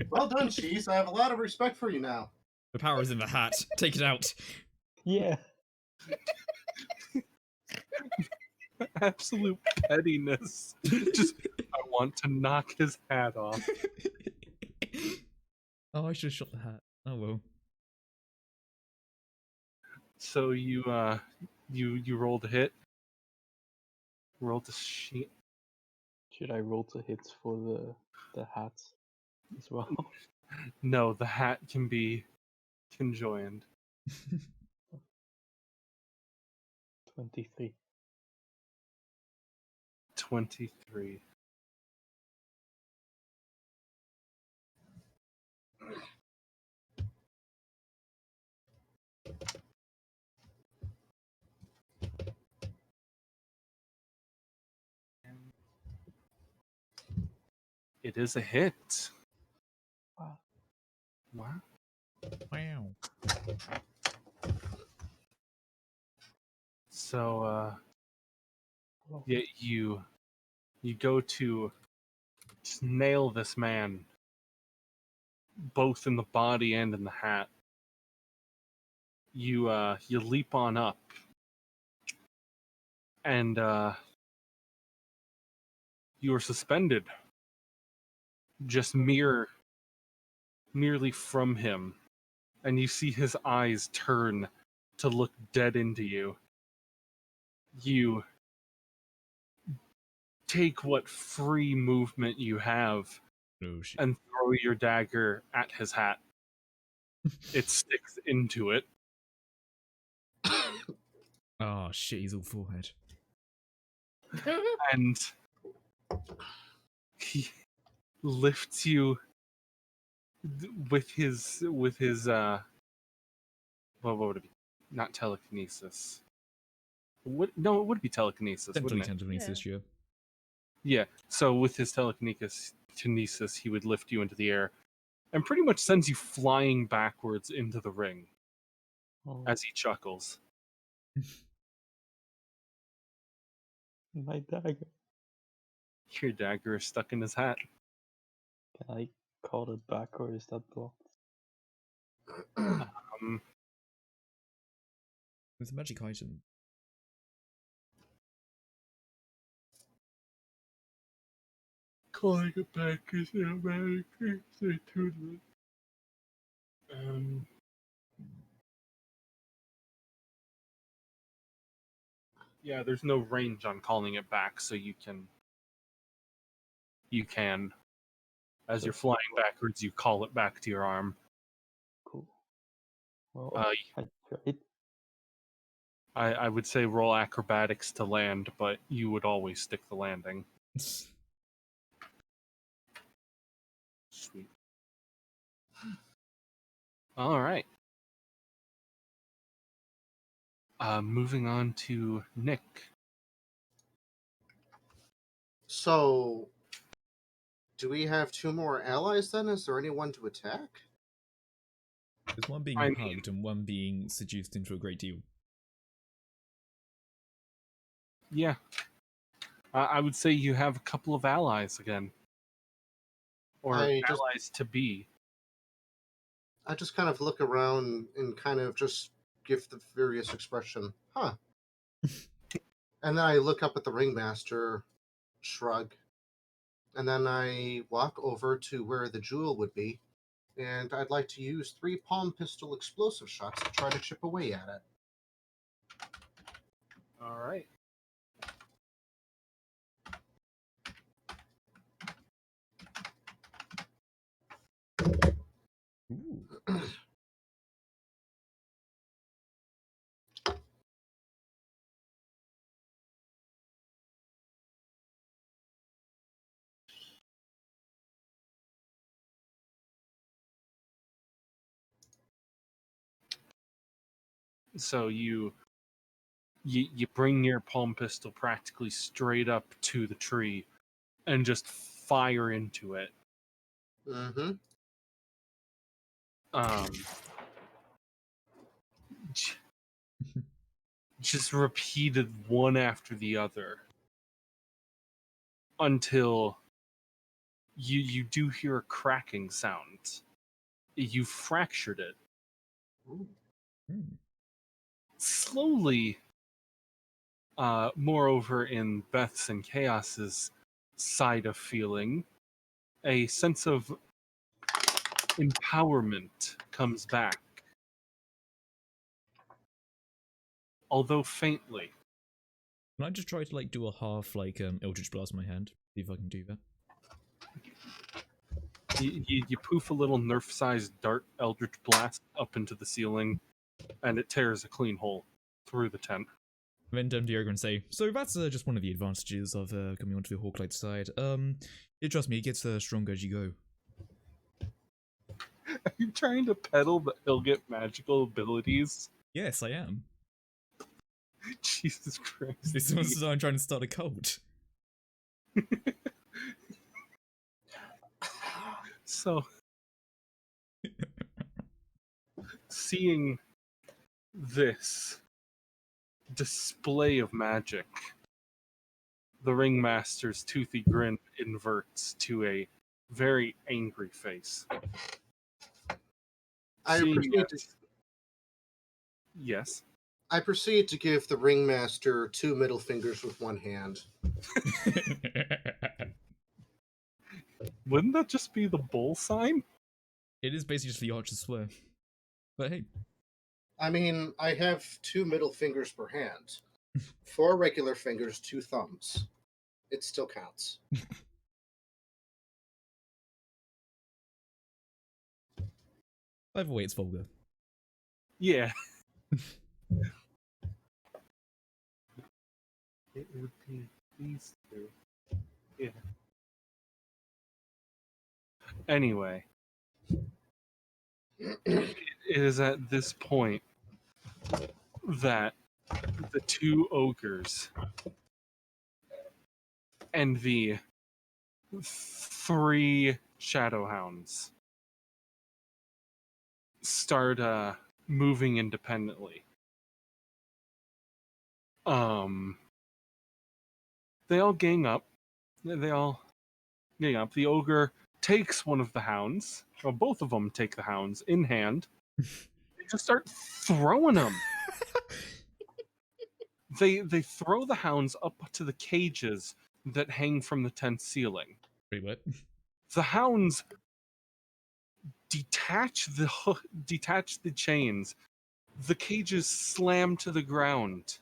Well done, Cheese. I have a lot of respect for you now. The power is in the hat. Take it out. Yeah. Absolute pettiness. Just, I want to knock his hat off. Oh, I should have shot the hat. Oh well. So you rolled a hit. Rolled a sheet. Should I roll to hit for the hat as well? No, the hat can be conjoined. 23. 23. It is a hit. Wow. Wow. Wow. So Oh. yeah, you go to just nail this man both in the body and in the hat. You leap on up and you are suspended just merely from him, and you see his eyes turn to look dead into you. You take what free movement you have Oh shit. and throw your dagger at his hat. It sticks into it. Oh shit, he's all forehead. And he lifts you with his what would it be? Not telekinesis. No, it would be telekinesis, Definitely wouldn't it? telekinesis, yeah. Yeah. So with his telekinesis, he would lift you into the air and pretty much sends you flying backwards into the ring. Oh, as he chuckles. my dagger. Your dagger is stuck in his hat. Can I call it back or is that blocked? Um, It's a magic item. calling it back is automatic. Yeah, there's no range on calling it back, so you can. As you're flying backwards, you call it back to your arm. Cool. Well, Uh, I tried. I would say roll acrobatics to land, but you would always stick the landing. Sweet. All right. Moving on to Nick. So, do we have 2 more allies then? Is there anyone to attack? There's one being I mean- hugged and one being seduced into a great deal. Yeah. I would say you have a couple of allies again. Or allies to be. I just kind of look around and kind of just give the furious expression, huh. And then I look up at the ringmaster, shrug, and then I walk over to where the jewel would be, and I'd like to use 3 palm pistol explosive shots to try to chip away at it. All right. Ooh. So you bring your palm pistol practically straight up to the tree and just fire into it. Mm-hmm. Just repeated one after the other until you do hear a cracking sound. You fractured it. Hmm. Slowly, moreover, in Beth's and Chaos's side of feeling, a sense of empowerment comes back. Although faintly. Can I just try to do a half Eldritch Blast in my hand? See if I can do that. You poof a little Nerf-sized dart Eldritch Blast up into the ceiling, and it tears a clean hole through the tent. Then turn to Yoga and say, so that's just one of the advantages of coming onto the Hawklight side. Trust me, it gets stronger as you go. Are you trying to peddle that he'll get magical abilities? Yes, I am. Jesus Christ. This one's I'm trying to start a cult. So, seeing this display of magic, the ringmaster's toothy grin inverts to a very angry face. Yes. I proceed to give the ringmaster 2 middle fingers with one hand. Wouldn't that just be the bull sign? It is basically just the Archer's swear. But hey. I mean, I have 2 middle fingers per hand. 4 regular fingers, 2 thumbs. It still counts. Either way, it's vulgar. Yeah. It would be these two. Yeah. Anyway. It is at this point that the 2 ogres and the 3 shadowhounds start moving independently. They all gang up. They all gang up. The ogre takes one of the hounds. Well, both of them take the hounds in hand. They just start throwing them. They throw the hounds up to the cages that hang from the tent ceiling. Wait, what? The hounds detach the chains. The cages slam to the ground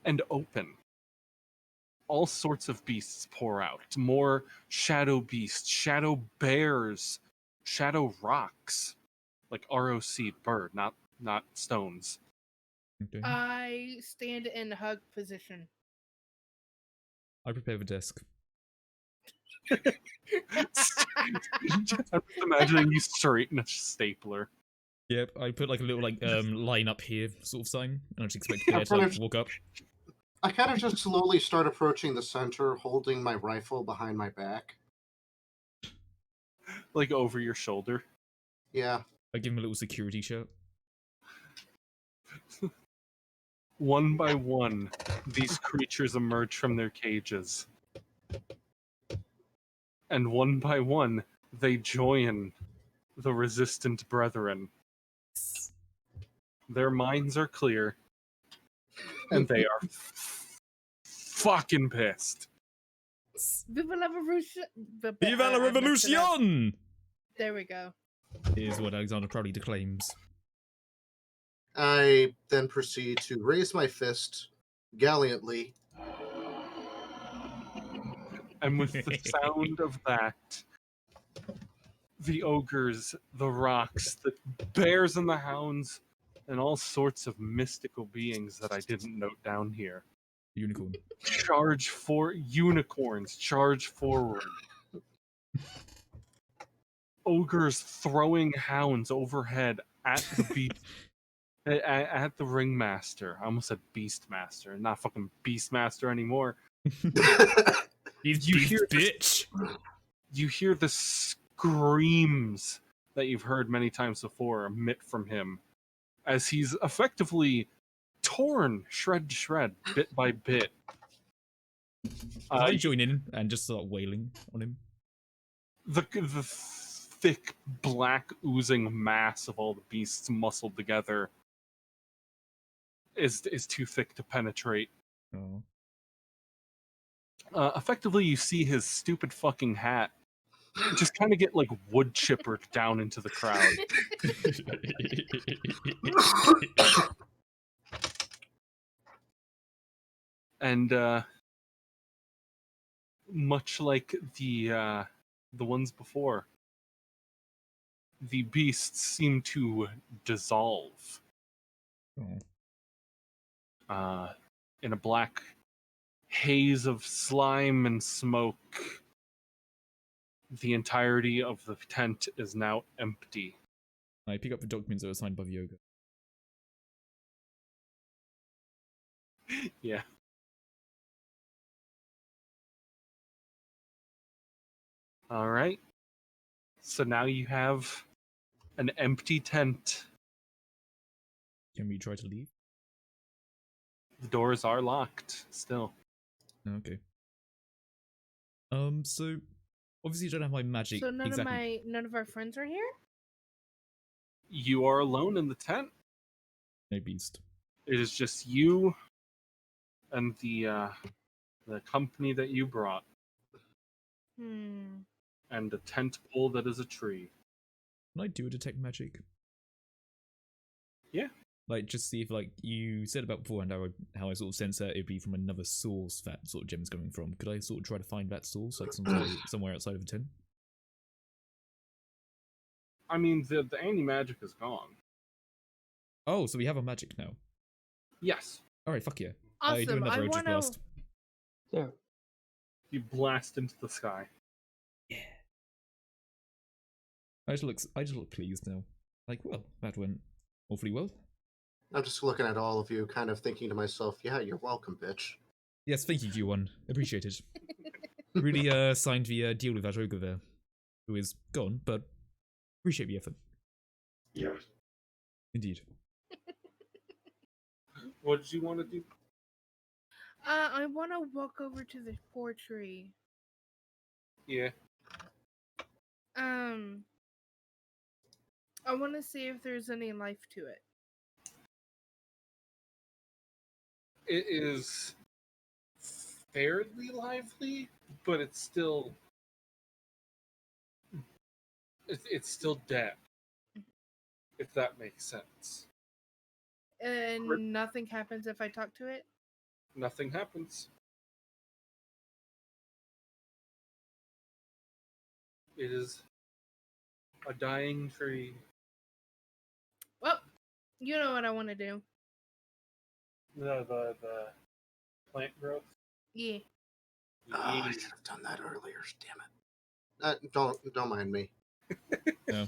and open. All sorts of beasts pour out. More shadow beasts, shadow bears, shadow rocks, like ROC, bird, not stones. Okay. I stand in hug position. I prepare the desk. I'm just imagining you straighten a stapler. Yep, I put like a little line up here sort of sign, and I just expect the bear to like walk up. I kind of just slowly start approaching the center, holding my rifle behind my back. Like over your shoulder. Yeah. I give him a little security shirt. One by one, these creatures emerge from their cages. And one by one, they join the resistant brethren. Their minds are clear, and they are fucking pissed. Viva la revolution! Viva la revolution! There we go. Is what Alexander proudly declaims. I then proceed to raise my fist gallantly. And with the sound of that, the ogres, the rocks, the bears and the hounds, and all sorts of mystical beings that I didn't note down here. Unicorn. Charge for unicorns, charge forward. Ogres throwing hounds overhead at the beast. At the ringmaster. I almost said beastmaster, not fucking beastmaster anymore. Bitch. You hear the screams that you've heard many times before emit from him as he's effectively torn shred to shred, bit by bit. I join in and just start wailing on him. The thick, black, oozing mass of all the beasts muscled together is too thick to penetrate. Oh. Effectively, you see his stupid fucking hat just kind of get like wood chippered down into the crowd. And much like the ones before, the beasts seem to dissolve in a black haze of slime and smoke. The entirety of the tent is now empty. I pick up the documents that were signed by the ogre. Yeah. All right. So now you have an empty tent. Can we try to leave? The doors are locked still. Okay. So obviously you don't have my magic. So none exactly. of our friends are here? You are alone in the tent. No beast. It is just you and the company that you brought. And a tent pole that is a tree. Can I do a detect magic? Yeah. Like, just see if, like, you said about beforehand how I sort of sense that it'd be from another source that sort of gem's coming from. Could I sort of try to find that source, like, somewhere outside of the tent? I mean, the anti-magic is gone. Oh, so we have a magic now. Yes. Alright, fuck yeah. Awesome. I do another Eldritch Blast. There. You blast into the sky. Yeah. I just look pleased now. Like, well, that went awfully well. I'm just looking at all of you, kind of thinking to myself, yeah, you're welcome, bitch. Yes, thank you, Q1. Appreciate it. Really signed the deal with that ogre there, who is gone, but appreciate the effort. Indeed. What did you want to do? I want to walk over to the poor tree. Yeah. I want to see if there's any life to it. It is fairly lively, but it's still dead. If that makes sense. And nothing happens if I talk to it? Nothing happens. It is a dying tree. Well, you know what I want to do. The plant growth. Yeah. Oh, I should have done that earlier. Damn it. Don't mind me. No.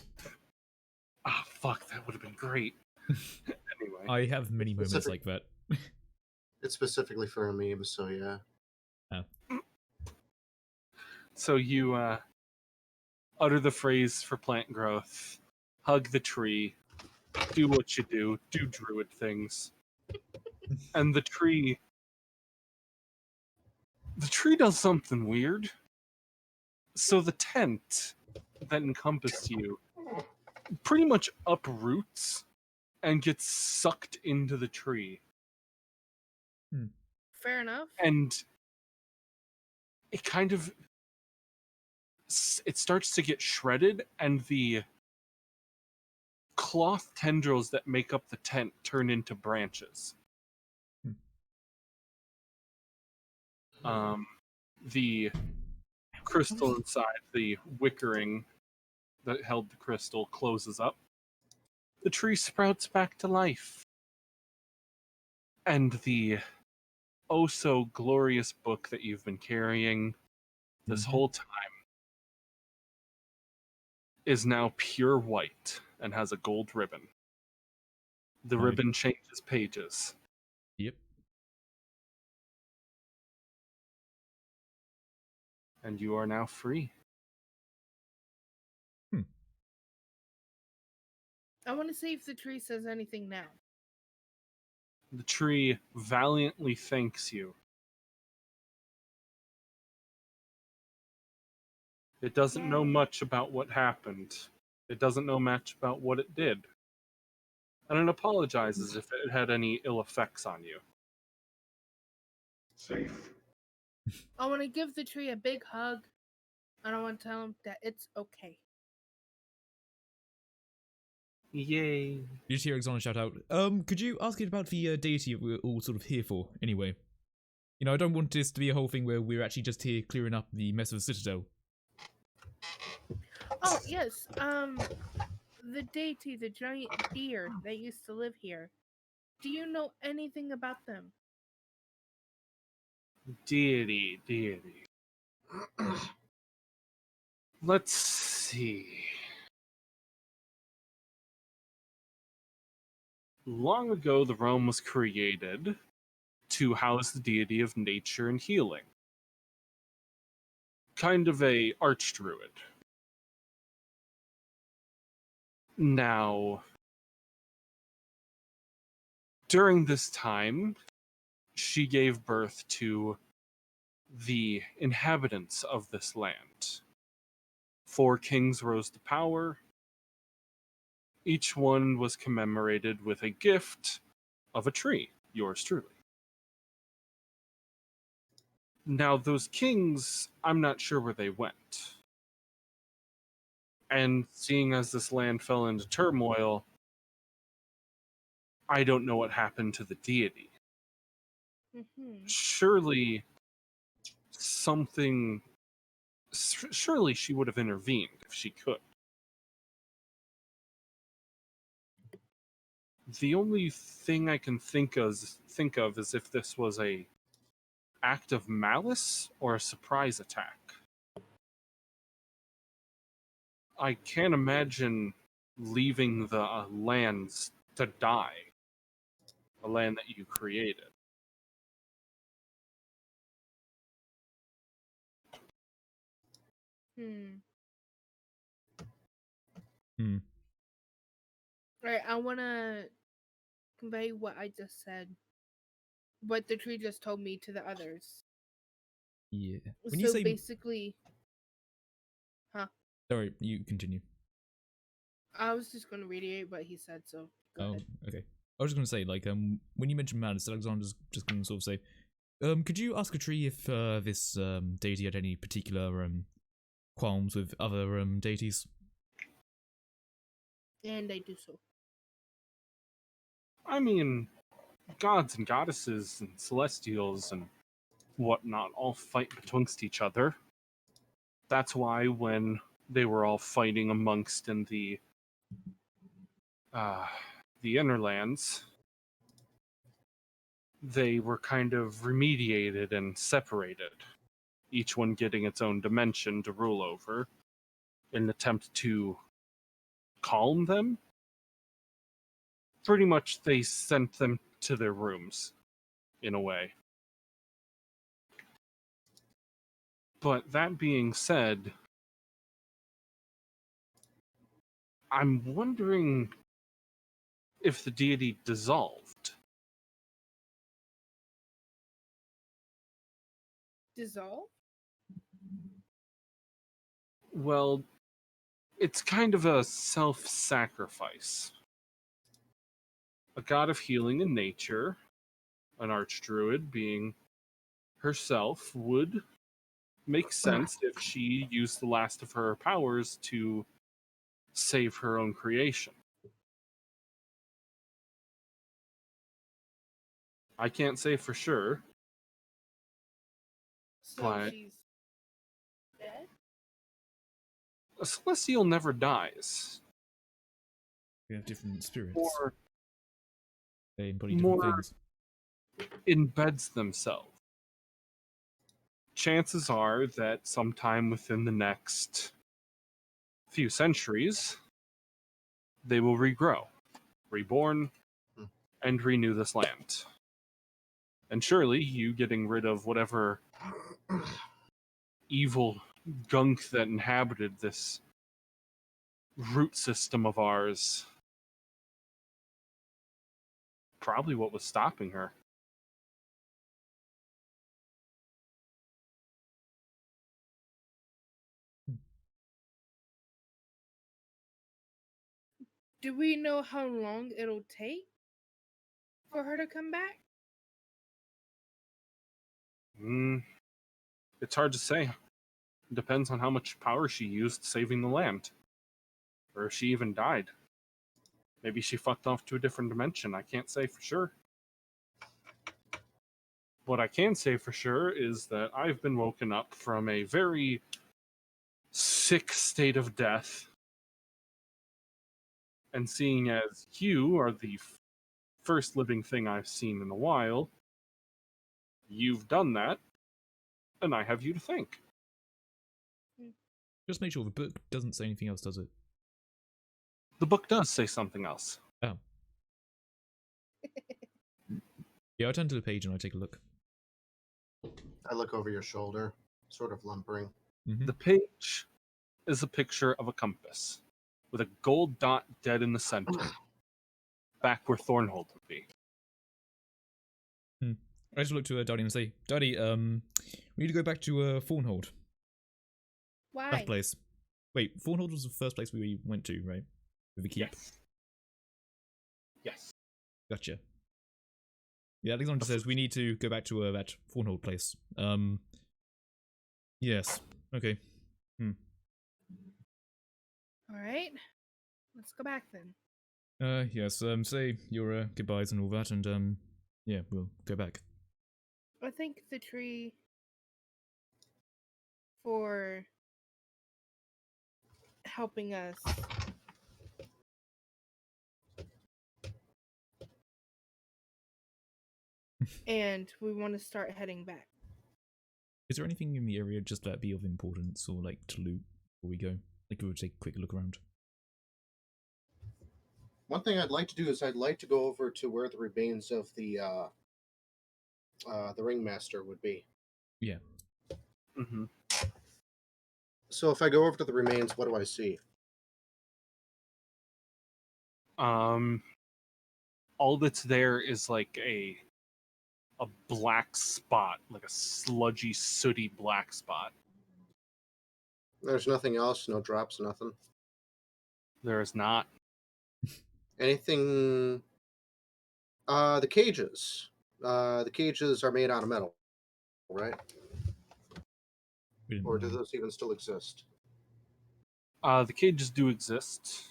Ah, fuck, that would have been great. Anyway. I have many moments Specific- like that. It's specifically for a meme, so yeah. So you utter the phrase for plant growth, hug the tree, do what you do druid things. And the tree does something weird. So the tent that encompassed you pretty much uproots and gets sucked into the tree. Fair enough. And it kind of it starts to get shredded, and the cloth tendrils that make up the tent turn into branches. The crystal inside, the wickering that held the crystal, closes up. The tree sprouts back to life. And the oh so glorious book that you've been carrying this whole time is now pure white and has a gold ribbon. The Right. ribbon changes pages. Yep. And you are now free. I want to see if the tree says anything now. The tree valiantly thanks you. It doesn't know Yay. much about what happened. It doesn't know much about what it did. And it apologizes if it had any ill effects on you. I want to give the tree a big hug, and I want to tell him that it's okay. Yay. You just hear Exona shout out, could you ask it about the deity we're all sort of here for, anyway? You know, I don't want this to be a whole thing where we're actually just here clearing up the mess of the Citadel. Oh, yes. The deity, the giant deer that used to live here. Do you know anything about them? Deity. Let's see. Long ago, the realm was created to house the deity of nature and healing. Kind of a archdruid. Now, during this time, she gave birth to the inhabitants of this land. 4 kings rose to power. Each one was commemorated with a gift of a tree, yours truly. Now, those kings, I'm not sure where they went. And seeing as this land fell into turmoil, I don't know what happened to the deity. Mm-hmm. Surely surely she would have intervened if she could. The only thing I can think of is if this was a act of malice or a surprise attack. I can't imagine leaving the lands to die. A land that you created. Hmm. Right, I want to convey what I just said. What the tree just told me to the others. Yeah. When you So say... basically, Sorry, you continue. I was just going to reiterate what he said, so go ahead. Okay. I was just gonna say, like, when you mentioned madness, Alexander's just gonna sort of say, could you ask a tree if this deity had any particular qualms with other deities? And I do so. I mean, gods and goddesses and celestials and whatnot all fight betwixt each other. That's why when they were all fighting amongst in the inner lands, they were kind of remediated and separated, each one getting its own dimension to rule over in an attempt to calm them. Pretty much they sent them to their rooms, in a way. But that being said, I'm wondering if the deity dissolved. Dissolve? Well, it's kind of a self-sacrifice. A god of healing in nature, an archdruid being herself, would make sense if she used the last of her powers to save her own creation. I can't say for sure, So but she's dead? a celestial never dies. We have different spirits. Or They embody different more things. embeds themselves. Chances are that sometime within the next few centuries, they will regrow, reborn, and renew this land. And surely you getting rid of whatever evil gunk that inhabited this root system of ours, probably what was stopping her. Do we know how long it'll take for her to come back? It's hard to say. It depends on how much power she used saving the land. Or if she even died. Maybe she fucked off to a different dimension. I can't say for sure. What I can say for sure is that I've been woken up from a very sick state of death. And seeing as you are the first living thing I've seen in a while, you've done that, and I have you to thank. Just make sure the book doesn't say anything else, does it? The book does say something else. Oh. Yeah, I turn to the page and I take a look. I look over your shoulder, sort of lumbering. Mm-hmm. The page is a picture of a compass with a gold dot dead in the center, back where Thornhold would be. I just look to Daddy and say, Daddy, we need to go back to Thornhold. Why? That place. Wait, Thornhold was the first place we went to, right? With the keep. Yes. Gotcha. Yeah, Alexander says we need to go back to that Thornhold place. Yes. Okay. Alright. Let's go back then. Yes, say your goodbyes and all that, and yeah, we'll go back. I thank the tree for helping us. And we want to start heading back. Is there anything in the area just that be of importance or like to loot before we go? Like we would take a quick look around. One thing I'd like to do is I'd like to go over to where the remains of the ringmaster would be. Yeah. Mm-hmm. So if I go over to the remains, what do I see? All that's there is like a black spot, like a sludgy, sooty black spot. There's nothing else. No drops. Nothing. There is not. Anything? The cages. The cages are made out of metal, right? We didn't Or do know. those even still exist? The cages do exist.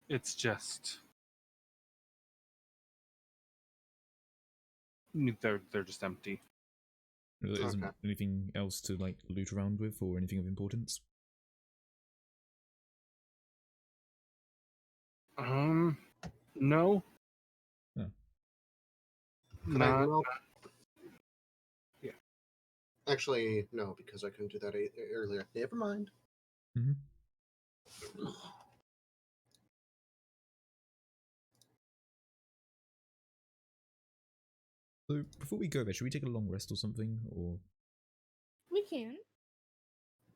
It's just they're just empty. There isn't Okay. anything else to like loot around with or anything of importance. No. Oh. Could I Not. roll? Yeah. Actually, no, because I couldn't do that earlier. Never mind. Mm-hmm. So before we go there, should we take a long rest or something? Or We can.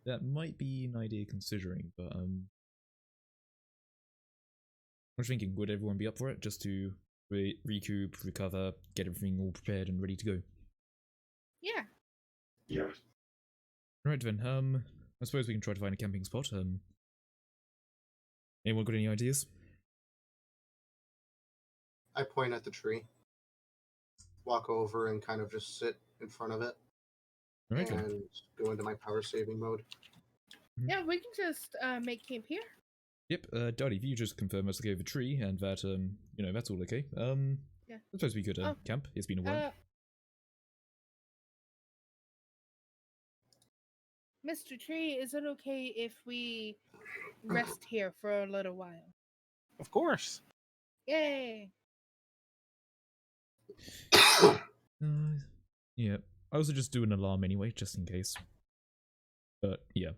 that might be an idea considering, but I was thinking, would everyone be up for it just to recoup, recover, get everything all prepared and ready to go? Yeah. Yes. Right then, I suppose we can try to find a camping spot. Anyone got any ideas? I point at the tree, walk over, and kind of just sit in front of it, Alright then. and go into my power saving mode. Yeah, we can just make camp here. Yep, Daddy, if you just confirm us to go over the tree and that, you know, that's all okay. Yeah. I suppose we could Oh. camp. It's been a while. Mr. Tree, is it okay if we rest here for a little while? Of course. Yay! Yeah. I also just do an alarm anyway, just in case. But yeah.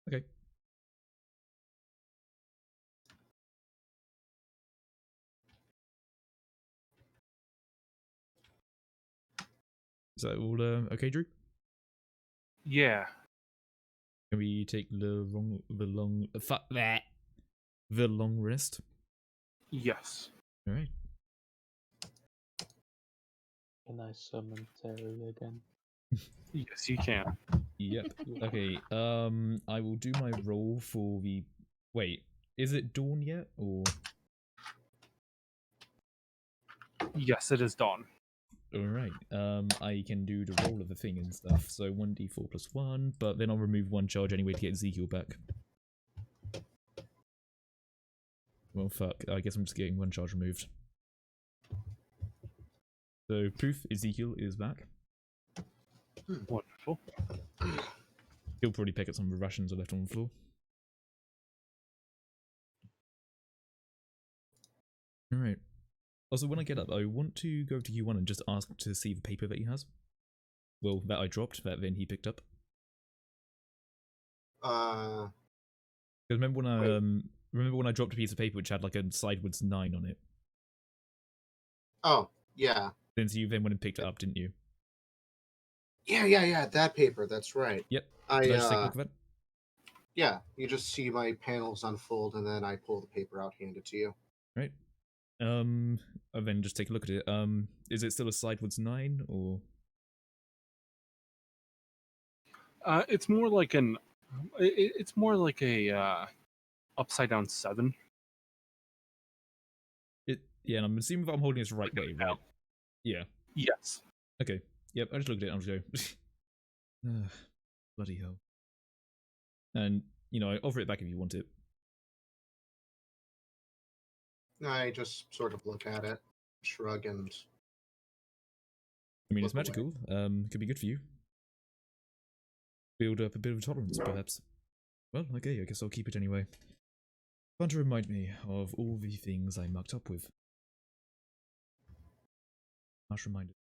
Okay. Is that all okay, Drew? Yeah. Can we take the long rest? Yes. Alright. Can I summon Terry again? Yes, you can. Yep. Okay. I will do my roll for the. Wait, is it dawn yet, or? Yes, it is dawn. Alright. I can do the roll of the thing and stuff. So 1d4 plus 1, but then I'll remove one charge anyway to get Ezekiel back. Well, fuck. I guess I'm just getting one charge removed. So, proof, Ezekiel is back. Wonderful. He'll probably pick up some of the rations I left on the floor. Alright. Also, when I get up, I want to go to Q1 and just ask to see the paper that he has. Well, that I dropped, that then he picked up. Because remember when I dropped a piece of paper which had like a sideways 9 on it? Oh, yeah. Then so you then went and picked it up, didn't you? Yeah, that paper, that's right. Yep. I Did I just take a look at that? Yeah, you just see my panels unfold, and then I pull the paper out, hand it to you. Right. I'll then just take a look at it. Is it still a sideways 9, or? It's more like an. It's more like a upside down 7. Yeah, and I'm assuming that I'm holding this right way, right? Yeah. Yes. Okay. Yep, I just looked at it and I'll just go. Bloody hell. And, you know, I offer it back if you want it. I just sort of look at it, shrug, and I mean, it's look away. magical. Could be good for you. Build up a bit of tolerance, perhaps. Well, okay, I guess I'll keep it anyway. Fun to remind me of all the things I mucked up with. Much reminded.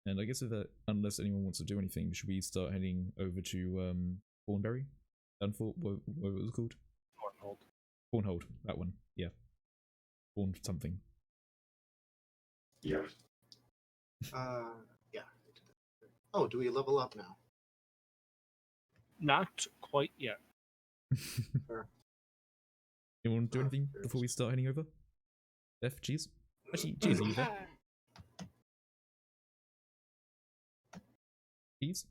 And I guess with that, unless anyone wants to do anything, should we start heading over to Thornberry? Dunfort, what was it called? Thornhold. Thornhold, that one, yeah. Thorn something. Yes. yeah. Oh, do we level up now? Not quite yet. Fair. You want to do Oh, anything there's- before we start heading over? Def, cheese? Actually, cheese, are you there? Cheese?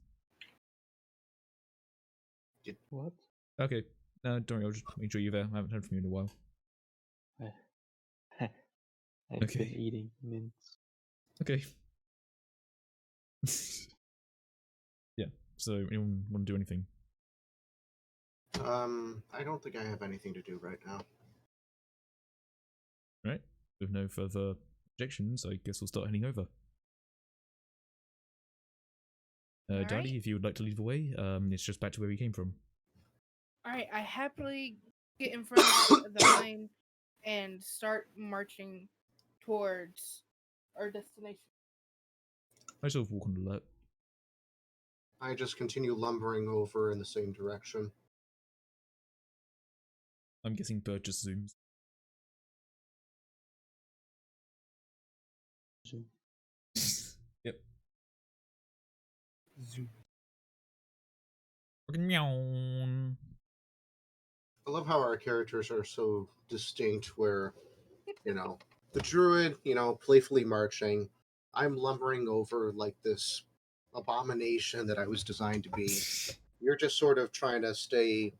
What? Okay. Don't worry, I'll just make sure you're there. I haven't heard from you in a while. I've Okay. been eating mints. Okay. Yeah, so anyone want to do anything? I don't think I have anything to do right now. Right? With no further objections, I guess we'll start heading over. Alright. Daddy, if you would like to lead the way, it's just back to where we came from. Alright, I happily get in front of the line and start marching towards our destination. I sort of walk on the left. I just continue lumbering over in the same direction. I'm guessing Bird just zooms. Zoom. Yep. Zoom. Fucking meow. I love how our characters are so distinct where, the druid, playfully marching. I'm lumbering over like this abomination that I was designed to be. You're just sort of trying to stay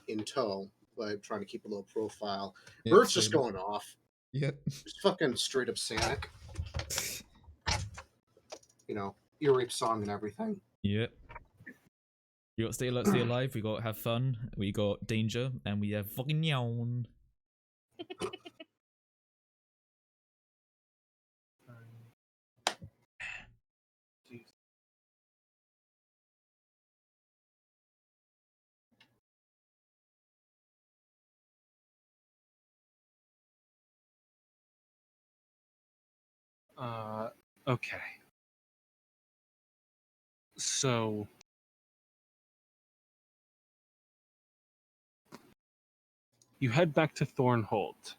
in tow, but trying to keep a low profile. Yep, Bird's just same. going off. Yep. Just fucking straight up Sanic. Earape song and everything. Yep. We got stay alert, stay alive, we got have fun, we got danger, and we have fucking yawn. Okay. So you head back to Thornhold.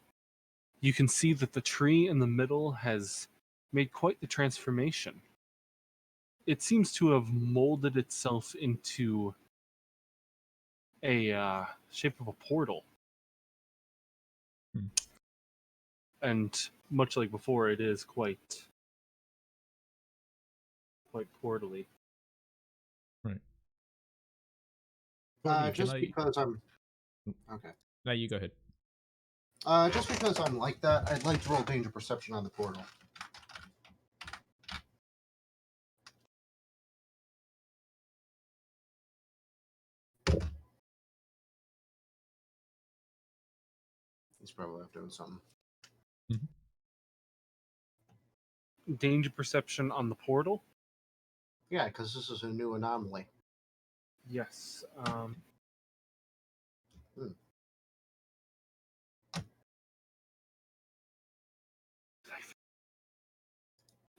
You can see that the tree in the middle has made quite the transformation. It seems to have molded itself into a shape of a portal. Hmm. And much like before, it is quite portally. Right. Just because I'm okay. Now you go ahead. Just because I'm like that, I'd like to roll danger perception on the portal. He's probably off doing something. Danger perception on the portal? Yeah, because this is a new anomaly. Yes.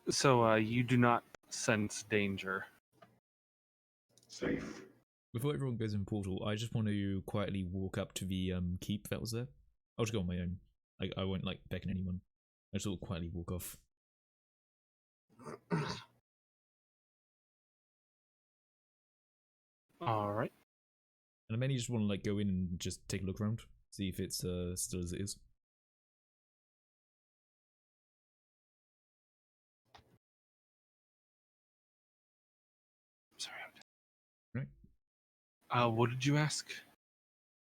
So you do not sense danger. Safe. Before everyone goes in the portal, I just want to quietly walk up to the keep that was there. I'll just go on my own. I won't like beckon anyone. I just will quietly walk off. All right. And I mainly just want to like go in and just take a look around, see if it's still as it is. Sorry. Right. What did you ask?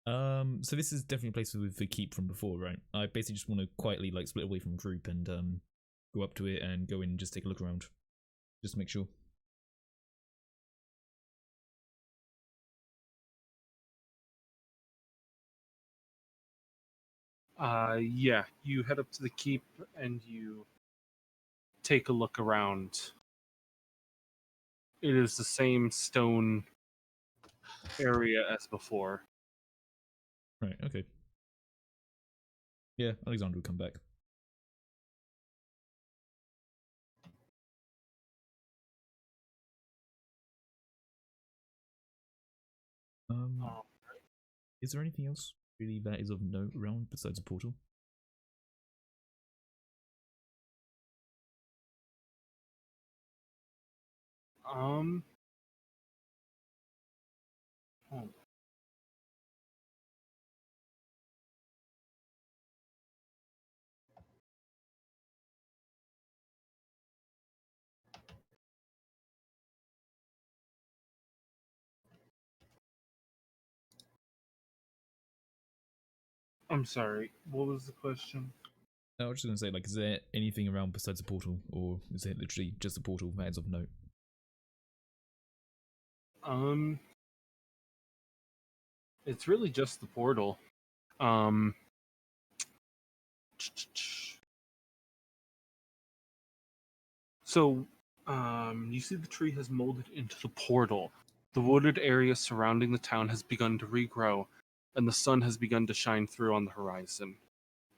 So this is definitely a place with the keep from before, right? I basically just want to quietly like split away from the group and go up to it and go in and just take a look around, just to make sure. Yeah, you head up to the keep and you take a look around. It is the same stone area as before. Right. Okay. Yeah, Alexander will come back. Oh. Is there anything else really that is of note around besides a portal? I'm sorry. What was the question? I was just gonna say, like, is there anything around besides the portal, or is it literally just the portal as of note? It's really just the portal. Um, so, you see the tree has molded into the portal. The wooded area surrounding the town has begun to regrow, and the sun has begun to shine through on the horizon.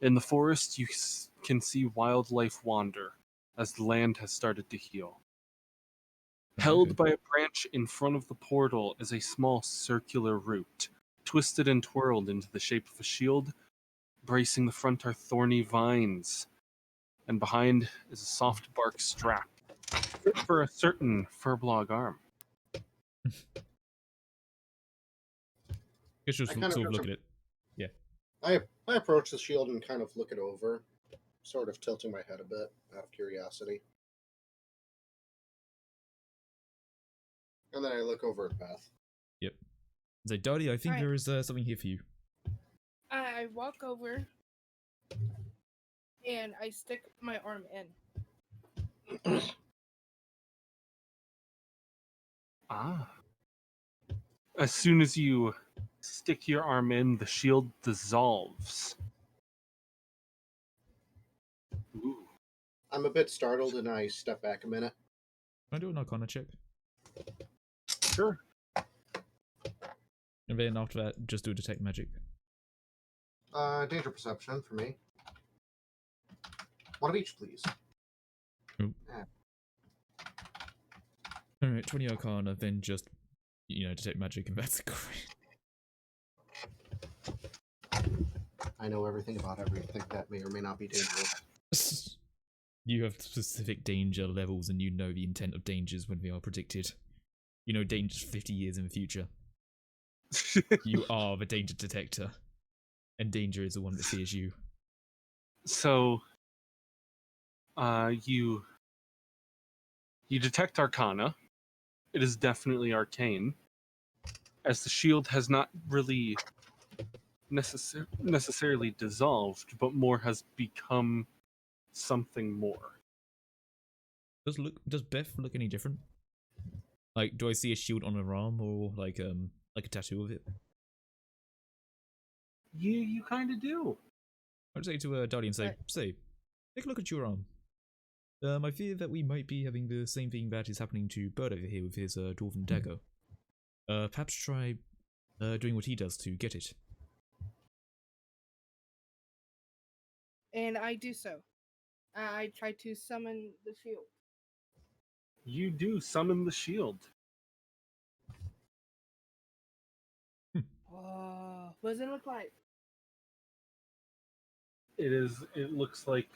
In the forest, you can see wildlife wander as the land has started to heal. Held Okay. by a branch in front of the portal is a small circular root, twisted and twirled into the shape of a shield. Bracing the front are thorny vines, and behind is a soft bark strap, fit for a certain furblog arm. Guess just I kind of sort of look at it. Yeah. I approach the shield and kind of look it over, sort of tilting my head a bit out of curiosity. And then I look over at Beth. Yep. Say, Daddy, I think Alright. there is something here for you. I walk over and I stick my arm in. Ah. As soon as you stick your arm in, the shield dissolves. Ooh. I'm a bit startled and I step back a minute. Can I do an Arcana check? Sure. And then after that, just do a detect magic. Danger perception for me. One of each, please. Alright, 20 Arcana, then just, detect magic, and that's great. I know everything about everything that may or may not be dangerous. You have specific danger levels, and you know the intent of dangers when they are predicted. You know dangers 50 years in the future. You are the danger detector. And danger is the one that fears you. So, you detect Arcana. It is definitely arcane, as the shield has not really necessarily dissolved, but more has become something more. Does Beth look any different? Like, do I see a shield on her arm, or like a tattoo of it? You kind of do. I'd say to Dardy and say, take a look at your arm. I fear that we might be having the same thing that is happening to Bird over here with his dwarven dagger. Perhaps try doing what he does to get it. And I do so. I try to summon the shield. You do summon the shield. What does it look like? It looks like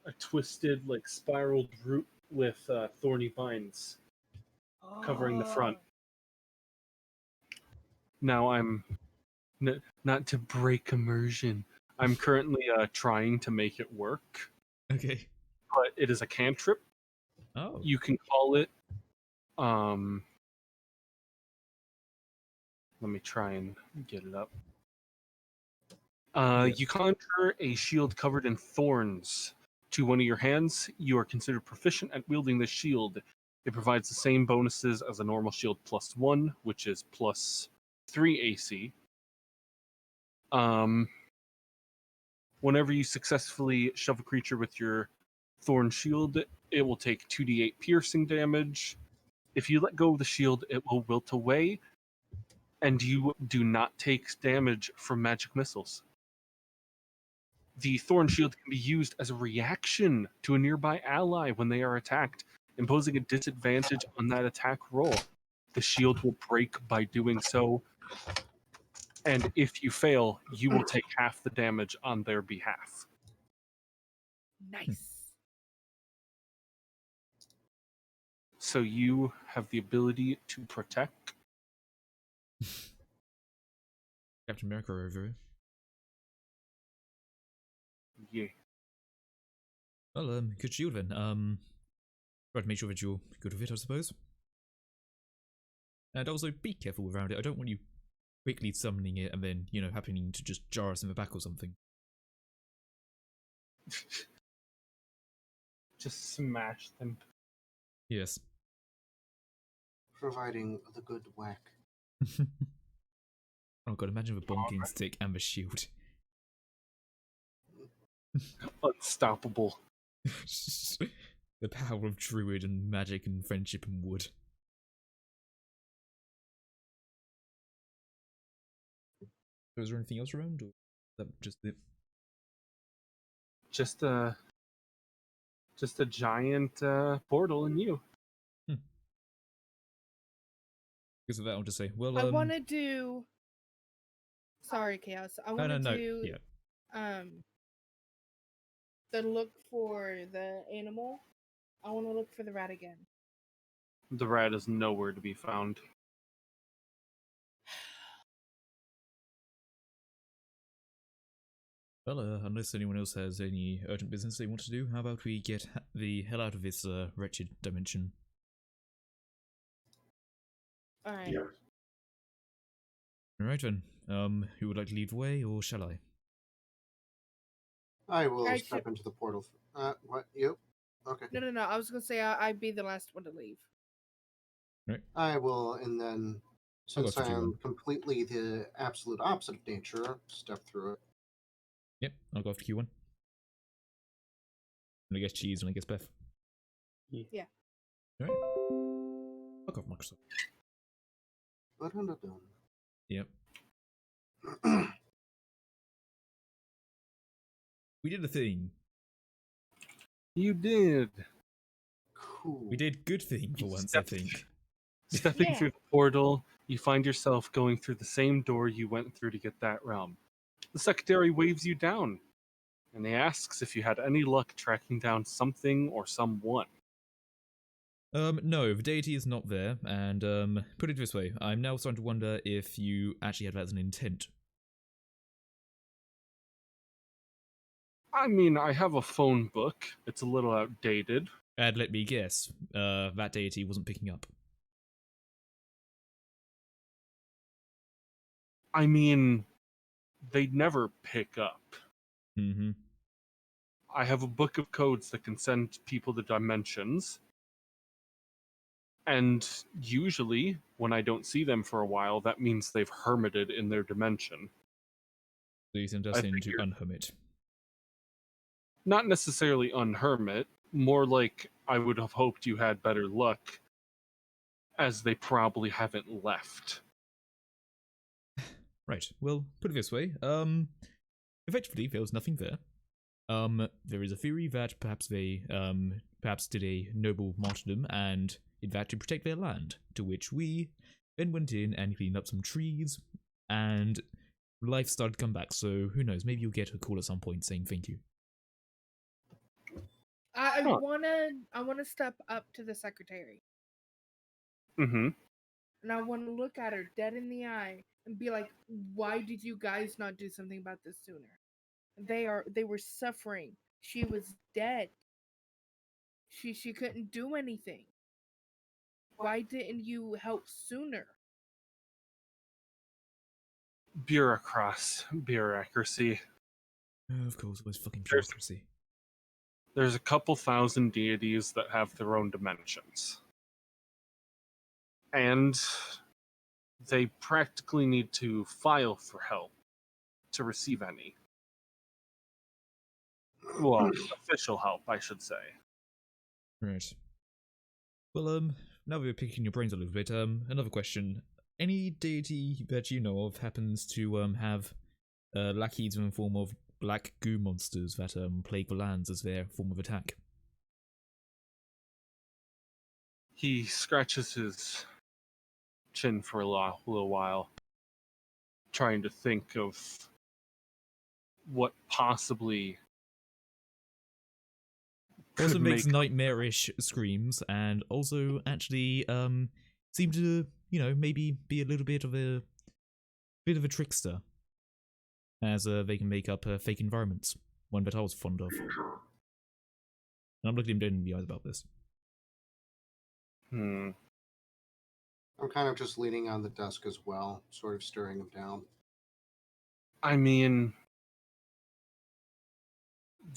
a twisted, like spiraled root with thorny vines covering the front. Now I'm not to break immersion. I'm currently trying to make it work, Okay. but it is a cantrip. Oh. You can call it. Let me try and get it up. You conjure a shield covered in thorns to one of your hands. You are considered proficient at wielding this shield. It provides the same bonuses as a normal shield +1, which is +3 AC. Whenever you successfully shove a creature with your thorn shield, it will take 2d8 piercing damage. If you let go of the shield, it will wilt away, and you do not take damage from magic missiles. The thorn shield can be used as a reaction to a nearby ally when they are attacked, imposing a disadvantage on that attack roll. The shield will break by doing so, and if you fail, you will take half the damage on their behalf. Nice. So you have the ability to protect. Captain America over here. Yeah. Well, good shield then. Try to make sure that you're good with it, I suppose. And also be careful around it. I don't want you quickly summoning it and then, happening to just jar us in the back or something. Just smash them. Yes. Providing the good whack. Oh god, imagine the bonking stick and the shield. Unstoppable. The power of druid and magic and friendship and wood. Was there anything else around, or that just it? Just a giant portal in you. Because of that, I'll just say, well, I want to do. Sorry, Chaos. I want to do. Yeah. The look for the animal. I want to look for the rat again. The rat is nowhere to be found. Well, unless anyone else has any urgent business they want to do, how about we get the hell out of this wretched dimension? Alright. Yeah. Alright then, who would like to lead the way, or shall I? I will I step should- into the portal. What? Yep. Okay. No. I was gonna say I'd be the last one to leave. I will, and then, I'll go since for I you am then. completely the absolute opposite of nature, step through it. Yep, I'll go after Q1. And I guess Cheese, and I guess Beth. Yeah. Alright. Fuck off, Microsoft. Ba-dum-da-dum. Yep. We did a thing. You did. Cool. We did good thing for You once, I stepped- think. Stepping Yeah. through the portal, you find yourself going through the same door you went through to get that realm. The secretary waves you down, and he asks if you had any luck tracking down something or someone. No, the deity is not there, and, put it this way, I'm now starting to wonder if you actually had that as an intent. I mean, I have a phone book. It's a little outdated. And let me guess, that deity wasn't picking up. I mean, they'd never pick up. Mm-hmm. I have a book of codes that can send people to dimensions. And usually, when I don't see them for a while, that means they've hermited in their dimension. So you sent us I in to figured. unhermit. Not necessarily unhermit, more like I would have hoped you had better luck, as they probably haven't left. Right, well, put it this way, effectively, there was nothing there. There is a theory that perhaps they, perhaps did a noble martyrdom, and in fact to protect their land, to which we then went in and cleaned up some trees, and life started to come back, so who knows, maybe you'll get a call at some point saying thank you. I Huh. wanna step up to the secretary, Mm-hmm. and I wanna look at her dead in the eye and be like, "Why did you guys not do something about this sooner? They were suffering. She was dead. She couldn't do anything. Why didn't you help sooner?" Bureaucracy. Of course, always fucking There's- bureaucracy. There's a couple thousand deities that have their own dimensions. And they practically need to file for help to receive any. Well, official help, I should say. Right. Well, now we're picking your brains a little bit, another question. Any deity that you know of happens to, have, lackeys in the form of black goo monsters that, plague the lands as their form of attack? He scratches his chin for a little while, trying to think of what possibly Also could makes make nightmarish screams, and also actually, seem to, maybe be a little bit of a trickster, as they can make up fake environments. One that I was fond of. And I'm looking him dead in the eyes about this. I'm kind of just leaning on the desk as well, sort of staring him down. I mean,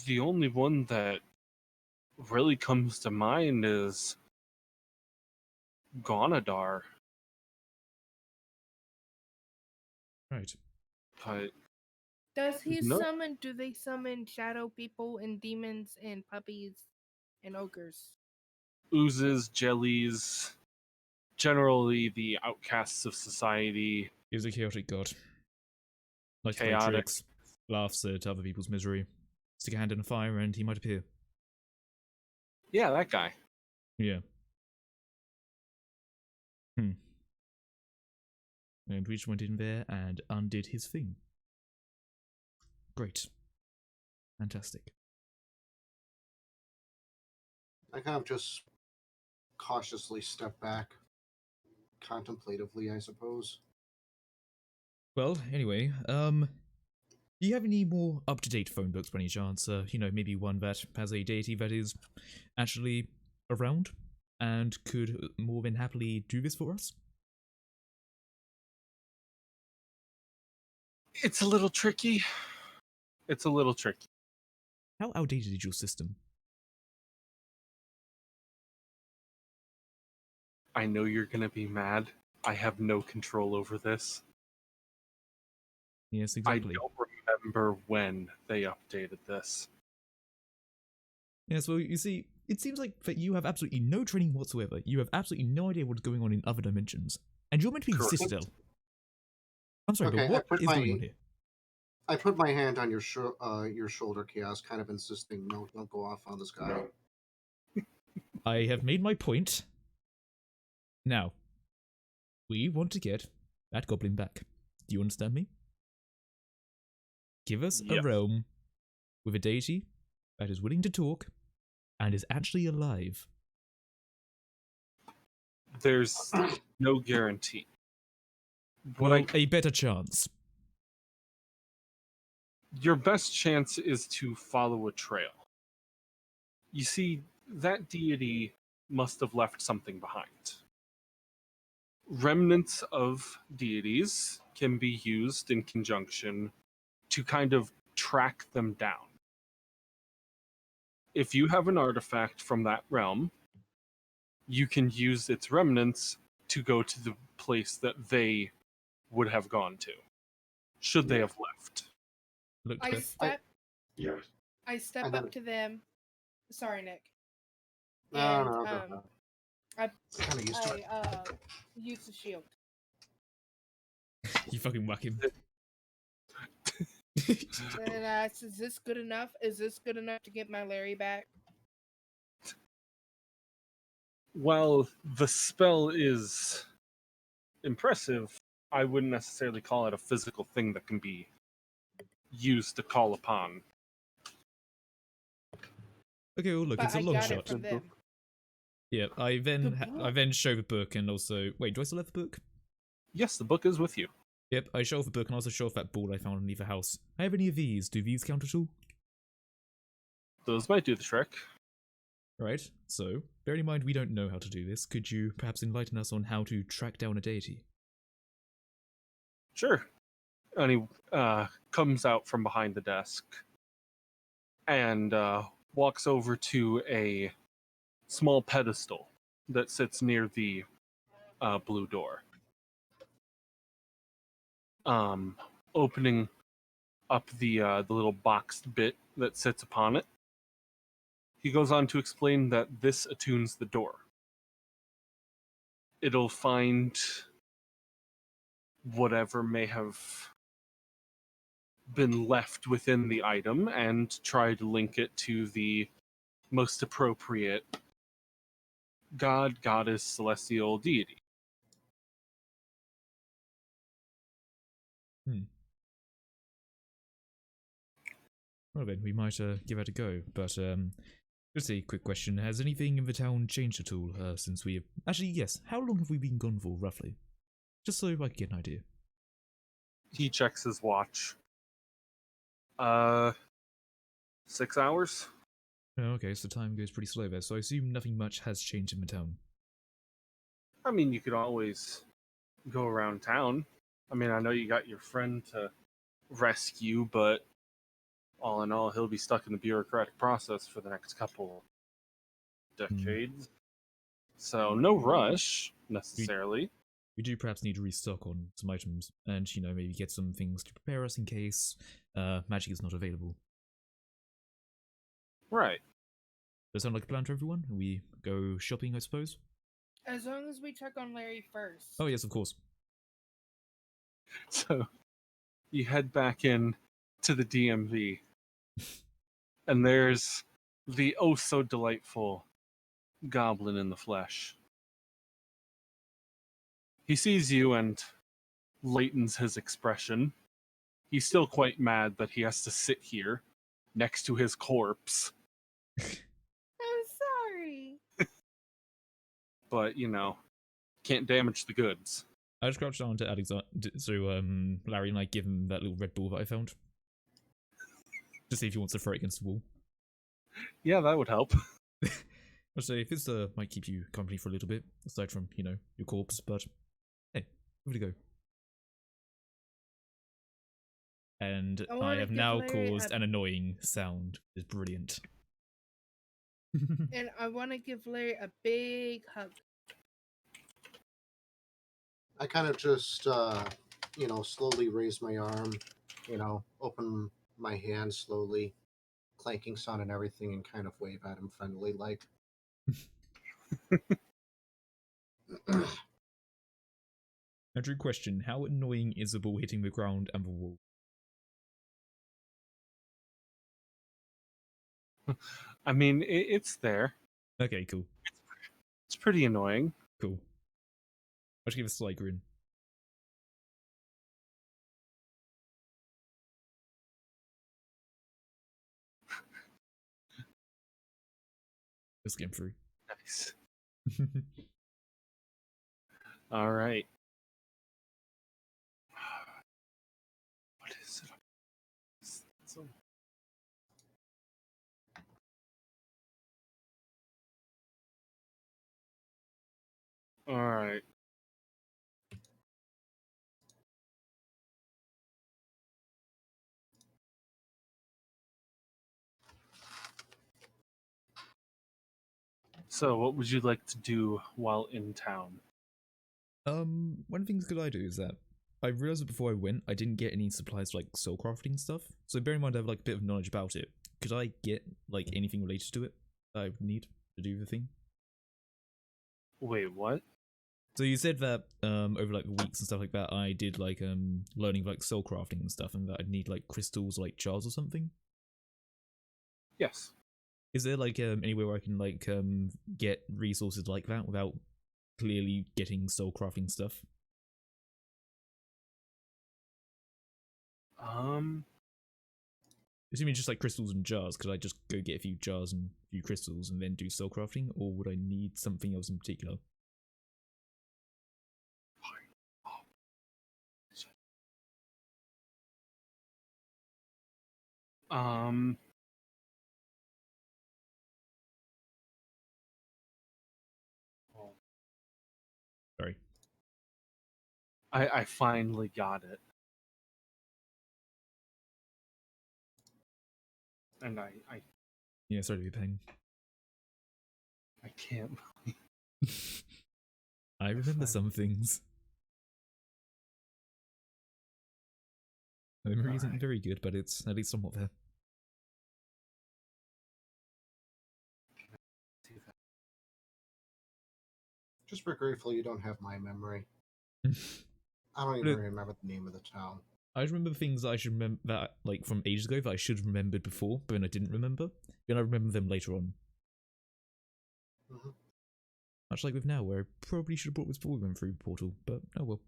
the only one that really comes to mind is Gonadar. Right. But Does he No. summon? Do they summon shadow people and demons and puppies and ogres? oozes, jellies, generally the outcasts of society, He's a chaotic god. Likes to play chaotic. tricks, laughs at other people's misery. Stick a hand in a fire and he might appear. Yeah, that guy. Yeah. And we just went in there and undid his thing. Great. Fantastic. I kind of just cautiously step back, contemplatively, I suppose. Well, anyway, do you have any more up-to-date phone books by any chance? Maybe one that has a deity that is actually around and could more than happily do this for us? It's a little tricky. It's a little tricky. How outdated is your system? I know you're gonna be mad. I have no control over this. Yes, I exactly. don't remember when they updated this. Yes, well, you see, it seems like that you have absolutely no training whatsoever. You have absolutely no idea what's going on in other dimensions. And you're meant to be the Correct. Citadel. I'm sorry, Okay, but what is going on here? I put my hand on your shoulder, Chaos, kind of insisting, no, don't go off on this guy. I have made my point. Now, we want to get that goblin back. Do you understand me? Give us a Yes. realm with a deity that is willing to talk and is actually alive. There's no guarantee. Well, a better chance. Your best chance is to follow a trail. You see, that deity must have left something behind. Remnants of deities can be used in conjunction to kind of track them down. If you have an artifact from that realm, you can use its remnants to go to the place that they would have gone to, should they have left. Look, I step. Yes. I step And then- up to them. Sorry, Nick. No, And no, go ahead. I Kind of used to it. use the shield. you fucking whack him. And I said, "Is this good enough? Is this good enough to get my Larry back?" While the spell is impressive, I wouldn't necessarily call it a physical thing that can be used to call upon. Okay, well look, But it's a I long got shot. it from them. Yeah, I then book? I then show the book and also wait. Do I still have the book? Yes, the book is with you. Yep, I show off the book and also show off that ball I found underneath the house. I have any of these. Do these count at all? Those might do the trick. Right. So, bearing in mind we don't know how to do this, could you perhaps enlighten us on how to track down a deity? Sure. And he comes out from behind the desk and walks over to a small pedestal that sits near the blue door. Opening up the little boxed bit that sits upon it, he goes on to explain that this attunes the door. It'll find whatever may have been left within the item and try to link it to the most appropriate god, goddess, celestial deity. Well then, we might give it a go. But just a quick question: has anything in the town changed at all since we? Actually, yes. How long have we been gone for, roughly? Just so I can get an idea. He checks his watch. 6 hours? Oh, okay, so time goes pretty slow there. So I assume nothing much has changed in the town. I mean, you could always go around town. I mean, I know you got your friend to rescue, but all in all, he'll be stuck in the bureaucratic process for the next couple decades. So no rush necessarily. We do perhaps need to restock on some items, and maybe get some things to prepare us in case magic is not available. Right. Does that sound like a plan to everyone? We go shopping, I suppose? As long as we check on Larry first. Oh yes, of course. So you head back in to the DMV, and there's the oh so delightful goblin in the flesh. He sees you and lightens his expression. He's still quite mad that he has to sit here next to his corpse, I'm sorry. but can't damage the goods. I just crouched down to Alexander, so Larry and I give him that little Red Bull that I found. To see if he wants to throw it against the wall. Yeah, that would help. I'll say, this might keep you company for a little bit, aside from, your corpse, but hey, give it a go. And I have now caused an annoying sound. It's brilliant. And I want to give Larry a big hug. I kind of just, slowly raise my arm, open my hand slowly, clanking sound and everything, and kind of wave at him friendly like. Andrew, question, how annoying is the ball hitting the ground and the wall? I mean, it's there. Okay, cool. It's pretty annoying. Cool. I'll just give a slight grin. Just get him through. Nice. All right. What is it? All right. So, what would you like to do while in town? One of the things good I do is that I realized that before I went, I didn't get any supplies like soul crafting stuff. So bear in mind I have like a bit of knowledge about it. Could I get like anything related to it that I would need to do the thing? Wait, what? So you said that over like the weeks and stuff like that, I did like learning like soul crafting and stuff, and that I'd need like crystals or like jars or something. Yes. Is there like anywhere where I can like get resources like that without clearly getting soul crafting stuff? Assuming just like crystals and jars, could I just go get a few jars and a few crystals and then do soul crafting, or would I need something else in particular? Sorry. I finally got it. And Yeah, sorry to be a pain. I can't. I remember some things. My memory isn't very good, but it's at least somewhat there. Just be grateful you don't have my memory. I don't even remember the name of the town. I remember the things that I should remember that like from ages ago that I should have remembered before, but then I didn't remember. Then I remember them later on. Much like with now, where I probably should have brought this before we went through the portal, but oh well.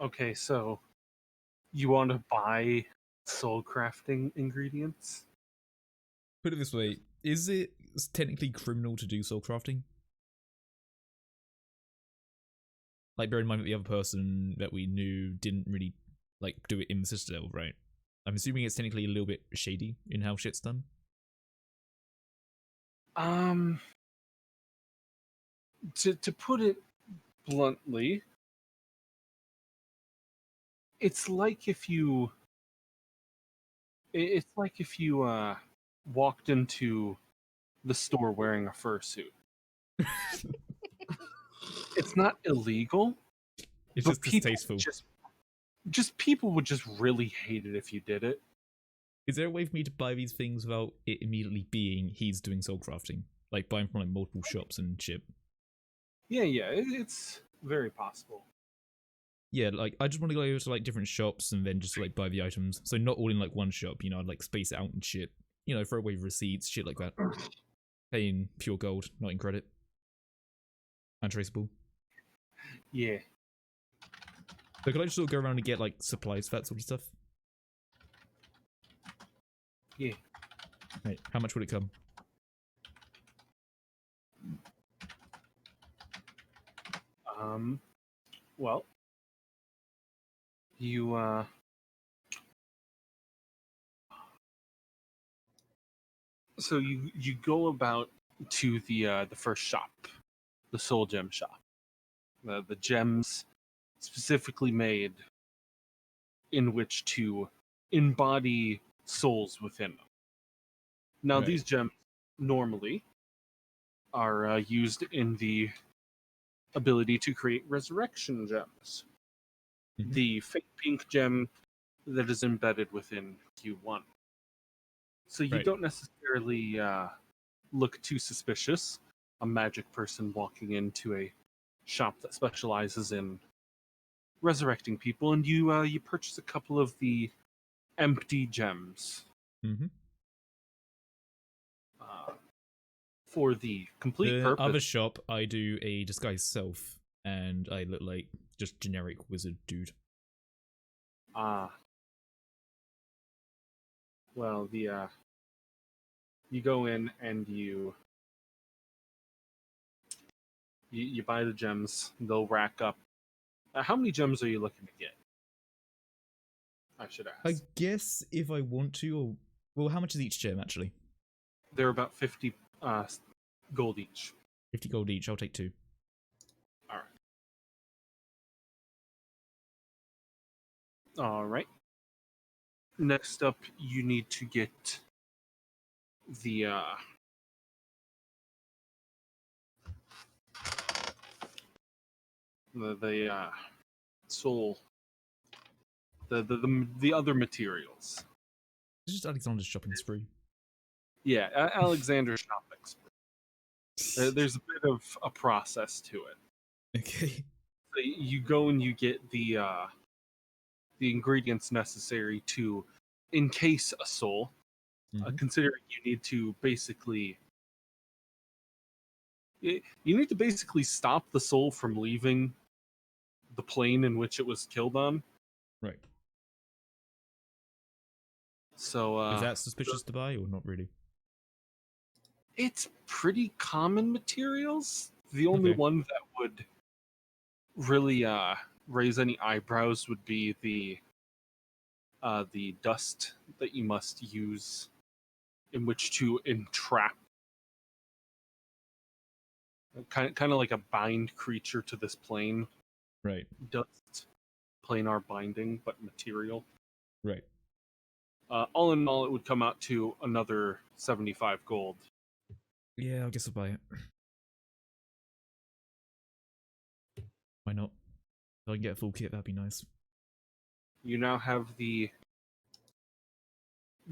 Okay, so you want to buy soul crafting ingredients? Put it this way, is it technically criminal to do soul crafting? like bear in mind that the other person that we knew didn't really like do it in the Citadel, right? I'm assuming it's technically a little bit shady in how shit's done. To put it bluntly, it's like if you walked into the store wearing a fursuit. It's not illegal, It's but just people distasteful. just people would just really hate it if you did it. Is there a way for me to buy these things without it immediately being he's doing soul crafting? Like buying from like multiple shops and shit. Yeah, it's very possible. Yeah, like I just want to go to like different shops and then just like buy the items. So not all in like one shop, you know, I'd like space it out and shit. You know, throw away receipts, shit like that. Pay in pure gold, not in credit. Untraceable. Yeah. So could I just sort of go around and get like supplies for that sort of stuff? Yeah. Right, how much would it come? Well, you so you go about to the first shop, the soul gem shop. The gems specifically made in which to embody souls within them. Now, Right. these gems normally are used in the ability to create resurrection gems. Mhm. The fake pink gem that is embedded within Q1. So you Right. don't necessarily look too suspicious. A magic person walking into a shop that specializes in resurrecting people, and you purchase a couple of the empty gems Mm-hmm. for the complete The purpose. other shop, I do a disguise self, and I look like just generic wizard dude. Well, you go in and you buy the gems. They'll rack up. How many gems are you looking to get? I should I ask. guess if I want to, or well, how much is each gem actually? They're about 50 gold each. 50 gold each. I'll take 2. All right. All right. Next up, you need to get the soul, the other materials. It's just Alexander's shopping spree. Yeah, Alexander's shop expert. There's a bit of a process to it. Okay. So you go and you get the ingredients necessary to encase a soul. Mhm. Considering you need to basically stop the soul from leaving the plane in which it was killed on. Right. So Is that suspicious to buy or not really? it's pretty common materials. The only Okay. one that would really raise any eyebrows would be the dust that you must use in which to entrap, kind of like a bind creature to this plane. Right. Dust, planar binding, but material. Right. All in all, it would come out to another 75 gold. Yeah, I guess I'll buy it. Why not? If I can get a full kit, that'd be nice. You now have the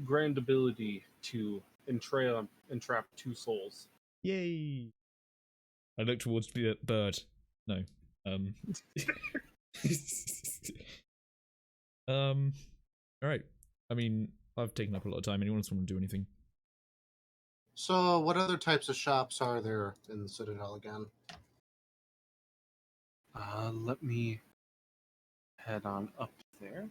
grand ability to entrap 2 souls. Yay! I look towards the bird. No. Alright. I mean, I've taken up a lot of time. Anyone else want to do anything? So, what other types of shops are there in the Citadel again? Let me head on up there.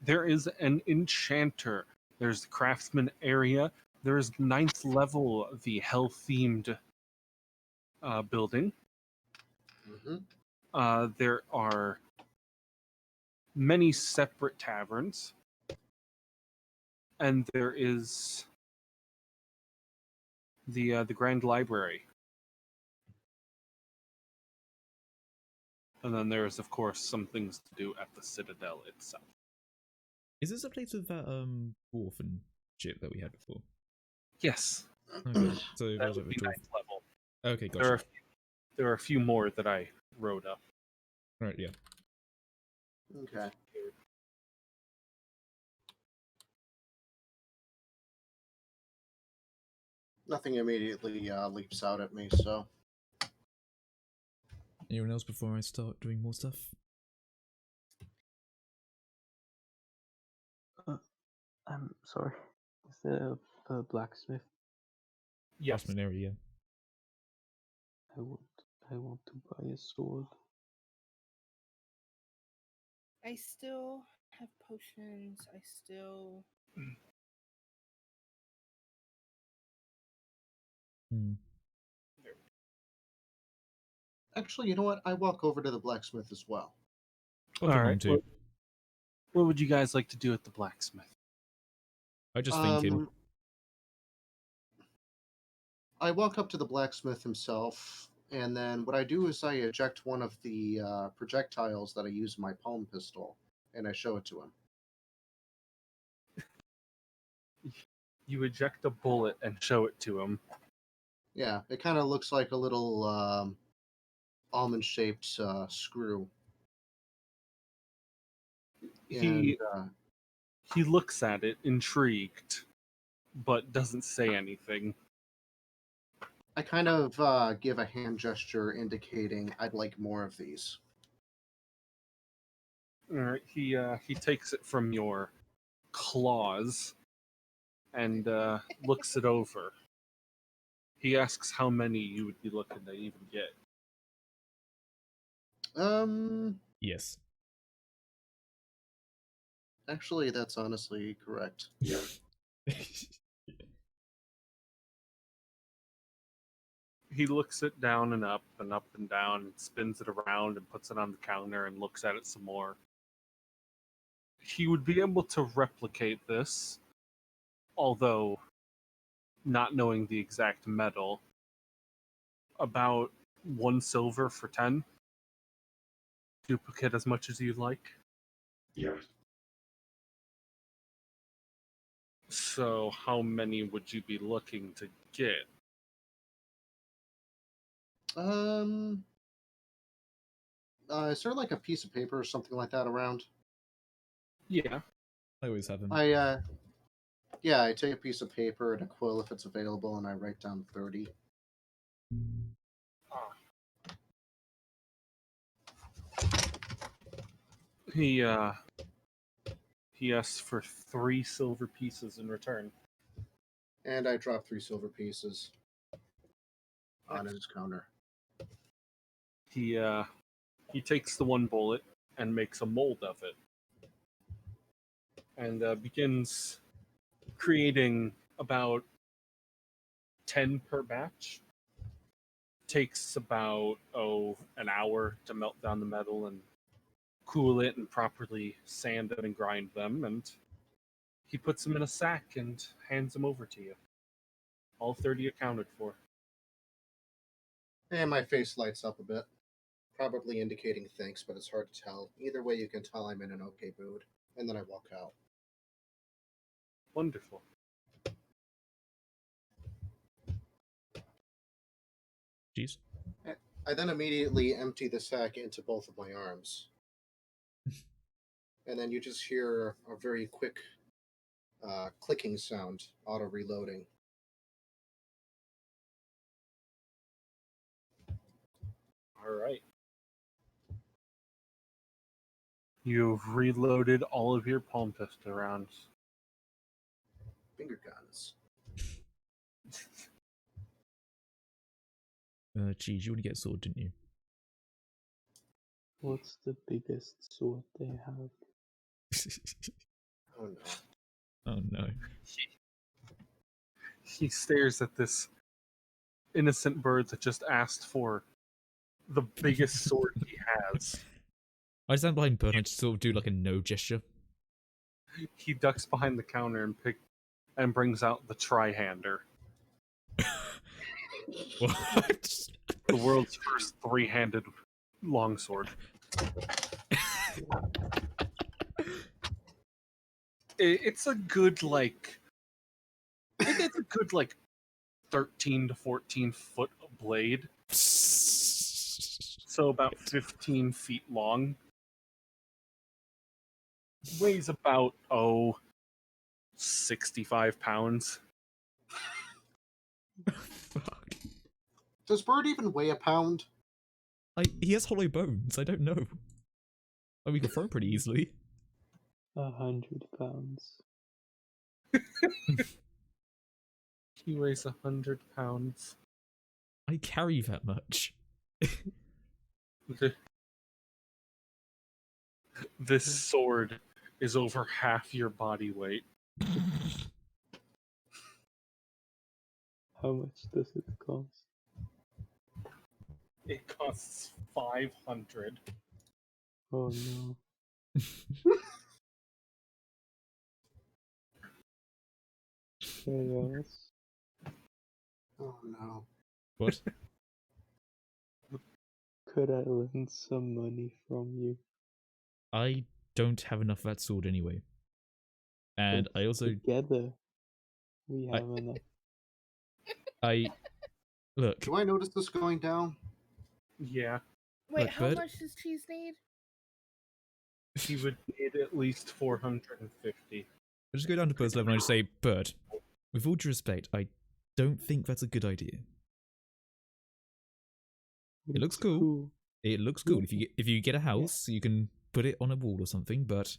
There is an enchanter. There's the craftsman area. There's 9th level, the hell-themed building. Mm-hmm. There are many separate taverns, and there is the Grand Library. And then there's, of course, some things to do at the Citadel itself. Is this a place with that dwarf and shit that we had before? Yes, Okay, so that there's would like be the dwarf. 9th level. Okay, There gotcha. are a few more that I wrote up. Right, yeah. Okay. Nothing immediately leaps out at me, so. Anyone else before I start doing more stuff? I'm sorry. Is the blacksmith? Yes. Craftsman area, yeah. I want to buy a sword. I still have potions. I still. Hmm. Actually, you know what? I walk over to the blacksmith as well. I'll come All along right. too. What would you guys like to do at the blacksmith? I just thank him. I walk up to the blacksmith himself, and then what I do is I eject one of the projectiles that I use in my palm pistol, and I show it to him. You eject a bullet and show it to him. Yeah, it kind of looks like a little almond-shaped screw. He And he looks at it, intrigued, but doesn't say anything. I kind of give a hand gesture indicating I'd like more of these. All right. He takes it from your claws and looks it over. He asks how many you would be looking to even get. Yes. Actually, that's honestly correct. He looks it down and up and down, and spins it around and puts it on the counter and looks at it some more. He would be able to replicate this, although not knowing the exact metal. About 1 silver for 10. Duplicate as much as you'd like. Yeah. So, how many would you be looking to get? Is there like a piece of paper or something like that around? Yeah. I always have him. I take a piece of paper and a quill if it's available, and I write down 30. He asks for 3 silver pieces in return. And I drop 3 silver pieces on his counter. He takes the 1 bullet and makes a mold of it, and begins creating about 10 per batch. Takes about an hour to melt down the metal and cool it and properly sand it and grind them, and he puts them in a sack and hands them over to you. All 30 accounted for. And my face lights up a bit, probably indicating thanks, but it's hard to tell. Either way, you can tell I'm in an okay mood. And then I walk out. Wonderful. Jeez. I then immediately empty the sack into both of my arms. And then you just hear a very quick clicking sound, auto reloading. All right. You've reloaded all of your palm pistol rounds. Finger guns. Cheese, you want to get a sword, didn't you? What's the biggest sword they have? Oh no. Oh no. He stares at this innocent bird that just asked for the biggest sword he has. I stand behind Bert and I just sort of do like a no gesture. He ducks behind the counter and brings out the tri-hander, What? the world's first three-handed longsword. It's a good it's a good 13 to 14 foot blade, so about 15 feet long. Weighs about 65 pounds. Fuck. Does Bird even weigh a pound? He has hollow bones. I don't know. Oh, we can throw him pretty easily. 100 pounds. He weighs 100 pounds. I carry that much. This sword is over half your body weight. How much does it cost? It costs 500. Oh no. Chaos. Oh no. What? Could I lend some money from you? I don't have enough of that sword anyway. And But I also together we have enough. look. Do I notice this going down? Yeah, Wait, Look, how Bird. much does Cheese need? he would need at least 450. I just go down to Bird's level and I just say, Bird, with all due respect, I don't think that's a good idea. It looks It's cool. It looks cool. Yeah. If you get a house, you can put it on a wall or something, but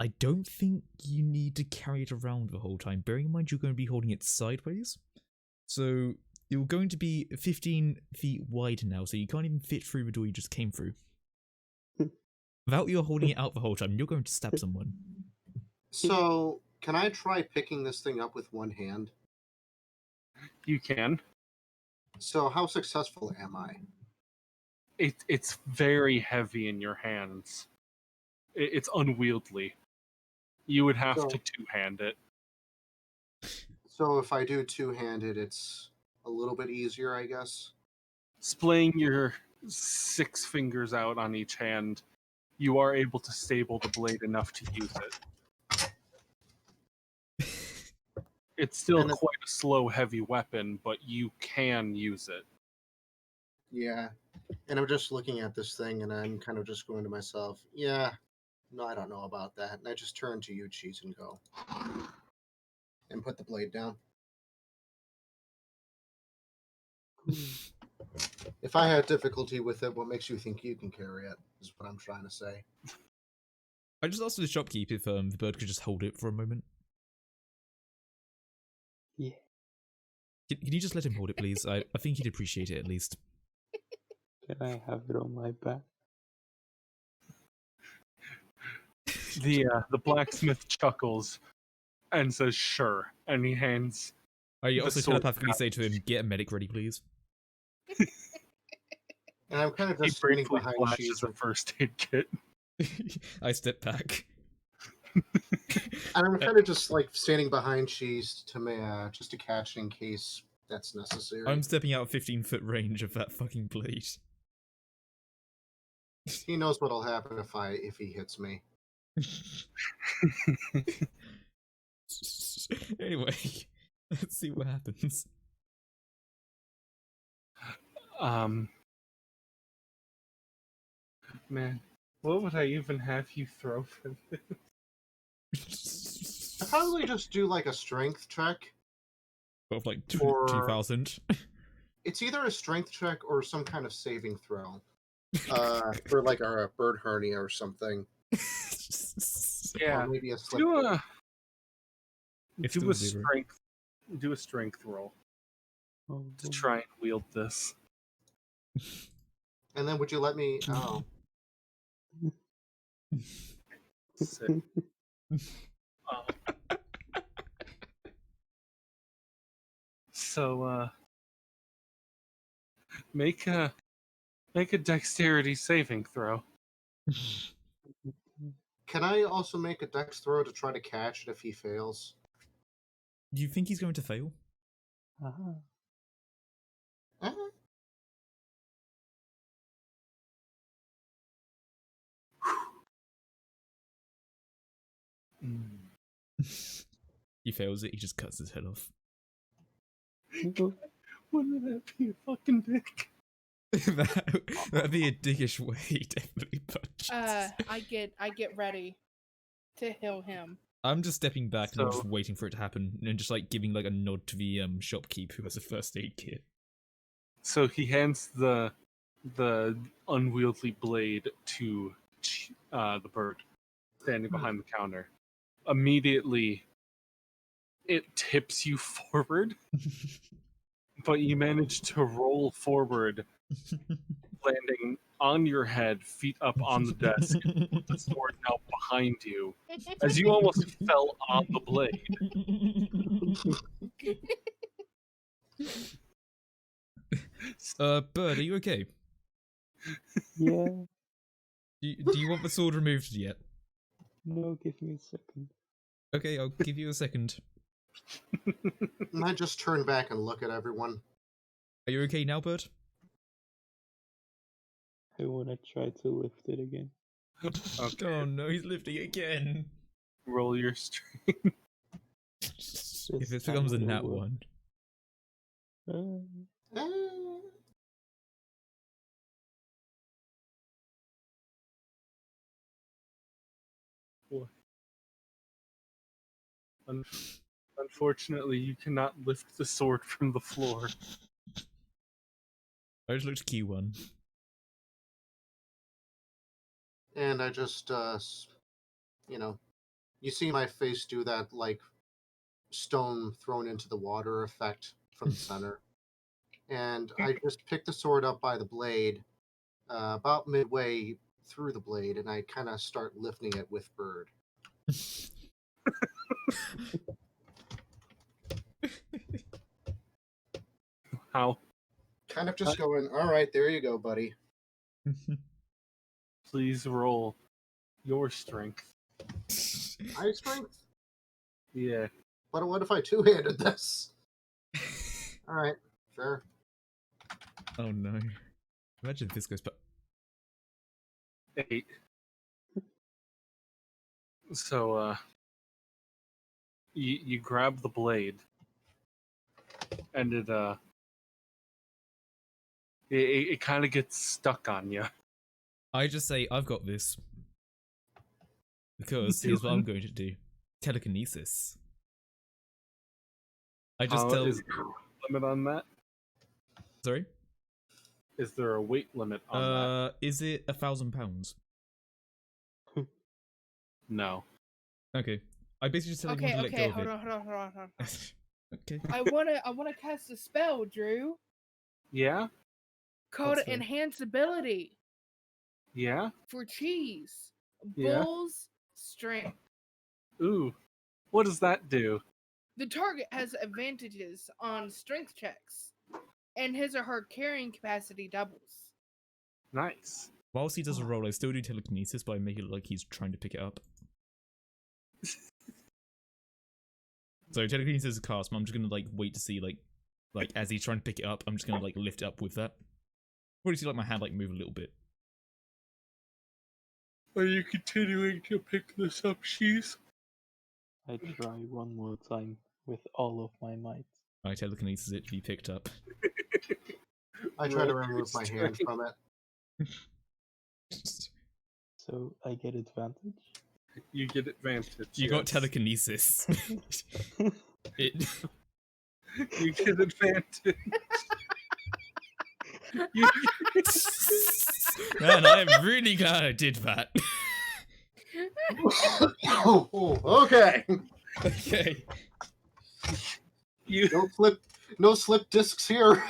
I don't think you need to carry it around the whole time. Bearing in mind you're going to be holding it sideways. So you're going to be 15 feet wide now, so you can't even fit through the door you just came through. Without you holding it out the whole time, you're going to stab someone. So, can I try picking this thing up with one hand? You can. So, how successful am I? It's very heavy in your hands. It's unwieldy. You would have So- to two-hand it. So, if I do two-handed, it's a little bit easier, I guess. Splaying your 6 fingers out on each hand, you are able to stable the blade enough to use it. It's still And it- quite a slow, heavy weapon, but you can use it. Yeah. And I'm just looking at this thing and I'm kind of just going to myself, yeah, no, I don't know about that. And I just turn to you, Cheese, and go. And put the blade down. Cool. If I had difficulty with it, what makes you think you can carry it? Is what I'm trying to say. I just asked the shopkeep if the bird could just hold it for a moment. Yeah. Can you just let him hold it, please? I think he'd appreciate it at least. Can I have it on my back? The blacksmith chuckles and says, "Sure," and he hands. I The also sword telepathically say to him, "Get a medic ready, please." And I'm kind of He just standing briefly behind flashes Cheese. a first aid kit. I step back. And I'm kind of just like standing behind Cheese to just to catch in case that's necessary. I'm stepping out 15-foot range of that fucking blade. He knows what'll happen if he hits me. Anyway, let's see what happens. Man, what would I even have you throw for this? I probably just do like a strength check. Of like Or- 2,000. It's either a strength check or some kind of saving throw. For like a bird hernia or something. Yeah, Or maybe a slip. do a It's do still a zero. strength roll Oh, to try and wield this. And then would you let me? Oh, Sick. So make a dexterity saving throw. Can I also make a dex throw to try to catch it if he fails? Do you think he's going to fail? Aha. Eh, He fails it, he just cuts his head off. Wouldn't that be a fucking dick? That'd be a dickish way, definitely, but I get ready to heal him. I'm just stepping back and I'm just So- waiting for it to happen and just like giving like a nod to the shopkeep who has a first aid kit. So he hands the unwieldy blade to the bird standing behind the counter. Immediately, it tips you forward, but you manage to roll forward, landing on your head, feet up on the desk, with the sword now behind you, as you almost fell on the blade. Bird, are you okay? Yeah. Do you want the sword removed yet? No, give me a second. Okay, I'll give you a second. and I just turn back and look at everyone. Are you okay now, Bird? I wanna try to lift it again. Okay. Oh no, he's lifting again. Roll your strength. If this time becomes a it'll nat work. one. Uh, Eh, Unfortunately, you cannot lift the sword from the floor. I just looked Q1. and I just, you see my face do that, like, stone thrown into the water effect from the center. And I just pick the sword up by the blade, about midway through the blade, and I kind of start lifting it with Bird. How? Kind of just going, all right, there you go, buddy. Please roll your strength. High strength? Yeah. But what if I two-handed this? All right, sure. Oh no. Imagine if this goes but 8. So, you grab the blade, and it kind of gets stuck on you. I just say, I've got this. Because here's what I'm going to do. Telekinesis. I just tell... Is there a limit on that? Sorry? Is there a weight limit on that? Is it £1,000? No. Okay. I basically just tell Okay, everyone to okay, let go hold of on, hold on. it. Okay. I wanna cast a spell, Drew, Yeah? called What's that? Enhance Ability Yeah? for Cheese. Yeah. Bull's Strength. Ooh. What does that do? The target has advantages on strength checks, and his or her carrying capacity doubles. Nice. Whilst he does a roll, I still do telekinesis, but I make it look like he's trying to pick it up. So telekinesis is a cast, but I'm just gonna like wait to see like as he's trying to pick it up, I'm just gonna like lift it up with that. Probably see like my hand like move a little bit. Are you continuing to pick this up, Cheese? I try one more time with all of my might. I telekinesis it to be picked up. I try to Roll your remove my hand strength. from it. So I get advantage. You get advantage. You got yes. telekinesis. it You get advantage. You Man, I'm really glad I did that. Oh, okay. Okay. you No slip discs here.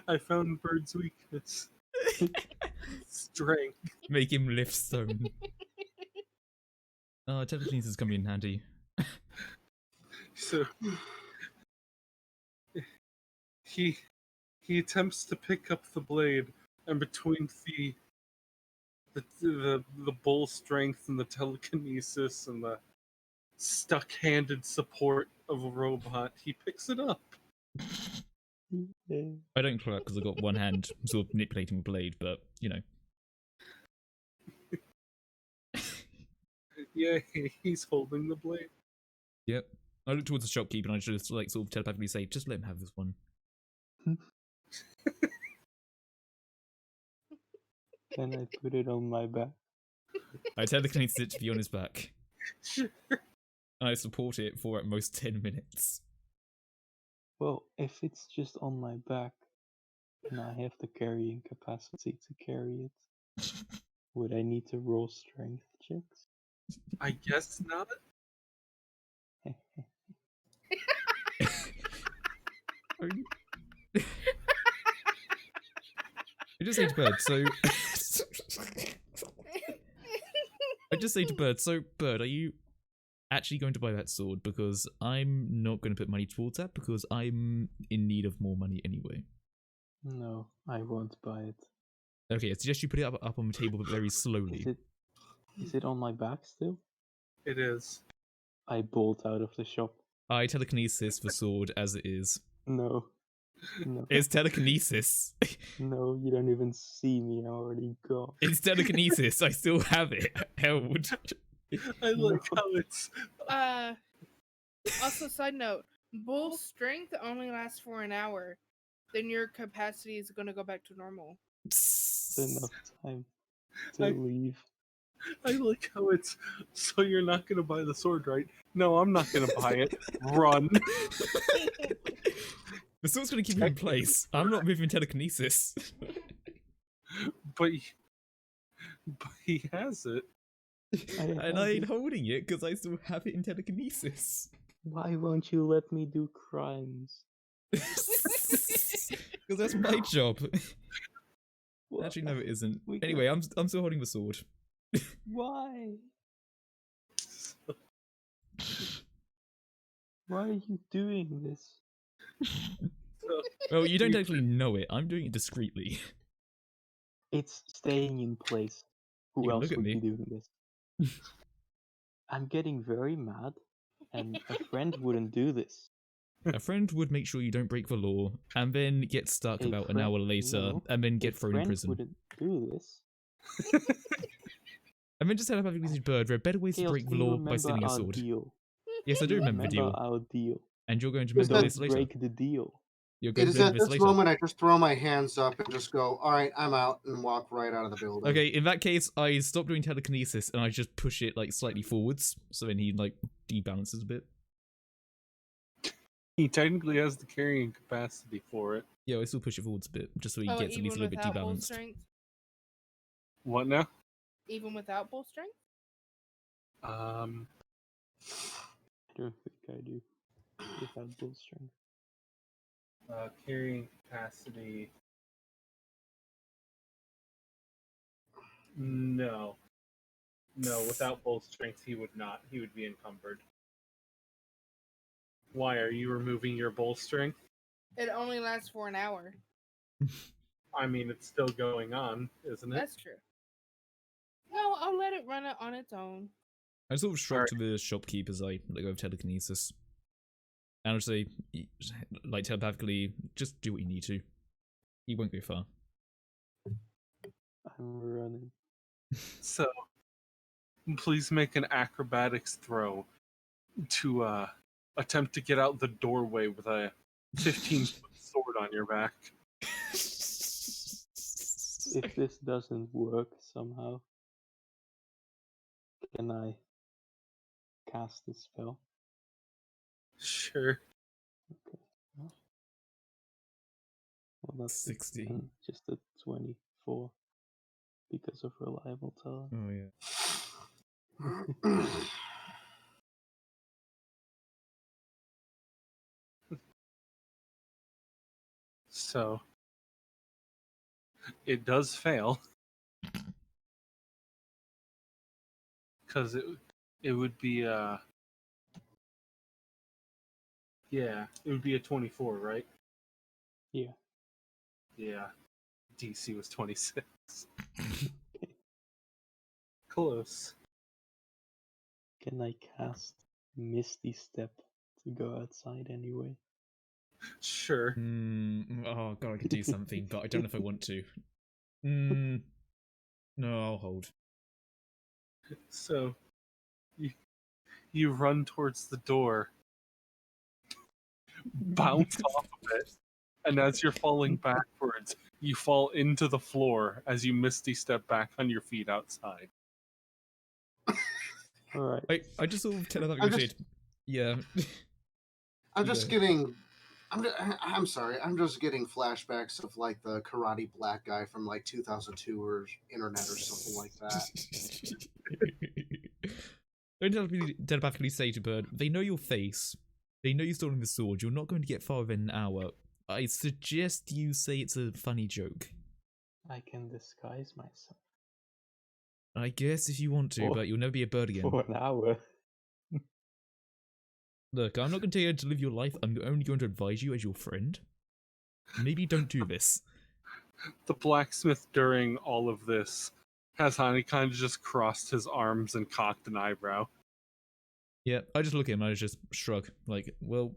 I found Bird's weakness. Strength. Make him lift stone. Telekinesis is coming in handy. So he attempts to pick up the blade, and between the bull strength and the telekinesis and the stuck-handed support of a robot, he picks it up. Yeah. I don't clap because I've got one hand sort of manipulating the blade, but you know. Yeah, he's holding the blade. Yep. I look towards the shopkeeper and I just like sort of telepathically say, just let him have this one. Can I put it on my back? I telekinesis it to be on his back. Sure. And I support it for at most 10 minutes. Well, if it's just on my back and I have the carrying capacity to carry it, would I need to roll strength checks? I guess not. I just say to Bird, so... I just say to Bird, so Bird, are you actually going to buy that sword? Because I'm not going to put money towards that because I'm in need of more money anyway. No, I won't buy it. Okay, I suggest you put it up on the table but very slowly. Is it on my back still? It is. I bolt out of the shop. I telekinesis the sword as it is. No. No. It's telekinesis. No, you don't even see me. I'm already gone. It's telekinesis. I still have it held. I like how it's. Also, side note, bull strength only lasts for an hour. Then your capacity is gonna go back to normal. It's enough time to I- leave. I like how it's. So you're not gonna buy the sword, right? No, I'm not gonna buy it. Run. The sword's gonna keep him in place. I'm not moving telekinesis. But he has it. And I ain't holding it because I still have it in telekinesis. Why won't you let me do crimes? Because that's my job. Why? Actually, no, it isn't. We Anyway, I'm still holding the sword. Why? Why are you doing this? Well, you don't actually know it. I'm doing it discreetly. It's staying in place. Who You else look at would me. be doing this? I'm getting very mad, and a friend wouldn't do this. A friend would make sure you don't break the law, and then get stuck A about an friend- hour later, no, and then A get thrown in friend prison. wouldn't do this. And then just tell about this bird. There are better ways to Chaos, break the do you law by remember stealing a our sword. Deal? Yes, I do remember the deal. Our deal. And you're going to Is remember that- this later. Break the deal. You're It going is to at remember this this later. moment I just throw my hands up and just go, all right, I'm out, and walk right out of the building. Okay, in that case, I stop doing telekinesis and I just push it like slightly forwards, so then he like debalances a bit. He technically has the carrying capacity for it. Yeah, I still push it forwards a bit, just so he Oh, gets at least a even little bit without bull debalanced. strength? What now? Even without bull strength? I don't think I do. Without bull strength. Carrying capacity. No. No, without bull strength, he would not. He would be encumbered. Why are you removing your bull strength? It only lasts for an hour. I mean, it's still going on, isn't it? That's true. No, I'll let it run it on its own. I sort of shrug to the shopkeep as I let go of telekinesis. And I'll say, like, telepathically, just do what you need to. You won't go far. I'm running. So, please make an acrobatics throw to attempt to get out the doorway with a 15-foot sword on your back. If this doesn't work somehow, can I cast the spell? Sure. Okay. Well, that's 60. just a 24 because of reliable talent. Oh, yeah. So, it does fail. Because It would be yeah, it would be a 24, right? Yeah. Yeah. DC was 26. Close. Can I cast Misty Step to go outside anyway? Sure. Oh god, I could do something, but I don't know if I want to. No, I'll hold. So you run towards the door, bounce off of it, and as you're falling backwards, you fall into the floor as you misty step back on your feet outside. Alright. I just sort of telepathically said, yeah. I'm You just go. getting. I'm sorry. I'm just getting flashbacks of like the karate black guy from like 2002 or internet or something like that. Don't telepathically say to Bird, they know your face. They know you're storing the sword. You're not going to get far within an hour. I suggest you say it's a funny joke. I can disguise myself. I guess if you want to, For- but you'll never be a bird again. For an hour. Look, I'm not going to tell you how to live your life. I'm only going to advise you as your friend. Maybe don't do this. The blacksmith during all of this has kind of just crossed his arms and cocked an eyebrow. Yeah, I just look at him. I just shrug. Like, well,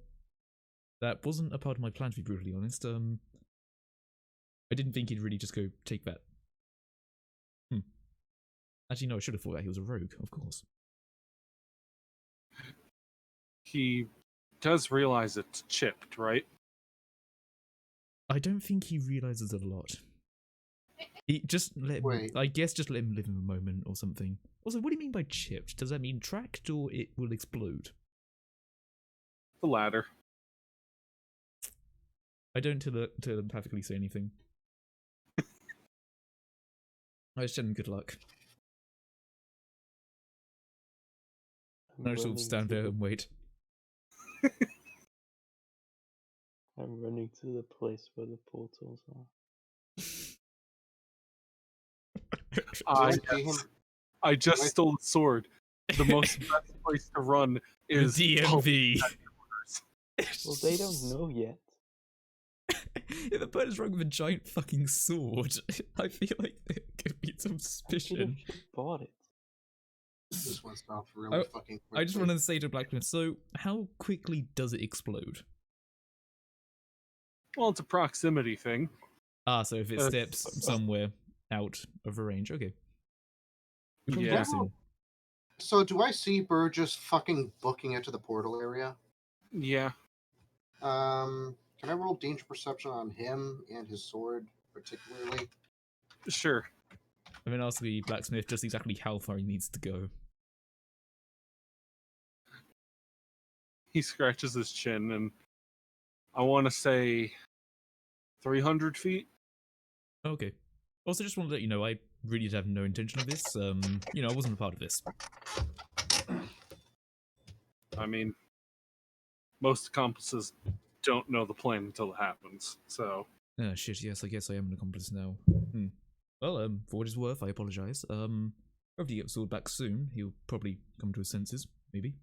that wasn't a part of my plan, to be brutally honest. I didn't think he'd really just go take that. Actually, no, I should have thought that he was a rogue, of course. He does realize it's chipped, right? I don't think he realizes it a lot. He just let him. Wait. I guess just let him live in the moment or something. Also, what do you mean by chipped? Does that mean tracked or it will explode? The latter. I don't telepathically say anything. I just tell him good luck. I'm I just sort of running stand to there the- and wait. I'm running to the place where the portals are. I, see him? I just I- stole a sword. The most best place to run is the DMV. Well, they don't know yet. If a bird is wrong with a giant fucking sword, I feel like there could be some I could have suspicion. just bought it. This went south really fucking quickly. I just wanted to say to Blacksmith, so how quickly does it explode? Well, it's a proximity thing. Ah, so if it steps somewhere out of a range, okay. We'll probably Yeah. go soon. So do I see Bird just fucking booking it to the portal area? Yeah. Can I roll danger perception on him and his sword particularly? Sure. I mean, ask the Blacksmith just exactly how far he needs to go. He scratches his chin, and I want to say 300 feet. Okay. Also, just wanted to let you know, I really did have no intention of this. You know, I wasn't a part of this. I mean, most accomplices don't know the plan until it happens. So, Ah, shit, yes, I guess I am an accomplice now. Well, for what it's worth, I apologize. Hopefully you get the sword back soon. He'll probably come to his senses, maybe.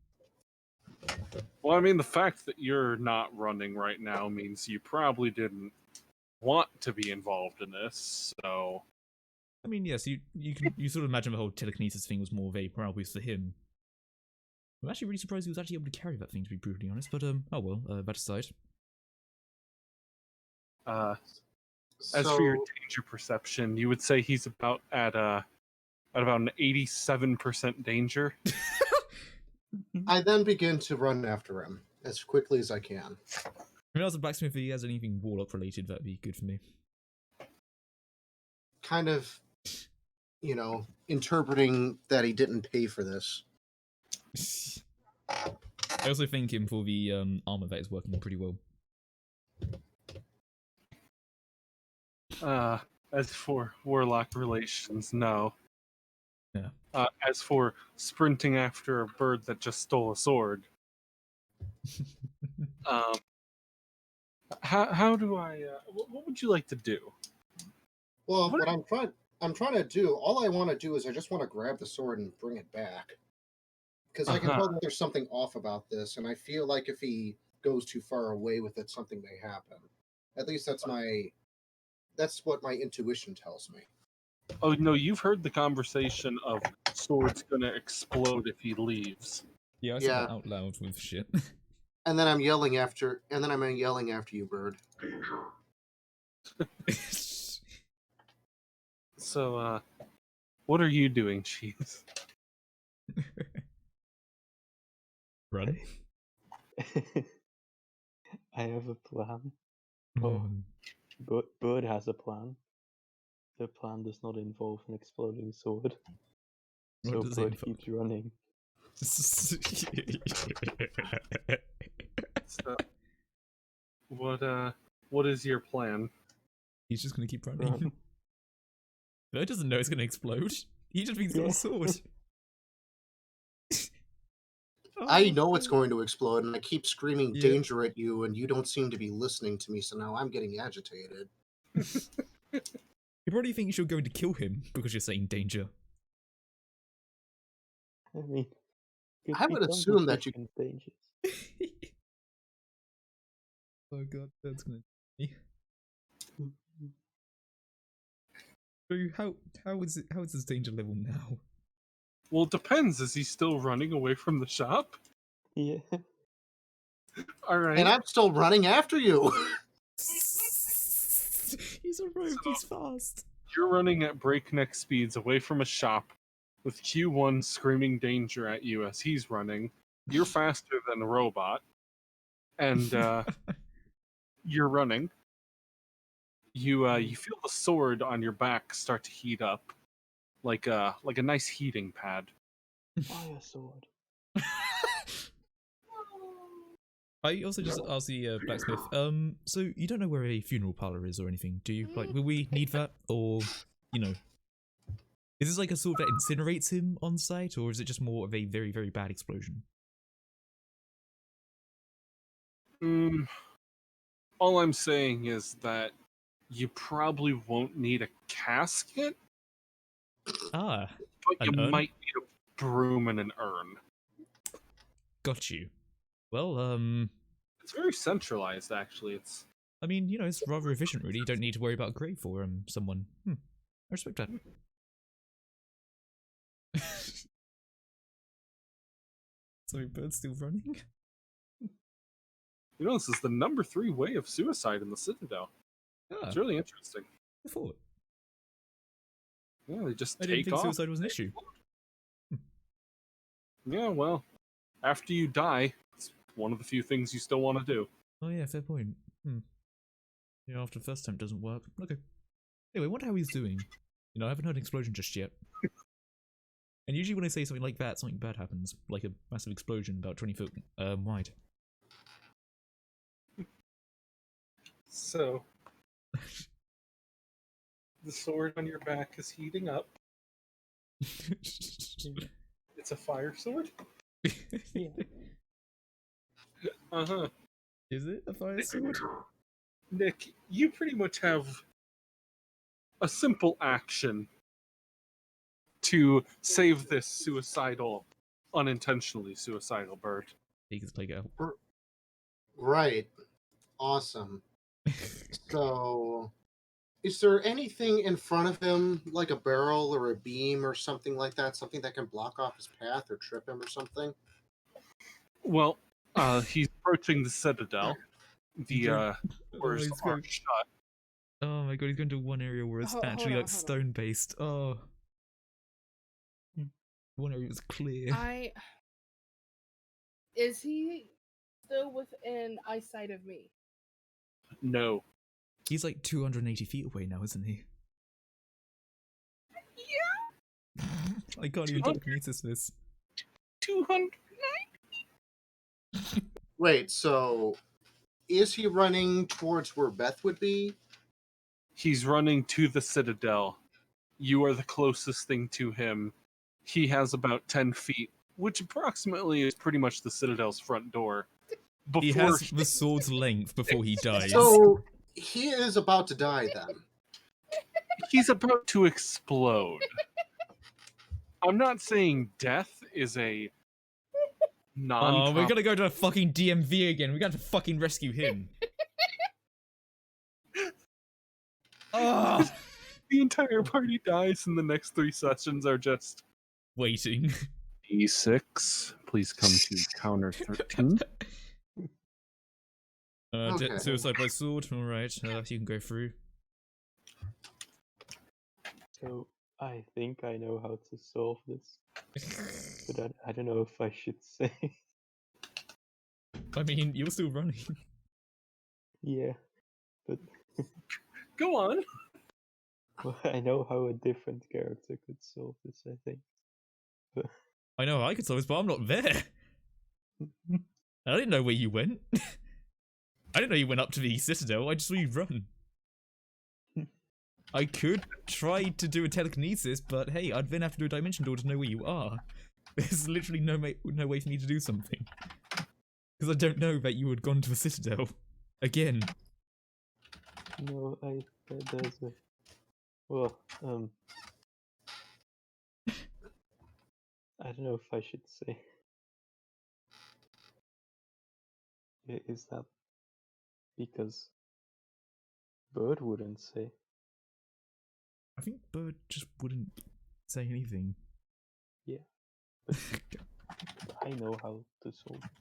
well, I mean, the fact that you're not running right now means you probably didn't want to be involved in this. So, I mean, yes, you sort of imagine the whole telekinesis thing was more vague, more obvious to him. I'm actually really surprised he was actually able to carry that thing, to be brutally honest. But oh well, that aside. as for your danger perception, you would say he's about at about an 87% danger. I then begin to run after him as quickly as I can. I mean, as a blacksmith, if he has anything warlock related, that'd be good for me. Kind of, you know, interpreting that he didn't pay for this. I also thank him for the armor that is working pretty well. As for warlock relations, no. Yeah. As for sprinting after a bird that just stole a sword, how do I? What would you like to do? Well, what I'm trying to do, all I want to do is I just want to grab the sword and bring it back. Because I can tell that there's something off about this, and I feel like if he goes too far away with it, something may happen. At least that's what my intuition tells me. Oh no, you've heard the conversation of sword's gonna explode if he leaves. Yeah, I said that out loud with shit. And then I'm yelling after you, Bird. So, what are you doing, Cheese? Run. I have a plan. Um, But Bird has a plan. The plan does not involve an exploding sword. What So does it Bird involve? keeps running. So, what is your plan? He's just gonna keep running. Run. Bird doesn't know it's gonna explode. He just thinks it's got a sword. I know it's going to explode, and I keep screaming Yeah. danger at you, and you don't seem to be listening to me, so now I'm getting agitated. He probably thinks you're going to kill him because you're saying danger. I mean, could I be would tons of assume that you- different dangers. Oh god, that's gonna me. So how is his danger level now? Well, it depends. Is he still running away from the shop? Yeah. All right. And I'm still running after you. He's a rogue, he's fast. You're running at breakneck speeds away from a shop with Q1 screaming danger at you as he's running. You're faster than a robot. And you're running. You feel the sword on your back start to heat up like a nice heating pad. Fire sword. I also just asked the blacksmith, so you don't know where a funeral parlor is or anything, do you? Like, will we need that? Or, is this like a sword that incinerates him on sight, or is it just more of a very, very bad explosion? All I'm saying is that you probably won't need a casket, Ah, but you an urn? might need a broom and an urn. Got you. Well, It's very centralized, actually. I mean, it's rather efficient, really. You don't need to worry about a grave for someone. I respect that. Sorry, Bird's still running? This is the number 3 way of suicide in the Citadel. Ah, It's really interesting. I thought. Yeah, they just I take didn't think off. suicide was an issue. Yeah, well, after you die, it's one of the few things you still want to do. Oh yeah, fair point. Yeah, after the first time it doesn't work. Okay. Anyway, I wonder how he's doing. I haven't heard an explosion just yet. And usually when I say something like that, something bad happens. Like a massive explosion about 20 foot wide. So, the sword on your back is heating up. It's a fire sword? Yeah. Uh-huh. Is it a fire sword? Nick, you pretty much have a simple action to save this unintentionally suicidal bird. He can play it out. Right. Awesome. So, is there anything in front of him, like a barrel or a beam or something like that? Something that can block off his path or trip him or something? Well, he's approaching the Citadel. The doors he's are going- shut. Oh my god, he's going to one area where it's Hold actually on, like hold on. stone based. Oh. One area was clear. Is he still within eyesight of me? No. He's like 280 feet away now, isn't he? Yeah. I can't even telekinesis this. 200. Wait, so is he running towards where Beth would be? He's running to the Citadel. You are the closest thing to him. He has about 10 feet, which approximately is pretty much the Citadel's front door. He has the sword's length before he dies. So he is about to die then. He's about to explode. I'm not saying death is a non. we gotta go to a fucking DMV again. We got to fucking rescue him. Oh, The entire party dies, and the next 3 sessions are just waiting. E6. Please come to counter 13. Okay. Suicide by sword. All right, you can go through. So I think I know how to solve this, but I don't know if I should say. I mean, you're still running. Yeah, but Go on. well, I know how a different character could solve this. I think. I know I could solve this, but I'm not there. I didn't know where you went. I didn't know you went up to the Citadel. I just saw you run. I could try to do a telekinesis, but hey, I'd then have to do a dimension door to know where you are. There's literally no way for me to do something. Because I don't know that you had gone to the Citadel. Again. No, there's a well, I don't know if I should say. Is that because Bird wouldn't say? I think Bird just wouldn't say anything. Yeah, but I know how to solve it.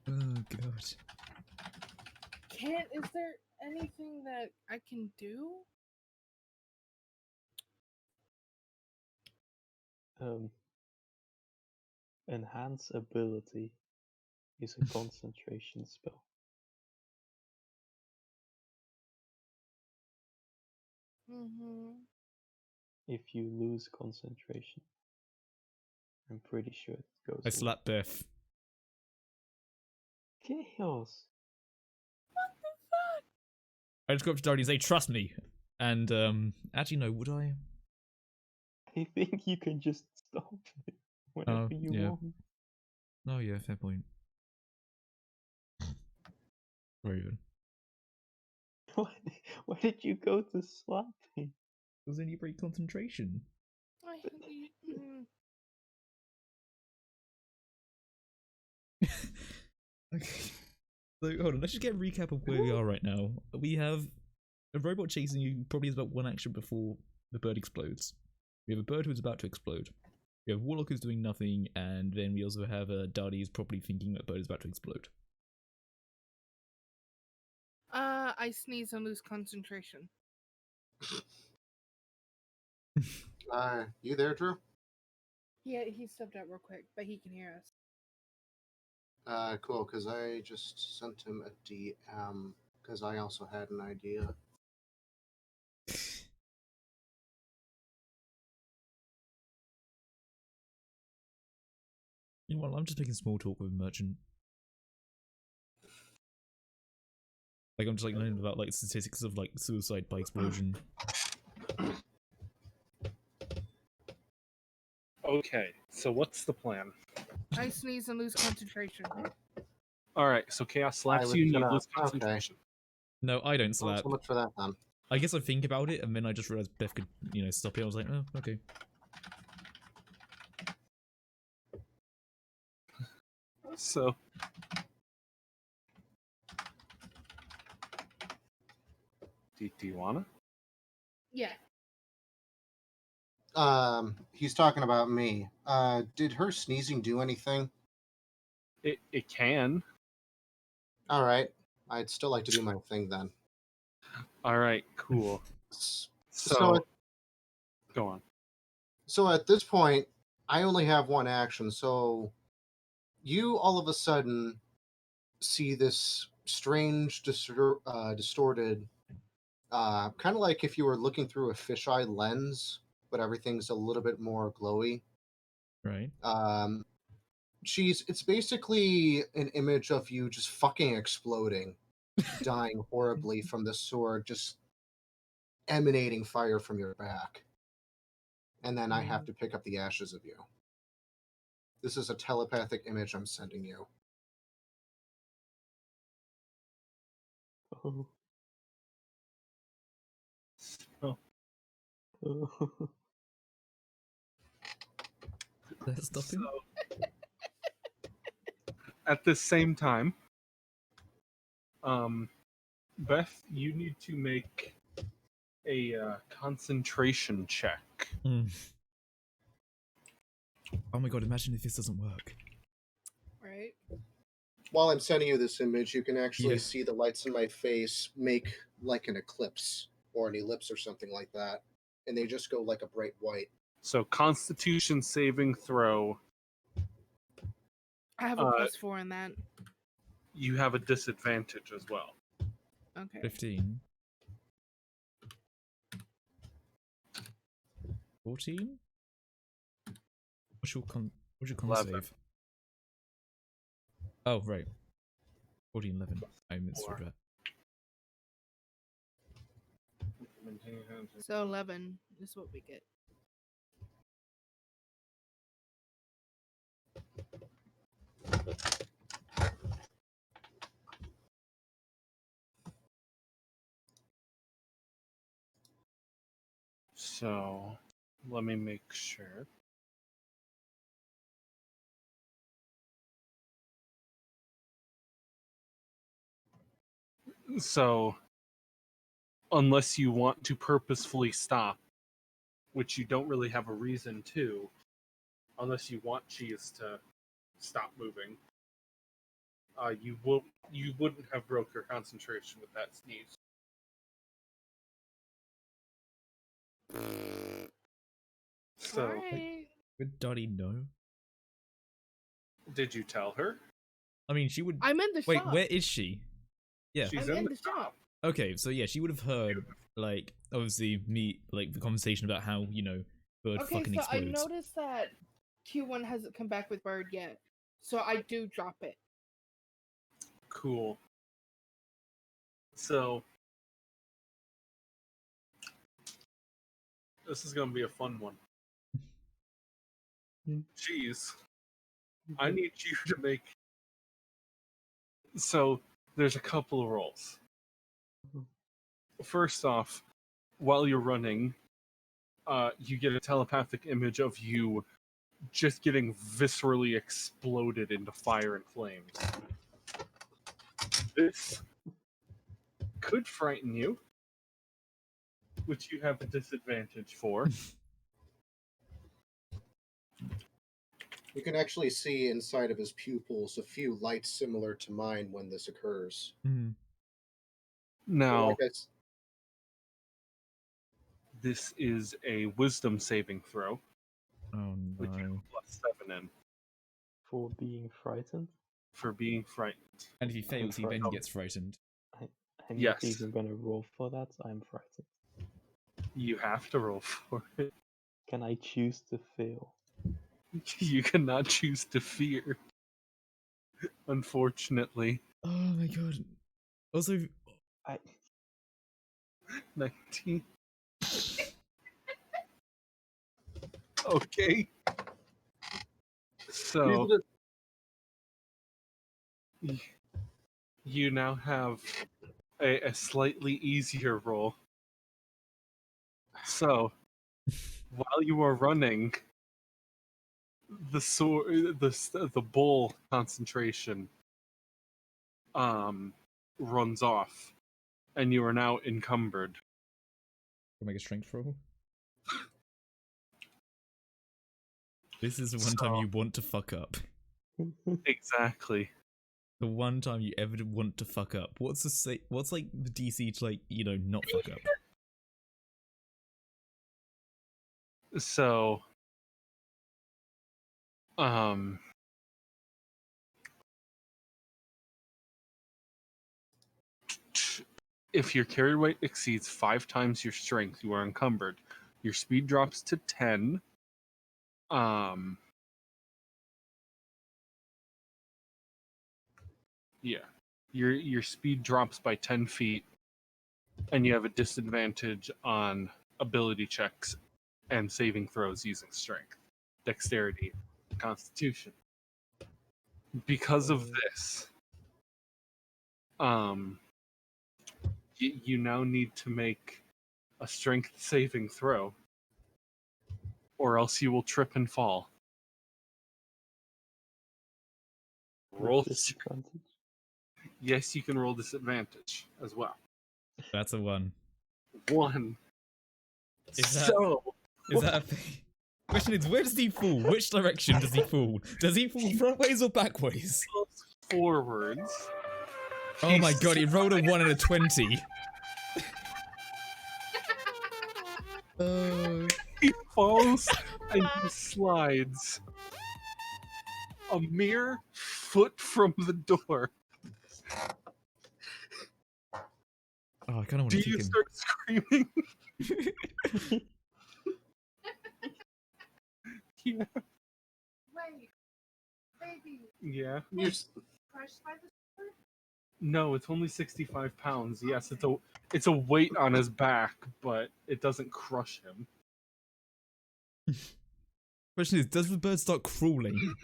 Oh god. Is there anything that I can do? Enhance ability is a concentration spell. Mm-hmm. If you lose concentration, I'm pretty sure it goes I away. slapped Beth. Chaos! I just go up to Darty and say, trust me. And, actually no, would I? I think you can just stop it whenever you yeah. want. Oh yeah, fair point. Very good. Why did you go to slapping? Because then you break concentration. Okay. So hold on, let's just get a recap of where we are right now. We have a robot chasing you, probably has about 1 action before the bird explodes. We have a bird who's about to explode. We have Warlock who's doing nothing, and then we also have Darty who's probably thinking that bird is about to explode. I sneeze and lose concentration. You there, Drew? Yeah, he stepped out real quick, but he can hear us. Cool, because I just sent him a DM, because I also had an idea. Meanwhile, I'm just making small talk with a merchant. Like, I'm just like learning about like statistics of like suicide by explosion. Okay, so what's the plan? I sneeze and lose concentration. Alright, so Chaos slaps was you and you gonna- lose okay. concentration. No, I don't Not slap. so much for that, then. I guess I think about it, and then I just realized Beth could, stop it. I was like, oh, okay. So do you wanna? Yeah. He's talking about me. Did her sneezing do anything? It can. All right. I'd still like to do my thing then. Alright, cool. So, So go on. so at this point, I only have 1 action. So you all of a sudden see this strange, distorted, kind of like if you were looking through a fisheye lens, but everything's a little bit more glowy. Right. It's basically an image of you just fucking exploding, dying horribly from the sword, just emanating fire from your back. And then I have to pick up the ashes of you. This is a telepathic image I'm sending you. Oh. Oh. Oh. Let's stop him. At the same time, Beth, you need to make a concentration check. Mm. Oh my god, imagine if this doesn't work. Right? While I'm sending you this image, you can actually Yeah. see the lights in my face make like an eclipse or an ellipse or something like that. And they just go like a bright white. So, Constitution saving throw. I have a +4 in that. You have a disadvantage as well. Okay. 15. 14? What's your con 11. save? Oh, right. 14, 11. I misread that. So 11 is what we get. So, let me make sure. So, unless you want to purposefully stop, which you don't really have a reason to, unless you want Cheese to stop moving, you wouldn't have broke your concentration with that sneeze. So, Alright. Would Dottie know? did you tell her? I mean, she would. I'm in the Wait, shop. where is she? Yeah. She's I'm in in the the shop. Okay, so yeah, she would have heard, like, obviously, me, like, the conversation about how, bird Okay, fucking so I explodes. noticed that Q1 hasn't come back with Bird yet. So I do drop it. Cool. So, this is going to be a fun one. Cheese, I need you to make. So, there's a couple of rolls. First off, while you're running, you get a telepathic image of you just getting viscerally exploded into fire and flames. This could frighten you, which you have a disadvantage for. You can actually see inside of his pupils a few lights similar to mine when this occurs. Mhm. Now, Like I s- this is a wisdom saving throw, Oh which you have no. a +7 in For being frightened. for being frightened. And if he fails, he then gets frightened. I'm Yes. not even gonna roll for that. I'm frightened. You have to roll for it. Can I choose to fail? You cannot choose to fear, unfortunately. Oh my god. Also, I 19. Okay. So, you now have a slightly easier roll. So, while you are running, the sword, the bull concentration, runs off, and you are now encumbered. make a strength roll. This is the one time So- you want to fuck up. Exactly. The one time you ever want to fuck up. What's like the DC to, like, not fuck up? So, if your carry weight exceeds 5 times your strength, you are encumbered. Your speed drops to 10. Yeah. Your speed drops by 10 feet, and you have a disadvantage on ability checks and saving throws using strength, dexterity, constitution. Because of this, you now need to make a strength saving throw, or else you will trip and fall. Roll. disadvantage. Yes, you can roll disadvantage as well. That's a 1. 1. Is that- So, Is that a thing? Question is, where does he fall? Which direction does he fall? Does he fall frontways or backways? forwards. Oh my god, he rolled a 1 and a 20. He falls and he slides a mere foot from the door. Oh, I kind of want Do to you kick him. start screaming? Yeah. Wait, baby, Yeah. You s- crushed by the sword? No, it's only 65 pounds. Yes, it's a weight on his back, but it doesn't crush him. Question is, does the bird start crawling?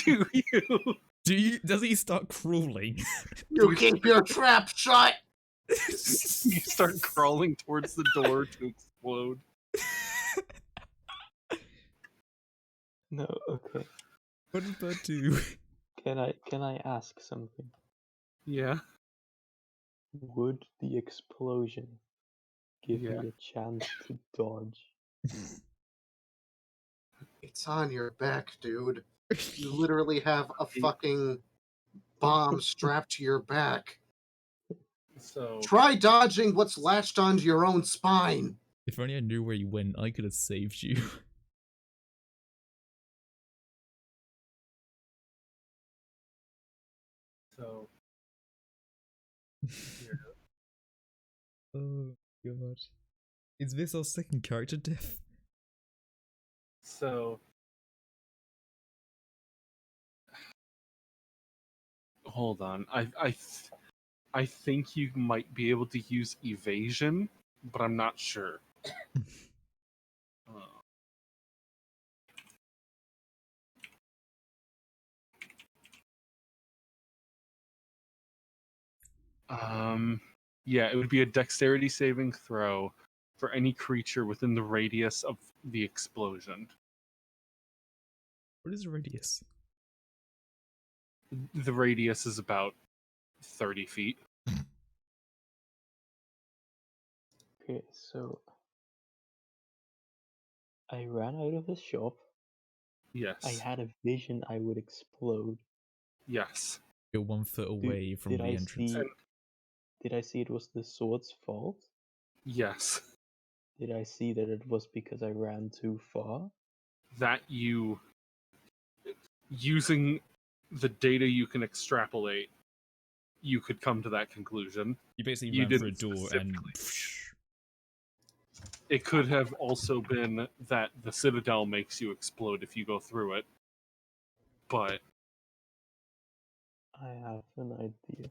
Do you? Does he start crawling? you keep your trap shut. You start crawling towards the door to explode. No, okay. What does bird do? Can I ask something? Yeah. Would the explosion give Yeah. me a chance to dodge? It's on your back, dude. You literally have a fucking bomb strapped to your back. So Try dodging what's latched onto your own spine. If only I knew where you went, I could have saved you. so Oh god. Is this our second character death? so hold on. I think you might be able to use evasion, but I'm not sure. Yeah, it would be a dexterity saving throw for any creature within the radius of the explosion. What is radius? The radius is about 30 feet. Okay, so I ran out of the shop. Yes. I had a vision I would explode. Yes. You're 1 foot away from Did the I entrance. see? Did I see it was the sword's fault? Yes. Did I see that it was because I ran too far? That you, using the data you can extrapolate, you could come to that conclusion. You basically You ran through a didn't door and... It could have also been that the Citadel makes you explode if you go through it. But I have an idea.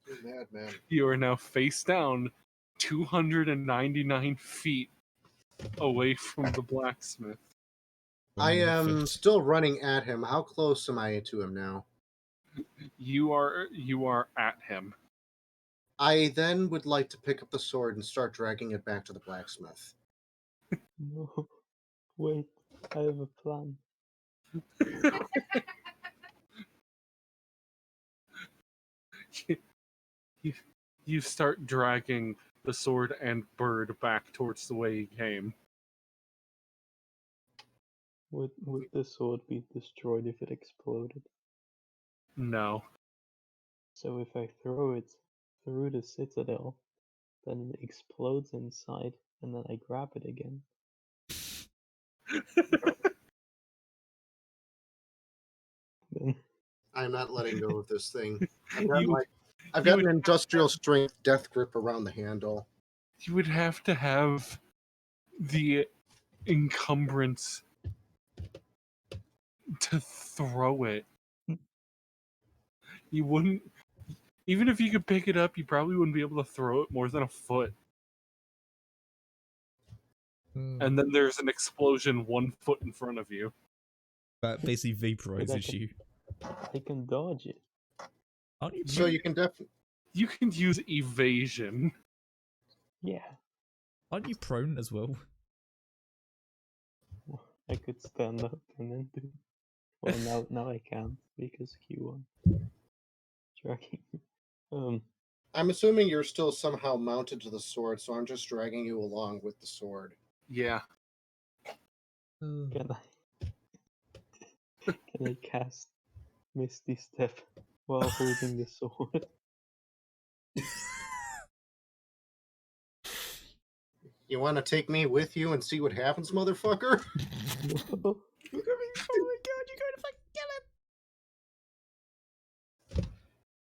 You're mad, man. you are now face down 299 feet away from the blacksmith. I One more am foot. still running at him. How close am I to him now? You are at him. I then would like to pick up the sword and start dragging it back to the blacksmith. No, wait, I have a plan. You start dragging the sword and bird back towards the way he came. Would the sword be destroyed if it exploded? No. So if I throw it through the citadel, then it explodes inside, and then I grab it again. Then I'm not letting go of this thing. I've You- got an industrial strength death grip around the handle. You would have to have the encumbrance to throw it. You wouldn't, even if you could pick it up, you probably wouldn't be able to throw it more than a foot. And then there's an explosion 1 foot in front of you. That basically But I vaporizes can- you. I can dodge it. Aren't you So you can definitely. You can use evasion. Yeah, Aren't you prone as well? I could stand up and then do. Well, now I can't because Q1. Dragging. I'm assuming you're still somehow mounted to the sword, so I'm just dragging you along with the sword. Yeah. Can I cast Misty Step while holding the sword? You want to take me with you and see what happens, motherfucker? No. Oh my god, you're going to fucking kill him!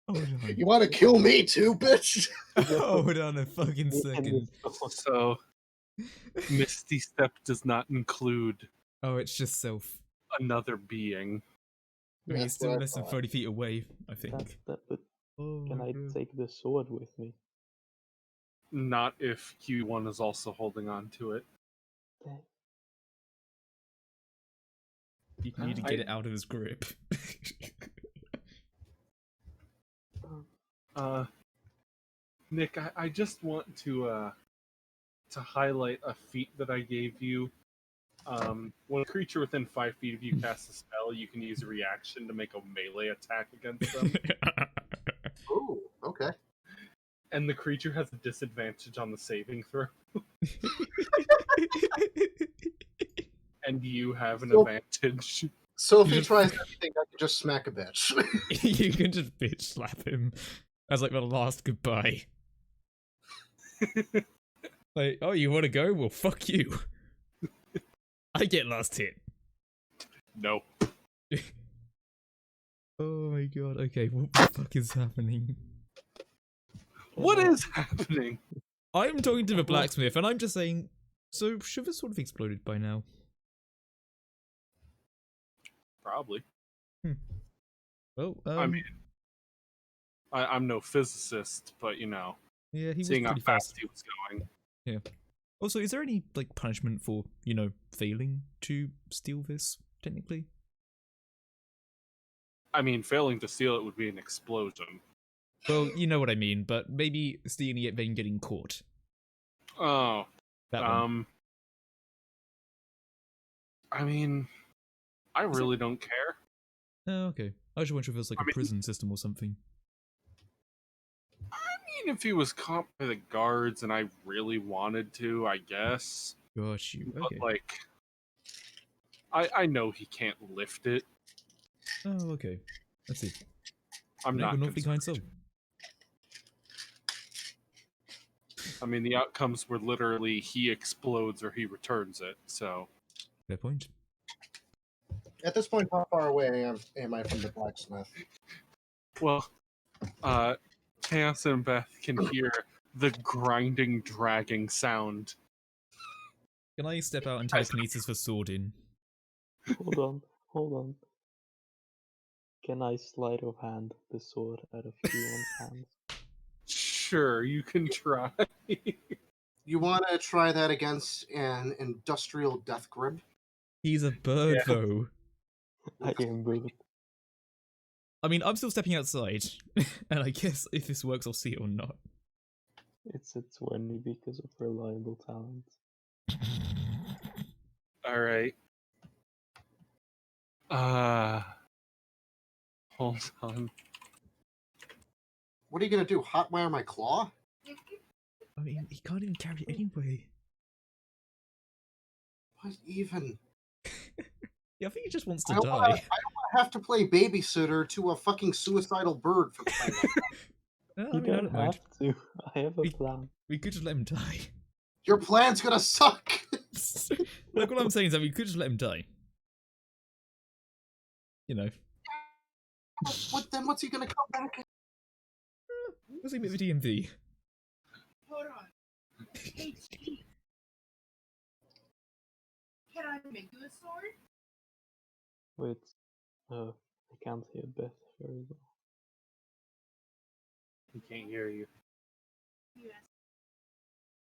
Hold on. You want to kill me too, bitch? Hold on a fucking Me and the second. sword. So Misty Step does not include Oh, it's just self. another being. I mean, That's it's still what I less than thought. 30 feet away, I think. But Oh can my I god. take the sword with me? Not if Q1 is also holding on to it. Dang. You need to I- get it out of his grip. Nick, I just want to highlight a feat that I gave you. When a creature within 5 feet of you casts a spell, you can use a reaction to make a melee attack against them. Ooh, okay. And the creature has a disadvantage on the saving throw, and you have an So- advantage. So if You he just- tries anything, I can just smack a bitch. You can just bitch slap him as like the last goodbye. Like, oh, you want to go? Well, fuck you. I get last hit. No. Oh my god. Okay, what the fuck is happening? What is happening? I'm talking to the blacksmith, and I'm just saying. So should have sort of exploded by now. Probably. Well, I mean, I'm no physicist, but you know, yeah, he was seeing how pretty fast fast. he was going. Also, is there any like punishment for failing to steal this? Technically, I mean, failing to steal it would be an explosion. well, you know what I mean. But maybe stealing it then getting caught. Oh, That one. I mean, I really don't care. Oh, okay. I just wonder if it was like I a mean- prison system or something. I mean, if he was caught by the guards and I really wanted to, I guess. Got you. But Okay. like, I know he can't lift it. Oh, okay. Let's see. I'm No, not an awfully kind soul. concerned. I mean, the outcomes were literally he explodes or he returns it. So Fair point. At this point, how far away am I from the blacksmith? well, Chaos and Beth can hear the grinding, dragging sound. Can I step out and telekinesis the sword in? Hold on. Can I sleight of hand the sword out of Q1's hands? Sure, you can try. You want to try that against an industrial death grip? He's a bird, Yeah. though. I am both. I mean, I'm still stepping outside, and I guess if this works, I'll see it or not. It's a 20 because of reliable talent. All right. Hold on. What are you gonna do? Hotwire my claw? I mean, he can't even carry it anyway. What even? Yeah, I think he just wants to I don't die. wanna have to play babysitter to a fucking suicidal bird for crying out loud. I mean, I don't mind. have to. I have a We- plan. We could just let him die. Your plan's gonna suck. Like, what I'm saying is that we could just let him die. You know. What's he gonna come back? What's he with the DMV? Hold on. Hey, Chief. Can I make you a sword? Wait. I can't hear Beth very well. He can't hear you. Yes.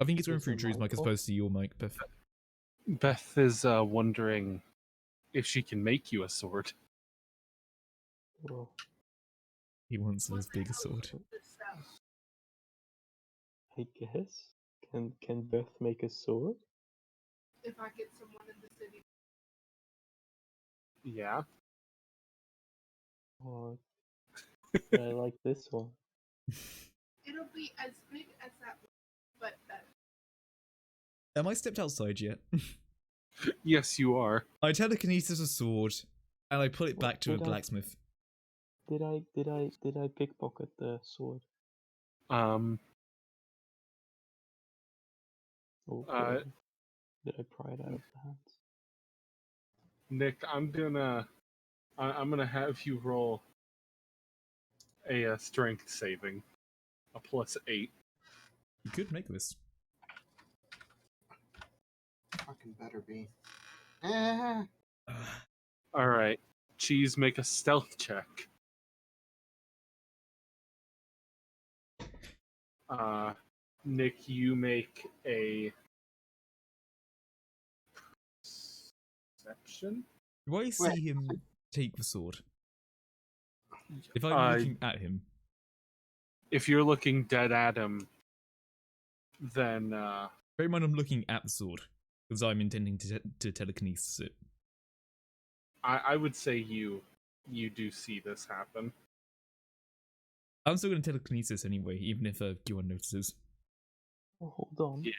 I think it's going Is through it Drew's my mic as fault? opposed to your mic, Beth. Beth is wondering if she can make you a sword. Well, He wants What this the big hell sword. is this stuff? I guess. Can Beth make a sword? If I get someone in the city. Yeah. Oh, but I like this one. It'll be as big as that one, but better. Am I stepped outside yet? Yes, you are. I telekinesis a sword, and I put it What back to a did I- blacksmith. Did I pickpocket the sword? Um, Or Uh, did I pry it out of the hands? Nick, I'm gonna have you roll a strength saving, a +8. You could make this. Fucking better be. Eh. All right, Cheese, make a stealth check. Nick, you make a perception. Do I see him take the sword? If I'm Uh, looking at him, If you're looking dead at him, then bear in mind I'm looking at the sword, because I'm intending to telekinesis it. I would say you do see this happen. I'm still going to telekinesis anyway, even if Q1 notices. Oh, hold on. Yeah.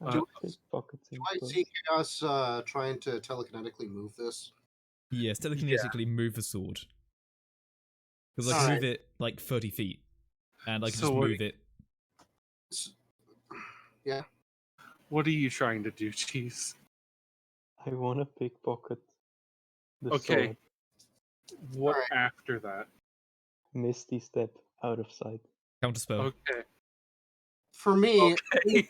I'm pickpocketing. Do I first. see Chaos trying to telekinetically move this? Yes, telekinetically move the sword. Because I can Alright. move it like 30 feet, and I can So just what- move it. Yeah. What are you trying to do, Cheese? I want to pickpocket the Okay. sword. What Alright. after that? Misty step out of sight. Counterspell. Okay. For me, Okay.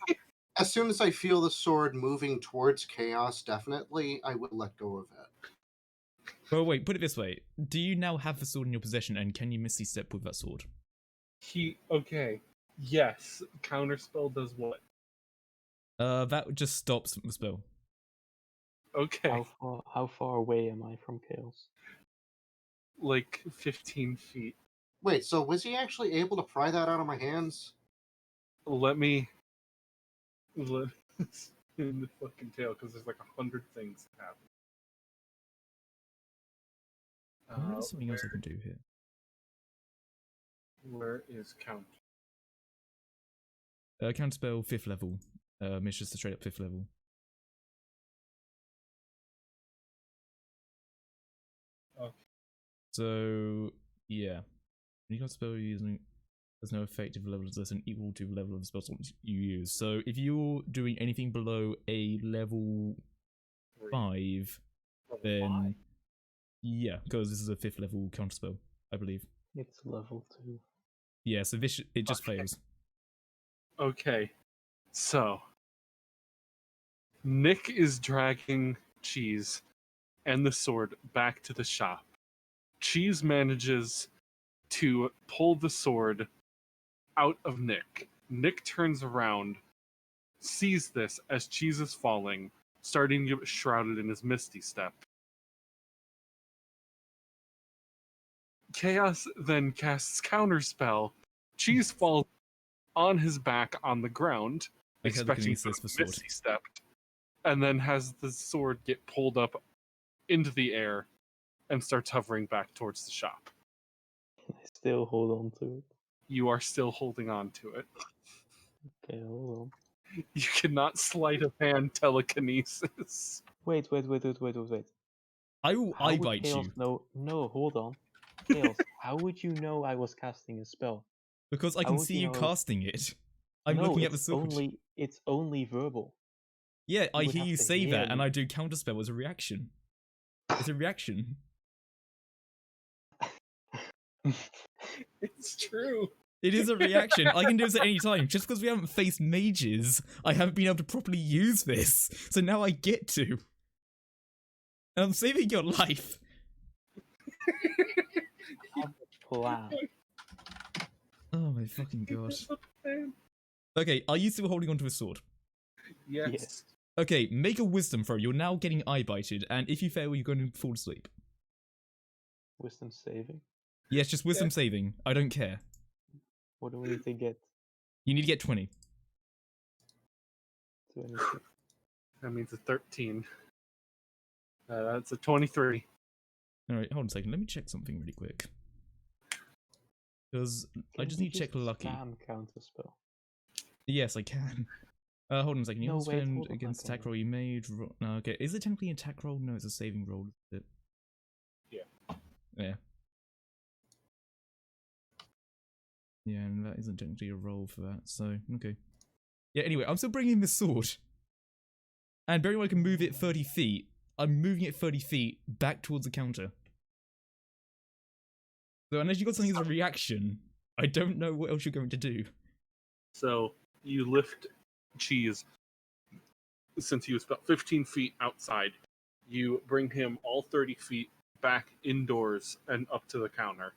as soon as I feel the sword moving towards Chaos, definitely, I will let go of it. Well, wait, put it this way. Do you now have the sword in your possession, and can you Misty Step with that sword? Okay. Yes. Counterspell does what? That just stops the spell. Okay. How far away am I from chaos? Like 15 feet. Wait, so was he actually able to pry that out of my hands? Let me in the fucking tail, because there's like 100 things that happen. I wonder if there's something else I can do here. Where is count? Counterspell 5th level. It's just a straight up 5th level. Okay. So, yeah. When you cast a spell using there's no effective level that's an equal to the level of the spell slot you use. So if you're doing anything below a level 5, then yeah, because this is a 5th level counterspell, I believe. It's level 2. Yeah, so this it just fails. Okay. So Nick is dragging Cheese and the sword back to the shop. Cheese manages to pull the sword out of Nick. Nick turns around, sees this as Cheese is falling, starting to get shrouded in his misty step. Chaos then casts Counterspell. Cheese falls on his back on the ground, I expecting to telekinesis the sword. misty stepped, and then has the sword get pulled up into the air and starts hovering back towards the shop. I still hold on to it. You are still holding on to it. Okay, hold on. You cannot sleight of hand telekinesis. Wait. I will How eye would bite chaos you know? No, hold on. Chaos, how would you know I was casting a spell? because I How can would see you know- casting it. I'm no, looking at the it's sword. it's only verbal. Yeah, I would hear have you to say hear that, and me. I do counterspell as a reaction. It's a reaction. It's true. It is a reaction. I can do this at any time. Just because we haven't faced mages, I haven't been able to properly use this. So now I get to. And I'm saving your life. Plan. Oh my fucking god. Okay, are you still holding onto a sword? Yes. Yes. Okay, make a wisdom throw. You're now getting eye bited, and if you fail, you're going to fall asleep. Wisdom saving. Yes, just wisdom saving. I don't care. What do we need to get? You need to get 20. 26. That means a 13. That's a 23. Alright, hold on a second. Let me check something really quick. Because I Can just you need to check lucky. Spam counterspell. Yes, I can. Hold on a second. You No, have to wait, spend hold on, against okay. attack roll you made. No, okay. Is it technically an attack roll? No, it's a saving roll. Is it? Yeah. Yeah. Yeah, and that isn't technically a roll for that, so, okay. Yeah, anyway, I'm still bringing this sword. And bearing in mind I can move it 30 feet, I'm moving it 30 feet back towards the counter. So unless you got something as a reaction, I don't know what else you're going to do. So you lift Cheese, since he was about 15 feet outside. You bring him all 30 feet back indoors and up to the counter.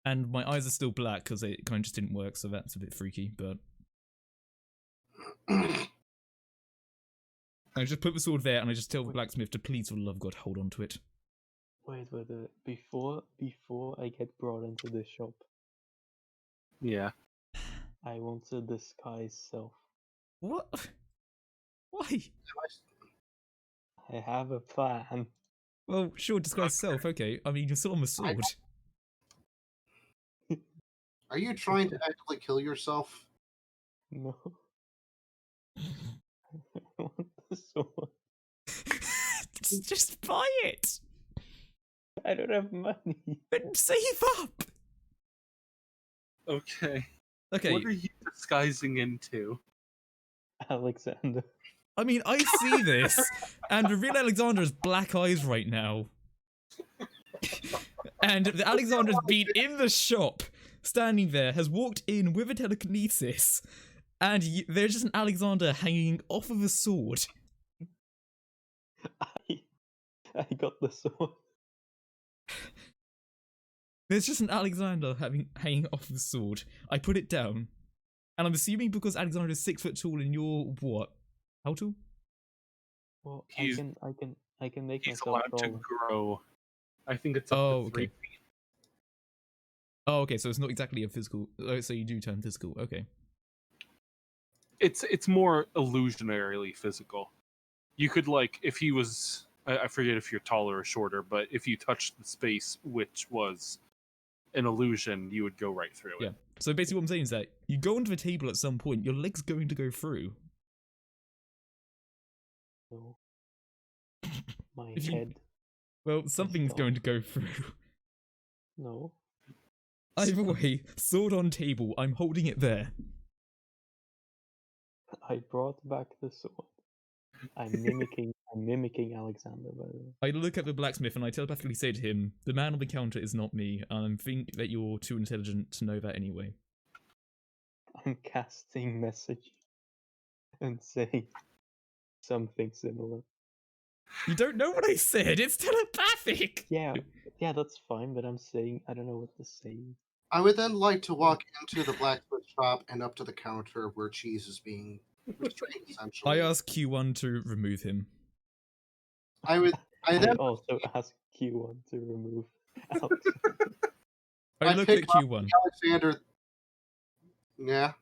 And my eyes are still black because it kind of just didn't work, so that's a bit freaky, but... I just put the sword there and I just tell the blacksmith to please, for the love of God, hold on to it. Wait. Before I get brought into this shop, Yeah. I want to disguise self. What? Why? I have a plan. Well, sure, disguise self, okay. I mean, you're still on the sword. Are you trying to actively kill yourself? No. I want the sword. Just buy it! I don't have money. Then save up! Okay. Okay, What are you disguising into? Alexander. I mean, I see this, and the real Alexander has black eyes right now. And the Alexander's been in the shop, standing there, has walked in with a telekinesis, and there's just an Alexander hanging off of a sword. I got the sword. There's just an Alexander hanging off of a sword. I put it down, and I'm assuming because Alexander is 6 foot tall and you're what? How tall? Well, He's- I can make He's myself allowed to taller. grow. I think it's up Oh, to 3 okay. feet. Oh, okay, so it's not exactly a physical. Oh, so you do turn physical. Okay. It's more illusionarily physical. You could, like, if he was, I forget if you're taller or shorter, but if you touched the space which was an illusion, you would go right through Yeah. it. So basically, what I'm saying is that you go onto the table at some point, your leg's going to go through. So my If you- head. Well, something's gone. going to go through. No. Either way, sword on table. I'm holding it there. I brought back the sword. I'm mimicking Alexander, by the way. I look at the blacksmith and I telepathically say to him, "The man on the counter is not me, and I think that you're too intelligent to know that anyway." I'm casting message and saying something similar. You don't know what I said. It's telepathic. Yeah, that's fine, but I'm saying I don't know what to say. I would then like to walk into the blacksmith shop and up to the counter where Cheese is being restrained, essentially. I ask Q1 to remove him. I I then also ask Q1 to remove Alexander. I look at pick up Q1 Alexander. Yeah.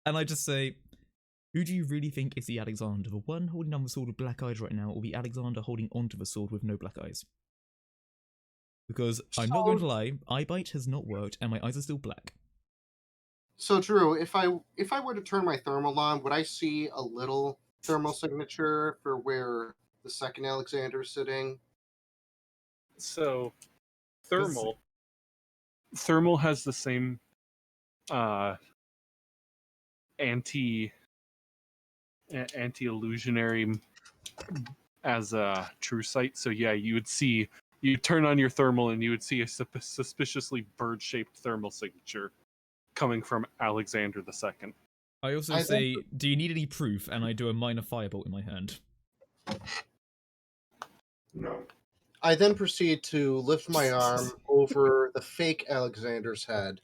and I just say, "Who do you really think is the Alexander? The one holding on the sword with black eyes right now, or the Alexander holding onto the sword with no black eyes?" Because I'm not going to lie, eye bite has not worked, and my eyes are still black. So Drew, if I were to turn my thermal on, would I see a little thermal signature for where the second Alexander is sitting? So, thermal has the same anti-illusionary as a true sight. So yeah, you turn on your thermal and you would see a suspiciously bird-shaped thermal signature coming from Alexander II. I also say, "Do you need any proof?" And I do a minor firebolt in my hand. I then proceed to lift my arm over the fake Alexander's head,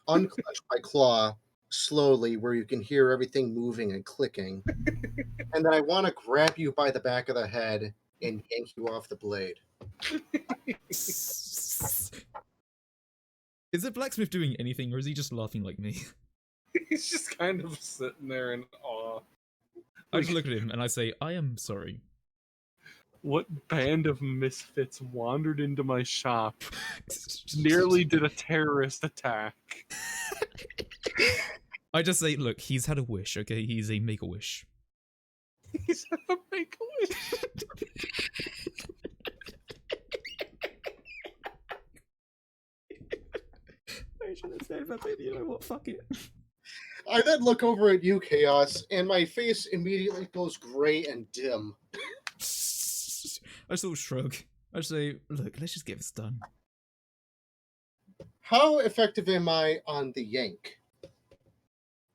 unclench my claw slowly where you can hear everything moving and clicking. And then I want to grab you by the back of the head and yank you off the blade. Is the blacksmith doing anything, or is he just laughing like me? He's just kind of sitting there in awe. I just look at him and I say, "I am sorry." What band of misfits wandered into my shop, nearly did a terrorist attack? I just say, look, he's had a wish, okay? He's a Make-A-Wish. He's a make-a-wish. I should have said that, but you know what? Fuck it. I then look over at you, Chaos, and my face immediately goes gray and dim. I sort of shrug. I say, look, let's just get this done. How effective am I on the yank?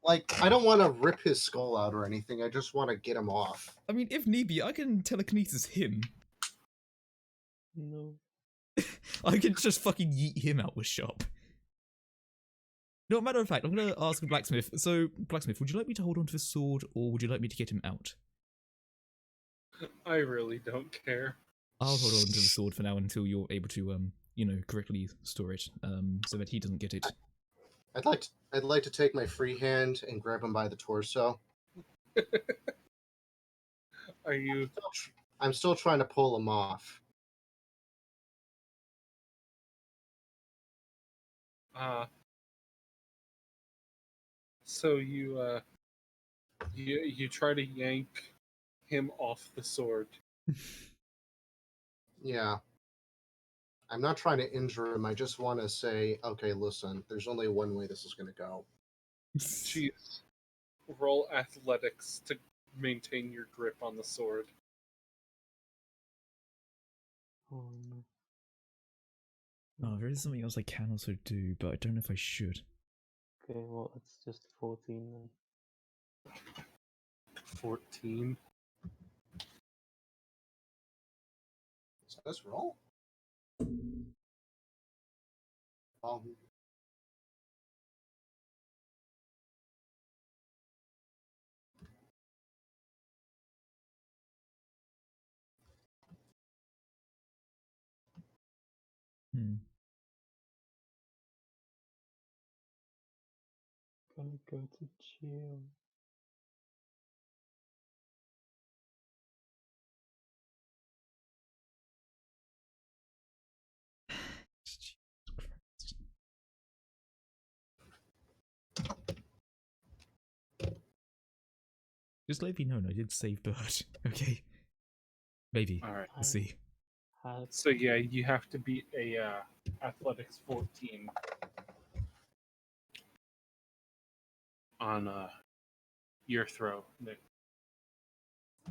Like, I don't want to rip his skull out or anything. I just want to get him off. I mean, if need be, I can telekinesis him. No. I can just fucking yeet him out with shop. No, matter of fact, I'm gonna ask the blacksmith. So, blacksmith, would you like me to hold on to this sword, or would you like me to get him out? I really don't care. I'll hold on to the sword for now until you're able to, you know, correctly store it, so that he doesn't get it. I'd like to take my free hand and grab him by the torso. Are you? I'm still trying to pull him off. So you try to yank him off the sword. Yeah. I'm not trying to injure him. I just want to say, okay, listen, there's only one way this is going to go. Jeez. Roll athletics to maintain your grip on the sword. Oh no. Oh, there is something else I can also do, but I don't know if I should. Okay, well, it's just 14 then. 14. So let's roll. Gonna go to jail. Just let me know, I did save Bird. Okay. Maybe. All right. We'll see. So yeah, you have to beat a athletics 14 on your throw, Nick.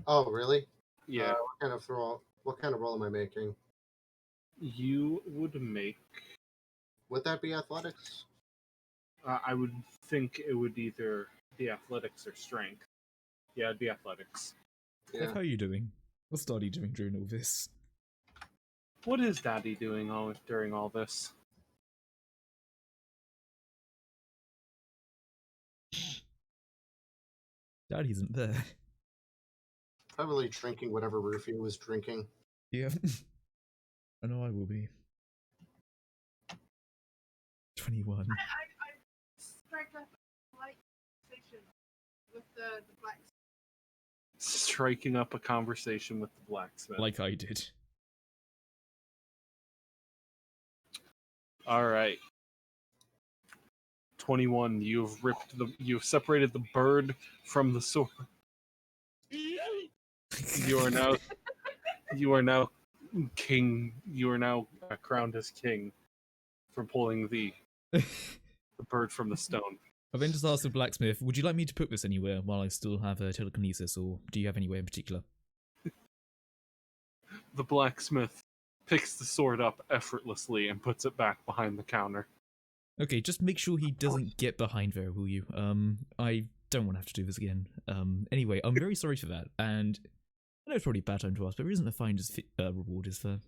Oh, really? Yeah. What kind of roll am I making? You would make. Would that be athletics? I would think it would either be athletics or strength. Yeah, it'd be athletics. Yeah. How are you doing? What's Daddy doing during all this? What is Daddy doing during all this? Daddy isn't there. Probably drinking whatever Rufio was drinking. Yeah. I know I will be. 21. I strike up a light conversation with the blacksmith. Striking up a conversation with the blacksmith. Like I did. All right. 21. You've separated the bird from the sword. You are now king. You are now crowned as king for pulling the bird from the stone. I then just asked the blacksmith, would you like me to put this anywhere while I still have a telekinesis, or do you have anywhere in particular? The blacksmith picks the sword up effortlessly and puts it back behind the counter. Okay, just make sure he doesn't get behind there, will you? I don't want to have to do this again. Anyway, I'm very sorry for that, and I know it's probably a bad time to ask, but there isn't a finder's reward, is there?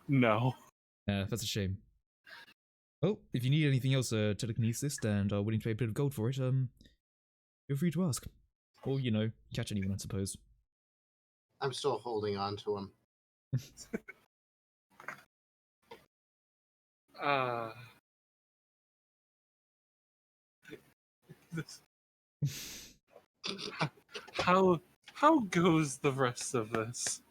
No. That's a shame. Oh, if you need anything else, telekinesis, and are willing to pay a bit of gold for it, feel free to ask. Or, you know, catch anyone, I suppose. I'm still holding on to him. How How goes the rest of this?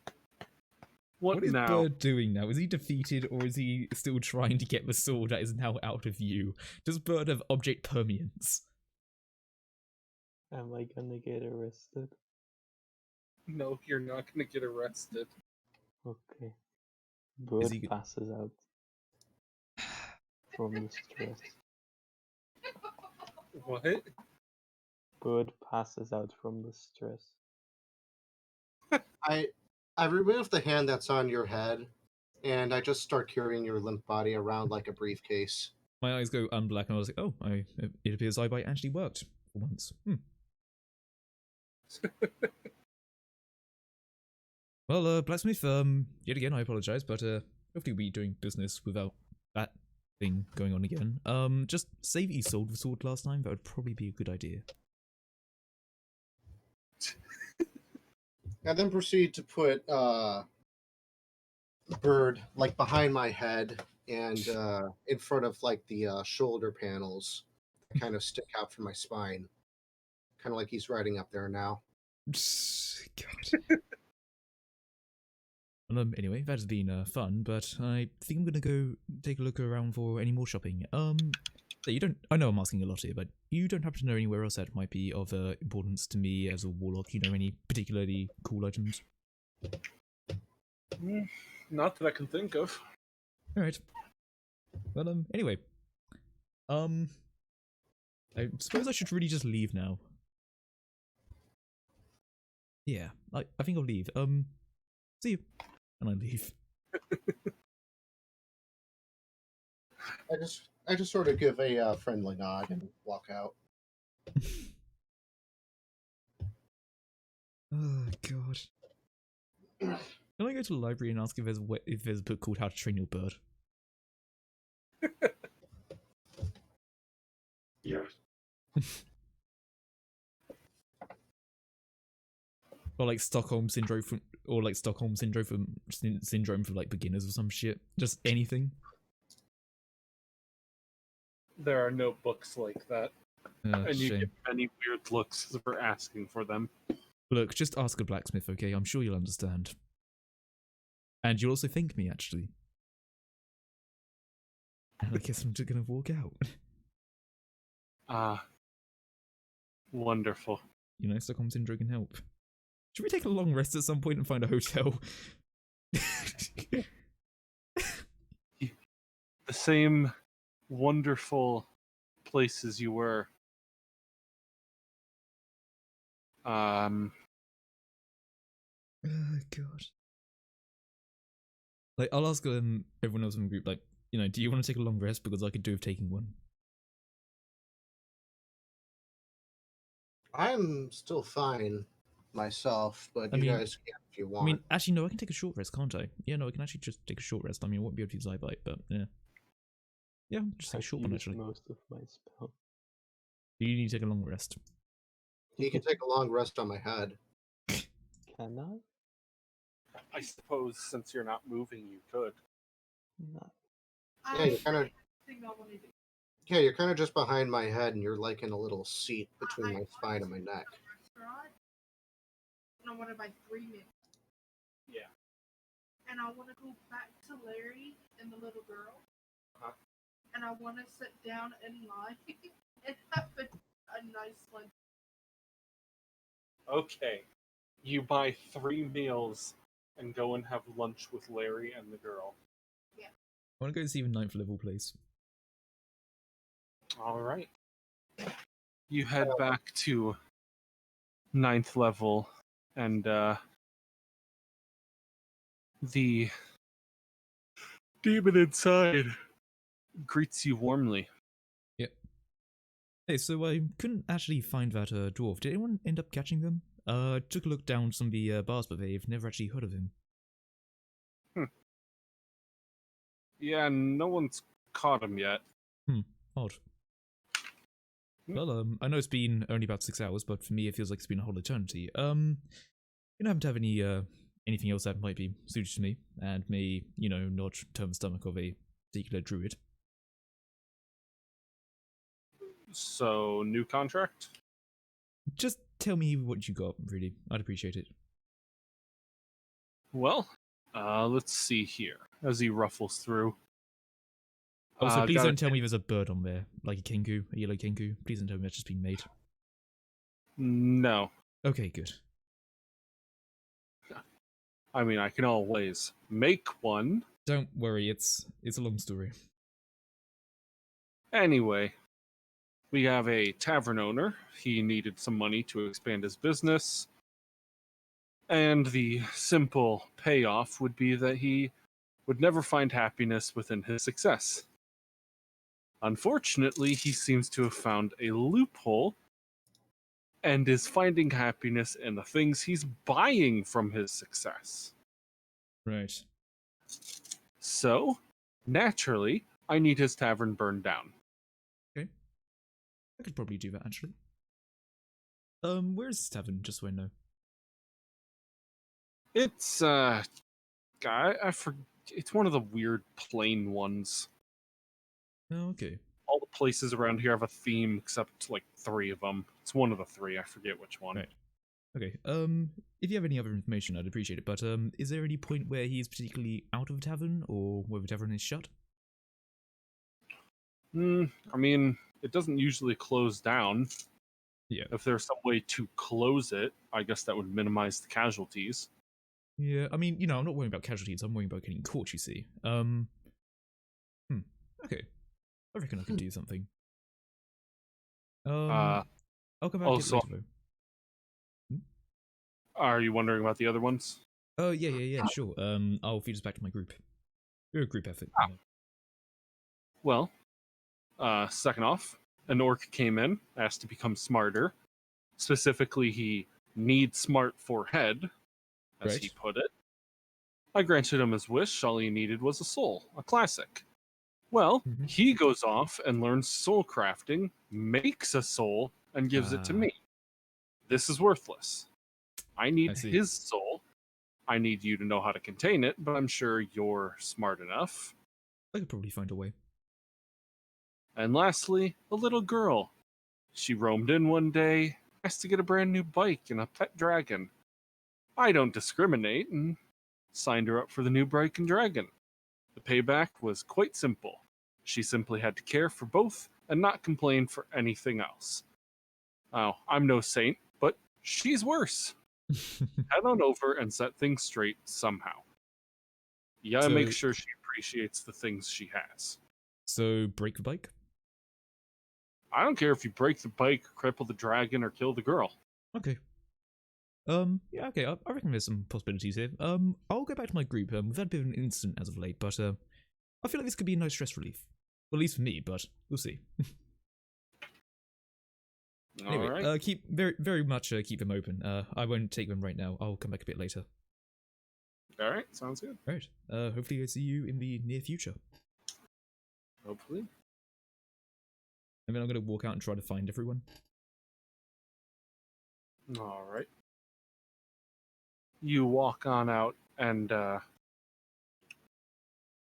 What What is now? Bird doing now? Is he defeated or is he still trying to get the sword that is now out of view? Does Bird have object permanence? Am I gonna get arrested? No, you're not gonna get arrested. Okay. Bird he- passes out from the stress. What? Bird passes out from the stress. I remove the hand that's on your head, and I just start carrying your limp body around like a briefcase. My eyes go unblack and I was like, oh, it appears Eyebite actually worked for once. Well, Blacksmith, yet again, I apologize, but hopefully we'll be doing business without that thing going on again. Just save you sold the sword last time, that would probably be a good idea. I then proceed to put Bird like behind my head and in front of like the shoulder panels that kind of stick out from my spine. Kind of like he's riding up there now. God. Well, anyway, that has been fun, but I think I'm gonna go take a look around for any more shopping. So you don't. I know I'm asking a lot here, but you don't happen to know anywhere else that might be of importance to me as a warlock? You know, any particularly cool items? Not that I can think of. All right. Well, anyway, I suppose I should really just leave now. Yeah, I think I'll leave. See you. And I leave. I just sort of give a friendly nod and walk out. Oh God. Can I go to the library and ask if there's a book called How to Train Your Bird? Yes. Or like Stockholm syndrome syndrome for like beginners or some shit. Just anything. There are no books like that. And you Shame. get many weird looks for asking for them. Look, just ask a blacksmith, okay? I'm sure you'll understand. And you'll also thank me, actually. And I guess I'm just gonna walk out. Ah. Wonderful. You know, Stockholm syndrome can help. Should we take a long rest at some point and find a hotel? The same wonderful places you were. Oh God. Like, I'll ask everyone else in the group, like, you know, do you want to take a long rest? Because I could do with taking one. I'm still fine myself, but I you mean- guys can if you want. I mean, actually, no, I can take a short rest, can't I? Yeah, no, I can actually just take a short rest. I mean, I won't be able to use Eyebite, but yeah. Yeah, just take a I've short one, used actually. most of my spell. You need to take a long rest. You can take a long rest on my head. Can I? I suppose since you're not moving, you could. No. Yeah, you're kind of. Yeah, you're kind of just behind my head, and you're like in a little seat between my spine and my neck. And I want to buy 3 minutes. Yeah. And I want to go back to Larry and the little girl. Uh-huh. And I want to sit down and lie and have a nice lunch. Okay. You buy 3 meals and go and have lunch with Larry and the girl. I want to go see the 9th level place. Alright. You head back to 9th level and the demon inside greets you warmly. Hey, so I couldn't actually find that dwarf. Did anyone end up catching them? Took a look down some of the bars, but they've never actually heard of him. Yeah, no one's caught him yet. Odd. Well, I know it's been only about 6 hours, but for me it feels like it's been a whole eternity. You don't happen to have any anything else that might be suited to me and may, you know, not turn the stomach of a particular druid? So, new contract? Just tell me what you got, really. I'd appreciate it. Well, let's see here as he ruffles through. Also, please got a don't tell me there's a bird on there, like a kenku, a yellow kenku. Please don't tell me that's just been made. No. Okay, good. I mean, I can always make one. Don't worry, it's a long story. Anyway, we have a tavern owner. He needed some money to expand his business. And the simple payoff would be that he would never find happiness within his success. Unfortunately, he seems to have found a loophole and is finding happiness in the things he's buying from his success. Right. So, naturally, I need his tavern burned down. Okay. I could probably do that, actually. Where's this tavern, just so I know? It's, it's one of the weird plain ones. Oh, okay. All the places around here have a theme except like 3 of them. It's one of the 3, I forget which one. Right. Okay, if you have any other information, I'd appreciate it, but, is there any point where he is particularly out of a tavern, or where the tavern is shut? I mean, it doesn't usually close down. Yeah. If there's some way to close it, I guess that would minimize the casualties. Yeah, I mean, I'm not worrying about casualties, I'm worrying about getting caught, you see. Okay. I reckon I could do something. I'll come back also- later, though. Are you wondering about the other ones? Oh, yeah, sure. I'll feed us back to my group. We're a group effort. Well, second off, an orc came in, asked to become smarter. Specifically, he needs smart for head, as he Right. put it. I granted him his wish. All he needed was a soul, a classic. Well, Mhm. he goes off and learns soul crafting, makes a soul, and gives it to Ah. me. This is worthless. I need see. his soul. I need you to know how to contain it, but I'm sure you're smart enough. I could probably find a way. And lastly, a little girl. She roamed in one day, asked to get a brand new bike and a pet dragon. I don't discriminate and signed her up for the new bike and dragon. The payback was quite simple. She simply had to care for both and not complain for anything else. Oh, I'm no saint, but she's worse. Head on over and set things straight somehow. You gotta make So- sure she appreciates the things she has. So, break the bike? I don't care if you break the bike, cripple the dragon, or kill the girl. Okay. Yeah, okay, I reckon there's some possibilities here. I'll go back to my group. We've had a bit of an incident as of late, but, I feel like this could be a nice stress relief. Well, at least for me, but we'll see. Anyway, Alright. keep very much keep them open. I won't take them right now. I'll come back a bit later. Alright, sounds good. Right. Hopefully I see you in the near future. Hopefully. And then I'm gonna walk out and try to find everyone. Alright. You walk on out and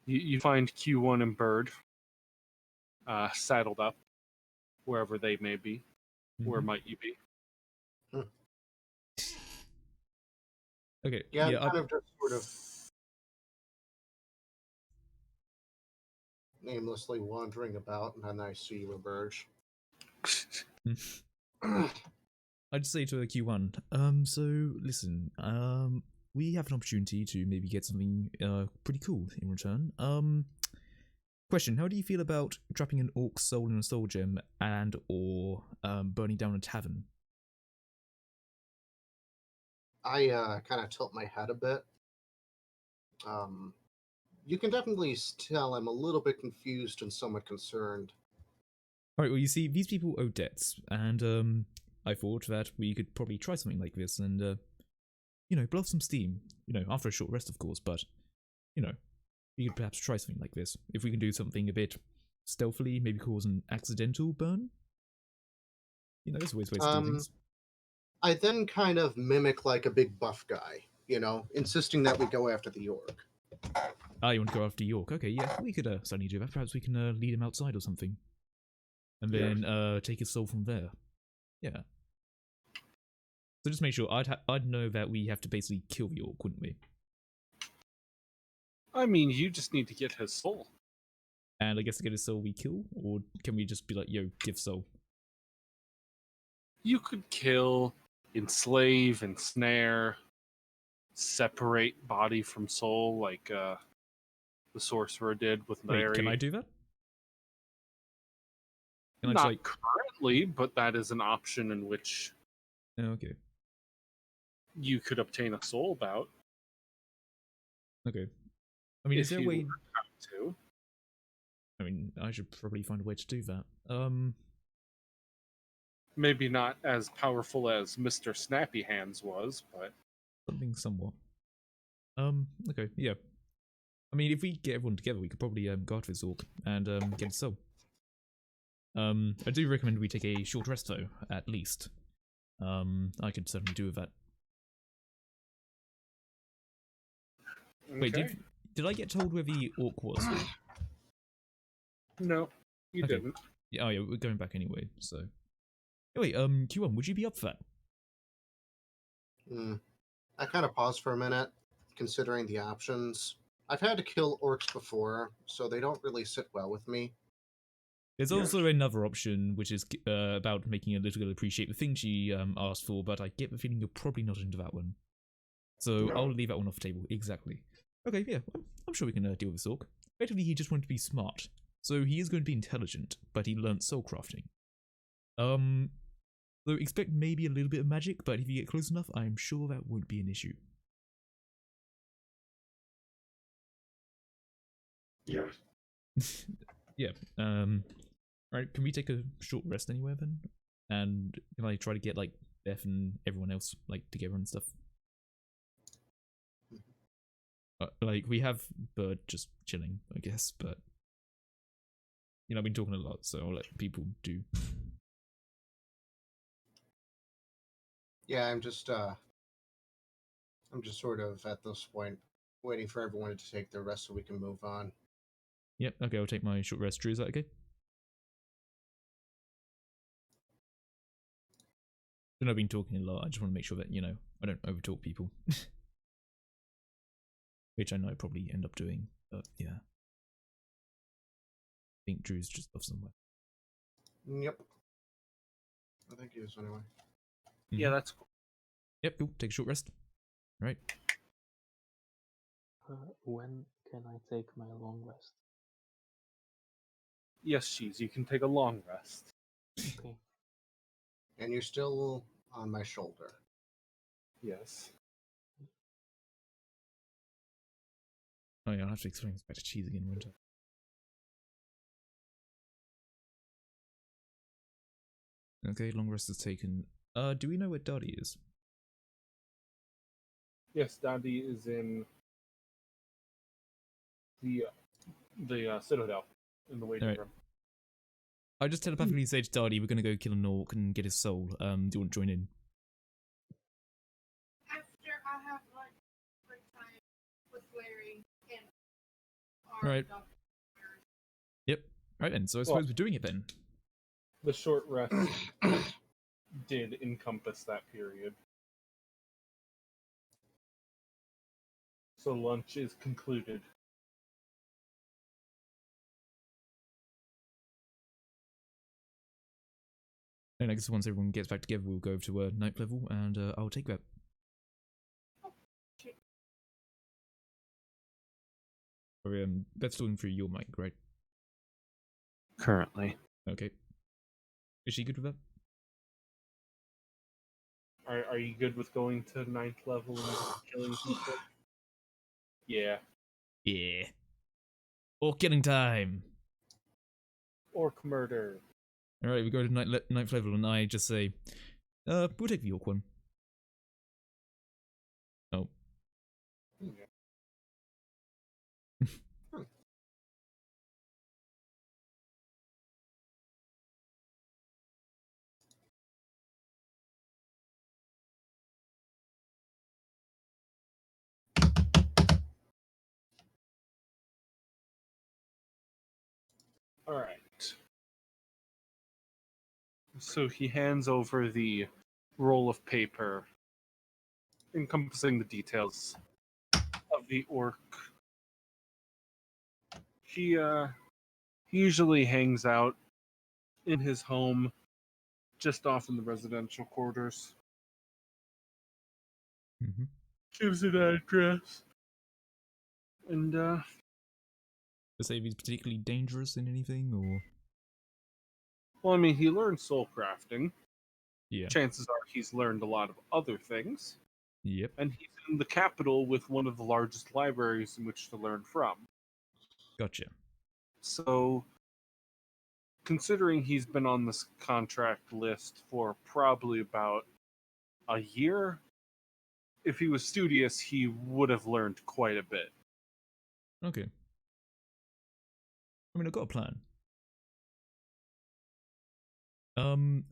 you find Q1 and Bird saddled up wherever they may be. Where Mhm. might you be? Okay. Yeah, Yeah. I'm kind of just sort of aimlessly wandering about, and then I see you emerge. I'd say to Q1. So listen. We have an opportunity to maybe get something pretty cool in return. Question: how do you feel about dropping an orc soul in a soul gem and or burning down a tavern? I kind of tilt my head a bit. You can definitely tell I'm a little bit confused and somewhat concerned. Alright, well, you see, these people owe debts, and I thought that we could probably try something like this and, blow off some steam. After a short rest, of course, but, we could perhaps try something like this. If we can do something a bit stealthily, maybe cause an accidental burn? There's always ways to do things. I then kind of mimic like a big buff guy, insisting that we go after the orc. Ah, you want to go after York? Okay, yeah, we could certainly do that. Perhaps we can lead him outside or something. And then take his soul from there. Yeah. So just make sure, I'd know that we have to basically kill the orc, wouldn't we? I mean, you just need to get his soul. And I guess to get his soul we kill? Or can we just be like, yo, give soul? You could kill, enslave, ensnare, separate body from soul, like the sorcerer did with Wait, Larry. can I do that? Can I Not just like... currently, but that is an option in which Oh, okay. you could obtain a soul bout. Okay. I mean, is if there a you way... were to. I mean, I should probably find a way to do that. Maybe not as powerful as Mr. Snappy Hands was, but Something somewhat. Okay, yeah. I mean, if we get everyone together, we could probably go after this orc and get his soul. I do recommend we take a short rest though, at least. I could certainly do with that. Wait, okay. did I get told where the orc was? No, you Okay. didn't. Yeah, oh yeah, we're going back anyway, so... Anyway, Q1, would you be up for that? I kind of paused for a minute, considering the options. I've had to kill orcs before, so they don't really sit well with me. There's also another option, which is about making a little girl appreciate the thing she asked for, but I get the feeling you're probably not into that one. So I'll leave that one off the table, exactly. Okay, yeah, I'm sure we can deal with this orc. Effectively, he just wanted to be smart. So he is going to be intelligent, but he learnt soul crafting. So expect maybe a little bit of magic, but if you get close enough, I'm sure that won't be an issue. Yeah. Yeah, right, can we take a short rest anywhere then? And can I try to get, like, Beth and everyone else, like, together and stuff? Like, we have Bird just chilling, I guess, but... You know, I've been talking a lot, so I'll let people do. Yeah, I'm just sort of at this point waiting for everyone to take their rest so we can move on. Yep, okay, I'll take my short rest. Drew, is that okay? I know I've been talking a lot, I just want to make sure that, you know, I don't overtalk people. Which I know I probably end up doing, but yeah. I think Drew's just off somewhere. Yep. I think he is anyway. Yeah, that's cool. Yep, cool. Take a short rest. Alright. When can I take my long rest? Yes, Cheese, you can take a long rest. Okay. And you're still on my shoulder. Yes. Oh yeah, I'll have to explain this back to Cheese again, won't I? Okay, long rest is taken. Do we know where Dottie is? Yes, Daddy is in the Citadel in the waiting Alright. room. I just telepathically say to Dottie, we're gonna go kill an orc and get his soul. Do you want to join in? After I have lunch break time with Larry and Right. Yep. Right then, so I suppose we're doing it then. The short rest did encompass that period. So lunch is concluded. And I guess once everyone gets back together, we'll go over to ninth level, and I'll take that. Sorry, that's talking through your mic, right? Currently. Okay. Is she good with that? Are you good with going to 9th level and killing people? Yeah. Yeah. Orc killing time! Orc murder. Alright, we go to ninth level, and I just say, we'll take the orc one. Oh. Alright. So he hands over the roll of paper encompassing the details of the orc. He usually hangs out in his home, just off in the residential quarters. Mm-hmm. Gives an address. And, To say if he's particularly dangerous in anything, or well, I mean, he learned soul crafting. yeah, Chances are he's learned a lot of other things. yep, And he's in the capital with one of the largest libraries in which to learn from. gotcha. So, considering he's been on this contract list for probably about a year, if he was studious, he would have learned quite a bit. Okay. I mean, I've got a plan.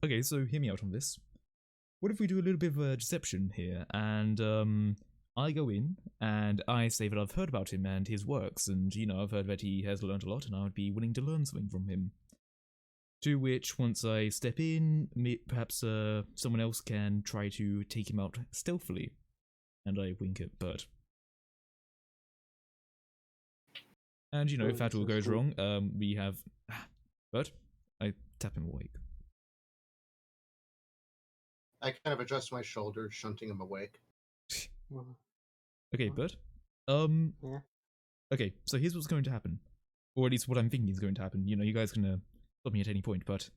Okay, so hear me out on this. What if we do a little bit of a deception here, and I go in and I say that I've heard about him and his works, and I've heard that he has learned a lot, and I would be willing to learn something from him. To which, once I step in, perhaps someone else can try to take him out stealthily, and I wink at Bert. And if that all goes wrong, we have Bert. I tap him awake. I kind of adjust my shoulders, shunting him awake. Okay, Bert. Yeah. Okay, so here's what's going to happen, or at least what I'm thinking is going to happen. You guys can stop me at any point, but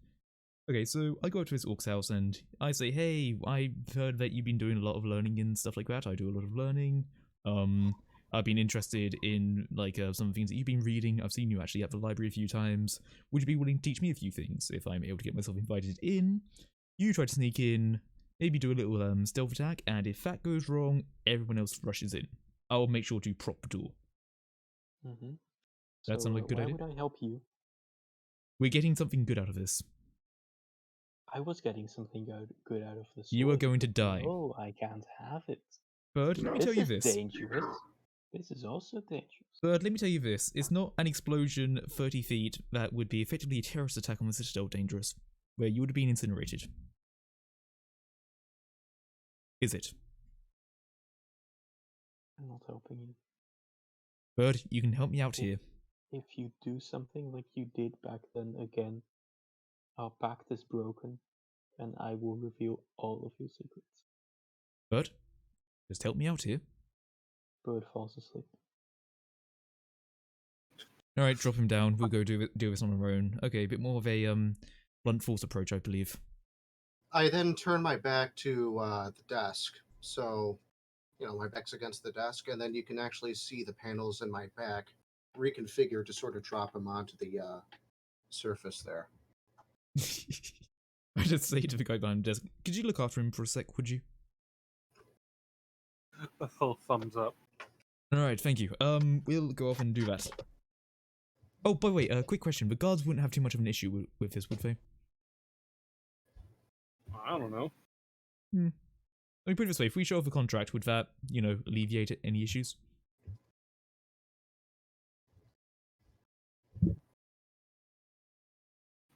okay. So I go up to his orc's house and I say, "Hey, I heard that you've been doing a lot of learning and stuff like that. I do a lot of learning. I've been interested in some of the things that you've been reading. I've seen you actually at the library a few times. Would you be willing to teach me a few things if I'm able to get myself invited in? You try to sneak in, maybe do a little stealth attack, and if that goes wrong, everyone else rushes in. I'll make sure to prop the door." Mm-hmm. That sounds like a good idea. Why would I help you? We're getting something good out of this. I was getting something good out of this. You are going to die. Oh, I can't have it. Bird, let me tell you This this. is dangerous. This is also dangerous. Bird, let me tell you this. It's not an explosion 30 feet that would be effectively a terrorist attack on the Citadel dangerous, where you would have been incinerated. Is it? I'm not helping you. Bird, you can help me out here. If you do something like you did back then again, our pact is broken, and I will reveal all of your secrets. Bird, just help me out here. Bird falls asleep. Alright, drop him down. We'll go do this on our own. Okay, a bit more of a blunt force approach, I believe. I then turn my back to the desk. So, my back's against the desk, and then you can actually see the panels in my back reconfigured to sort of drop him onto the surface there. I just say to the guy behind the desk, could you look after him for a sec, would you? A full thumbs up. Alright, thank you. We'll go off and do that. Oh, by the way, quick question. The guards wouldn't have too much of an issue with this, would they? I don't know. Let me put it this way. If we show off a contract, would that, alleviate any issues?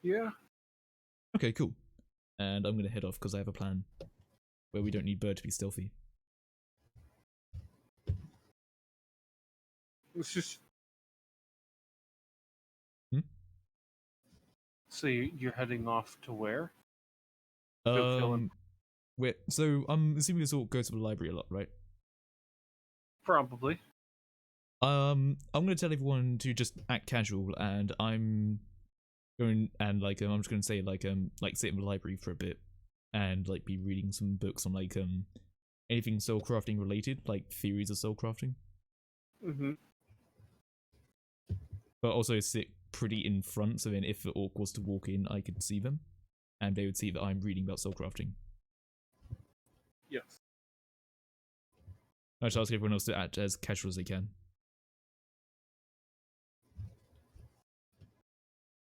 Yeah. Okay, cool. And I'm going to head off because I have a plan where we don't need Bird to be stealthy. It's just. Hmm? So you're heading off to where? Go kill him. So I'm assuming this all goes to the library a lot, right? Probably. I'm gonna tell everyone to just act casual, and I'm going and I'm just gonna say sit in the library for a bit, and be reading some books on anything soul crafting related, like theories of soul crafting. Mm-hmm. But also sit pretty in front, so then if the orc was to walk in, I could see them, and they would see that I'm reading about soul crafting. Yes. I just ask everyone else to act as casual as they can.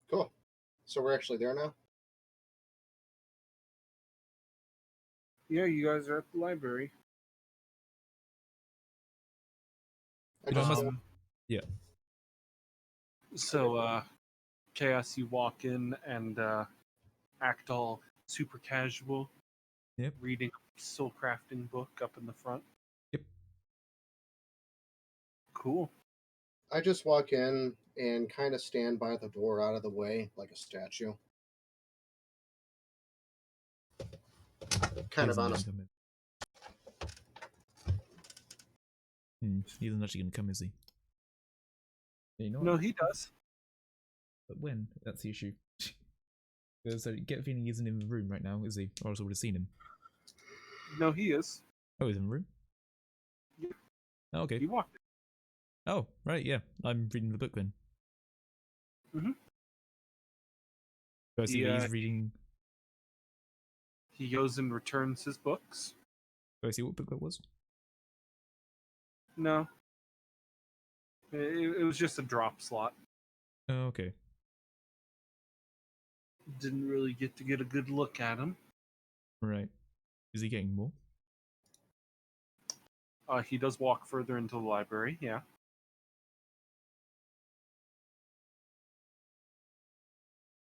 Cool. So we're actually there now? Yeah, you guys are at the library. Yeah. So, Chaos, you walk in and act all super casual. Yep. reading a soul crafting book up in the front. Yep. Cool. I just walk in and kind of stand by the door out of the way like a statue. Kind He's of not on a gonna come in. He's not actually gonna come, is he? Yeah, you know what? No, he does. But when? That's the issue. Because I get a feeling he isn't in the room right now, is he? Or else I would have seen him. No, he is. Oh, he's in the room? Yeah. Oh, okay. He walked. Oh, right, yeah. I'm reading the book then. Mhm. So I see He, that he's reading. He goes and returns his books. Do I see what book that was? No. It was just a drop slot. Oh, okay. Didn't really get to get a good look at him. Right. Is he getting more? He does walk further into the library, yeah.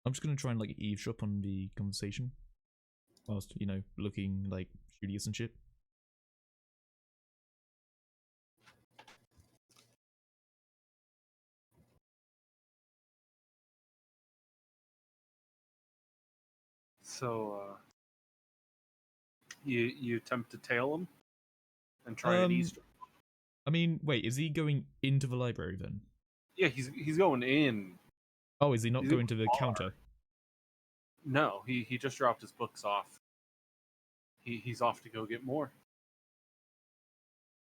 I'm just gonna try and like eavesdrop on the conversation. Whilst, looking like studious and shit. So, you attempt to tail him and try and eavesdrop. I mean, wait, is he going into the library then? Yeah, he's going in. Oh, is he not He's going in to the the bar. counter? No, he just dropped his books off. He's off to go get more.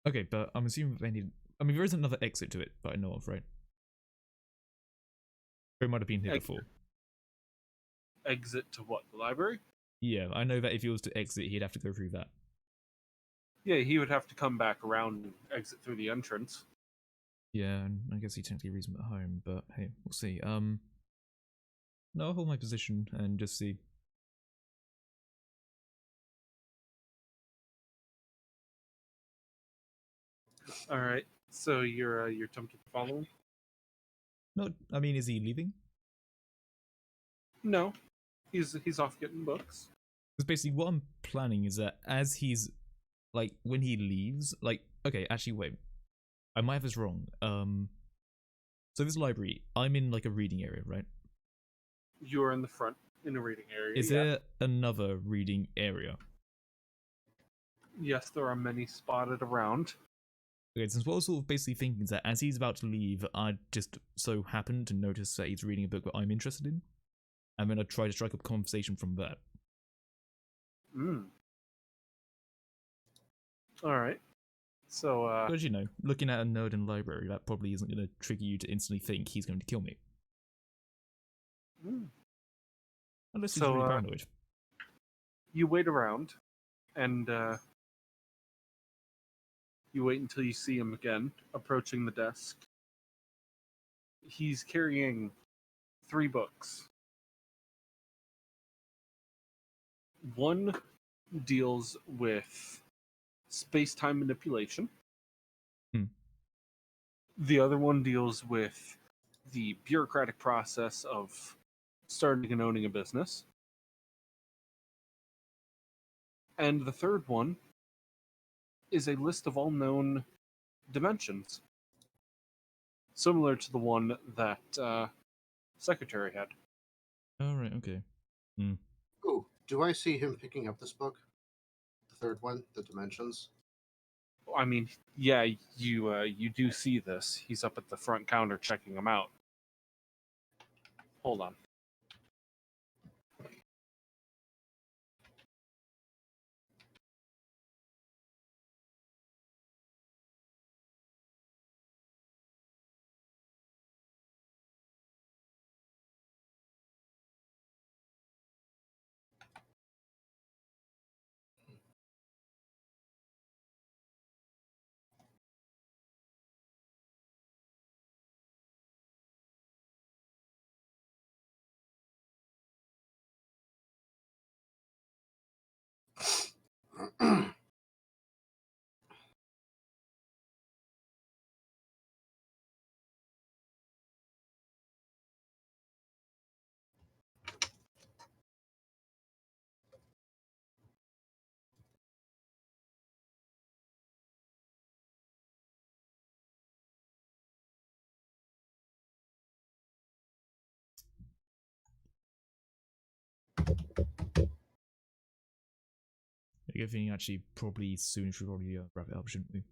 Okay, but I'm assuming they need. I mean, there is another exit to it that I know of, right? Or it might have been here Exit. before. Exit to what? The library? Yeah, I know that if he was to exit, he'd have to go through that. Yeah, he would have to come back around and exit through the entrance. Yeah, and I guess he technically reads them at home, but hey, we'll see. No, I'll hold my position and just see. All right. So you're tempted to follow him? No, I mean, is he leaving? No, he's off getting books. Because basically, what I'm planning is that as he's like when he leaves, like okay, actually wait, I might have this wrong. So this library, I'm in like a reading area, right? You're in the front in a reading area. Is yeah. there another reading area? Yes, there are many spotted around. Okay, since what I was sort of basically thinking is that as he's about to leave, I just so happen to notice that he's reading a book that I'm interested in, and then I try to strike up a conversation from that. All right. So, But as looking at a nerd in a library, that probably isn't going to trigger you to instantly think he's going to kill me. Unless he's really paranoid. you wait around, and you wait until you see him again approaching the desk. He's carrying 3 books. One deals with space-time manipulation. The other one deals with the bureaucratic process of starting and owning a business. And the third one is a list of all known dimensions, similar to the one that Secretary had. Oh, right, okay. Ooh, do I see him picking up this book? The third one, The Dimensions? I mean, yeah, you do see this. He's up at the front counter checking them out. Hold on. I think actually probably soon should probably wrap it up, shouldn't we?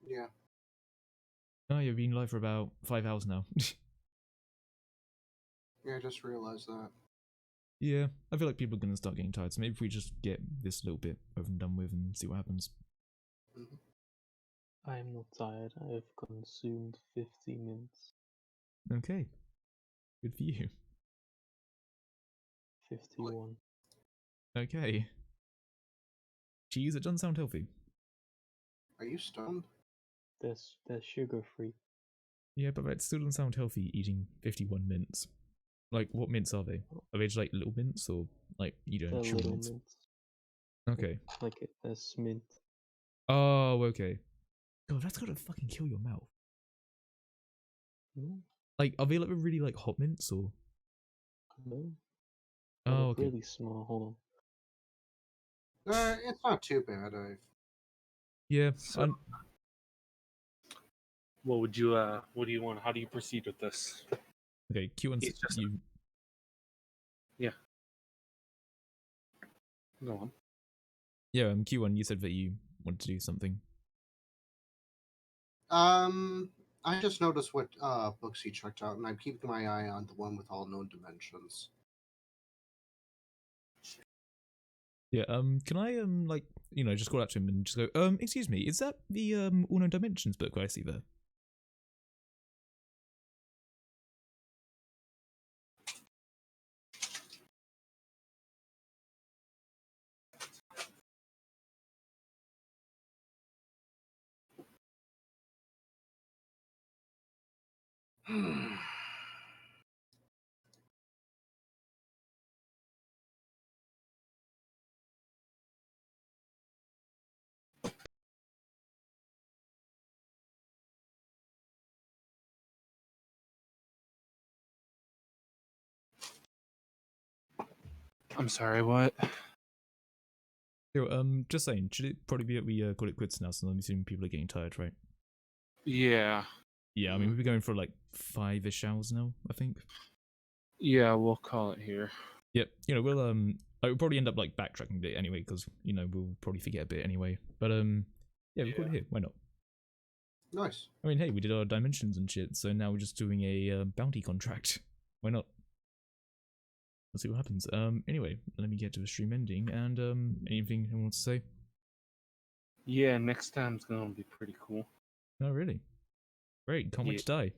Yeah. Oh, you've been live for about 5 hours now. Yeah, I just realized that. Yeah, I feel like people are gonna start getting tired, so maybe if we just get this little bit over and done with and see what happens. Mhm. I am not tired. I have consumed 50 minutes. Okay. Good for you. 51. Okay. Cheese, it doesn't sound healthy. Are you stoned? That's sugar free. Yeah, but it still doesn't sound healthy eating 51 mints. Like, what mints are they? Are they just like little mints or like you They're don't chew little mints? mints. Okay. Like a mint. Oh, okay. God, that's gotta fucking kill your mouth. No, Like, are they like really like hot mints or? no. Oh, They're okay. really small. Hold on. It's not too bad. Yeah. So, what would you? What do you want? How do you proceed with this? Okay. Q1's He's just- you. Go on. Yeah. Q1, you said that you wanted to do something. I just noticed what books he checked out, and I'm keeping my eye on the one with all known dimensions. Yeah. Can I like just call out to him and just go excuse me, is that the All Known Dimensions book I see there? I'm sorry. What? Just saying, should it probably be that we call it quits now? So I'm assuming people are getting tired, right? Yeah. Yeah, I mean we've been going for like 5-ish hours now, I think. Yeah. We'll call it here. Yep. We'll probably end up like backtracking a bit anyway, because we'll probably forget a bit anyway. But yeah, we'll call it here. Why not? Nice. I mean, hey, we did our dimensions and shit, so now we're just doing a bounty contract. Why not? Let's see what happens. Anyway, let me get to the stream ending, and anything anyone wants to say? Yeah. Next time's gonna be pretty cool. No, really. Great, can't wait Yeah. to die.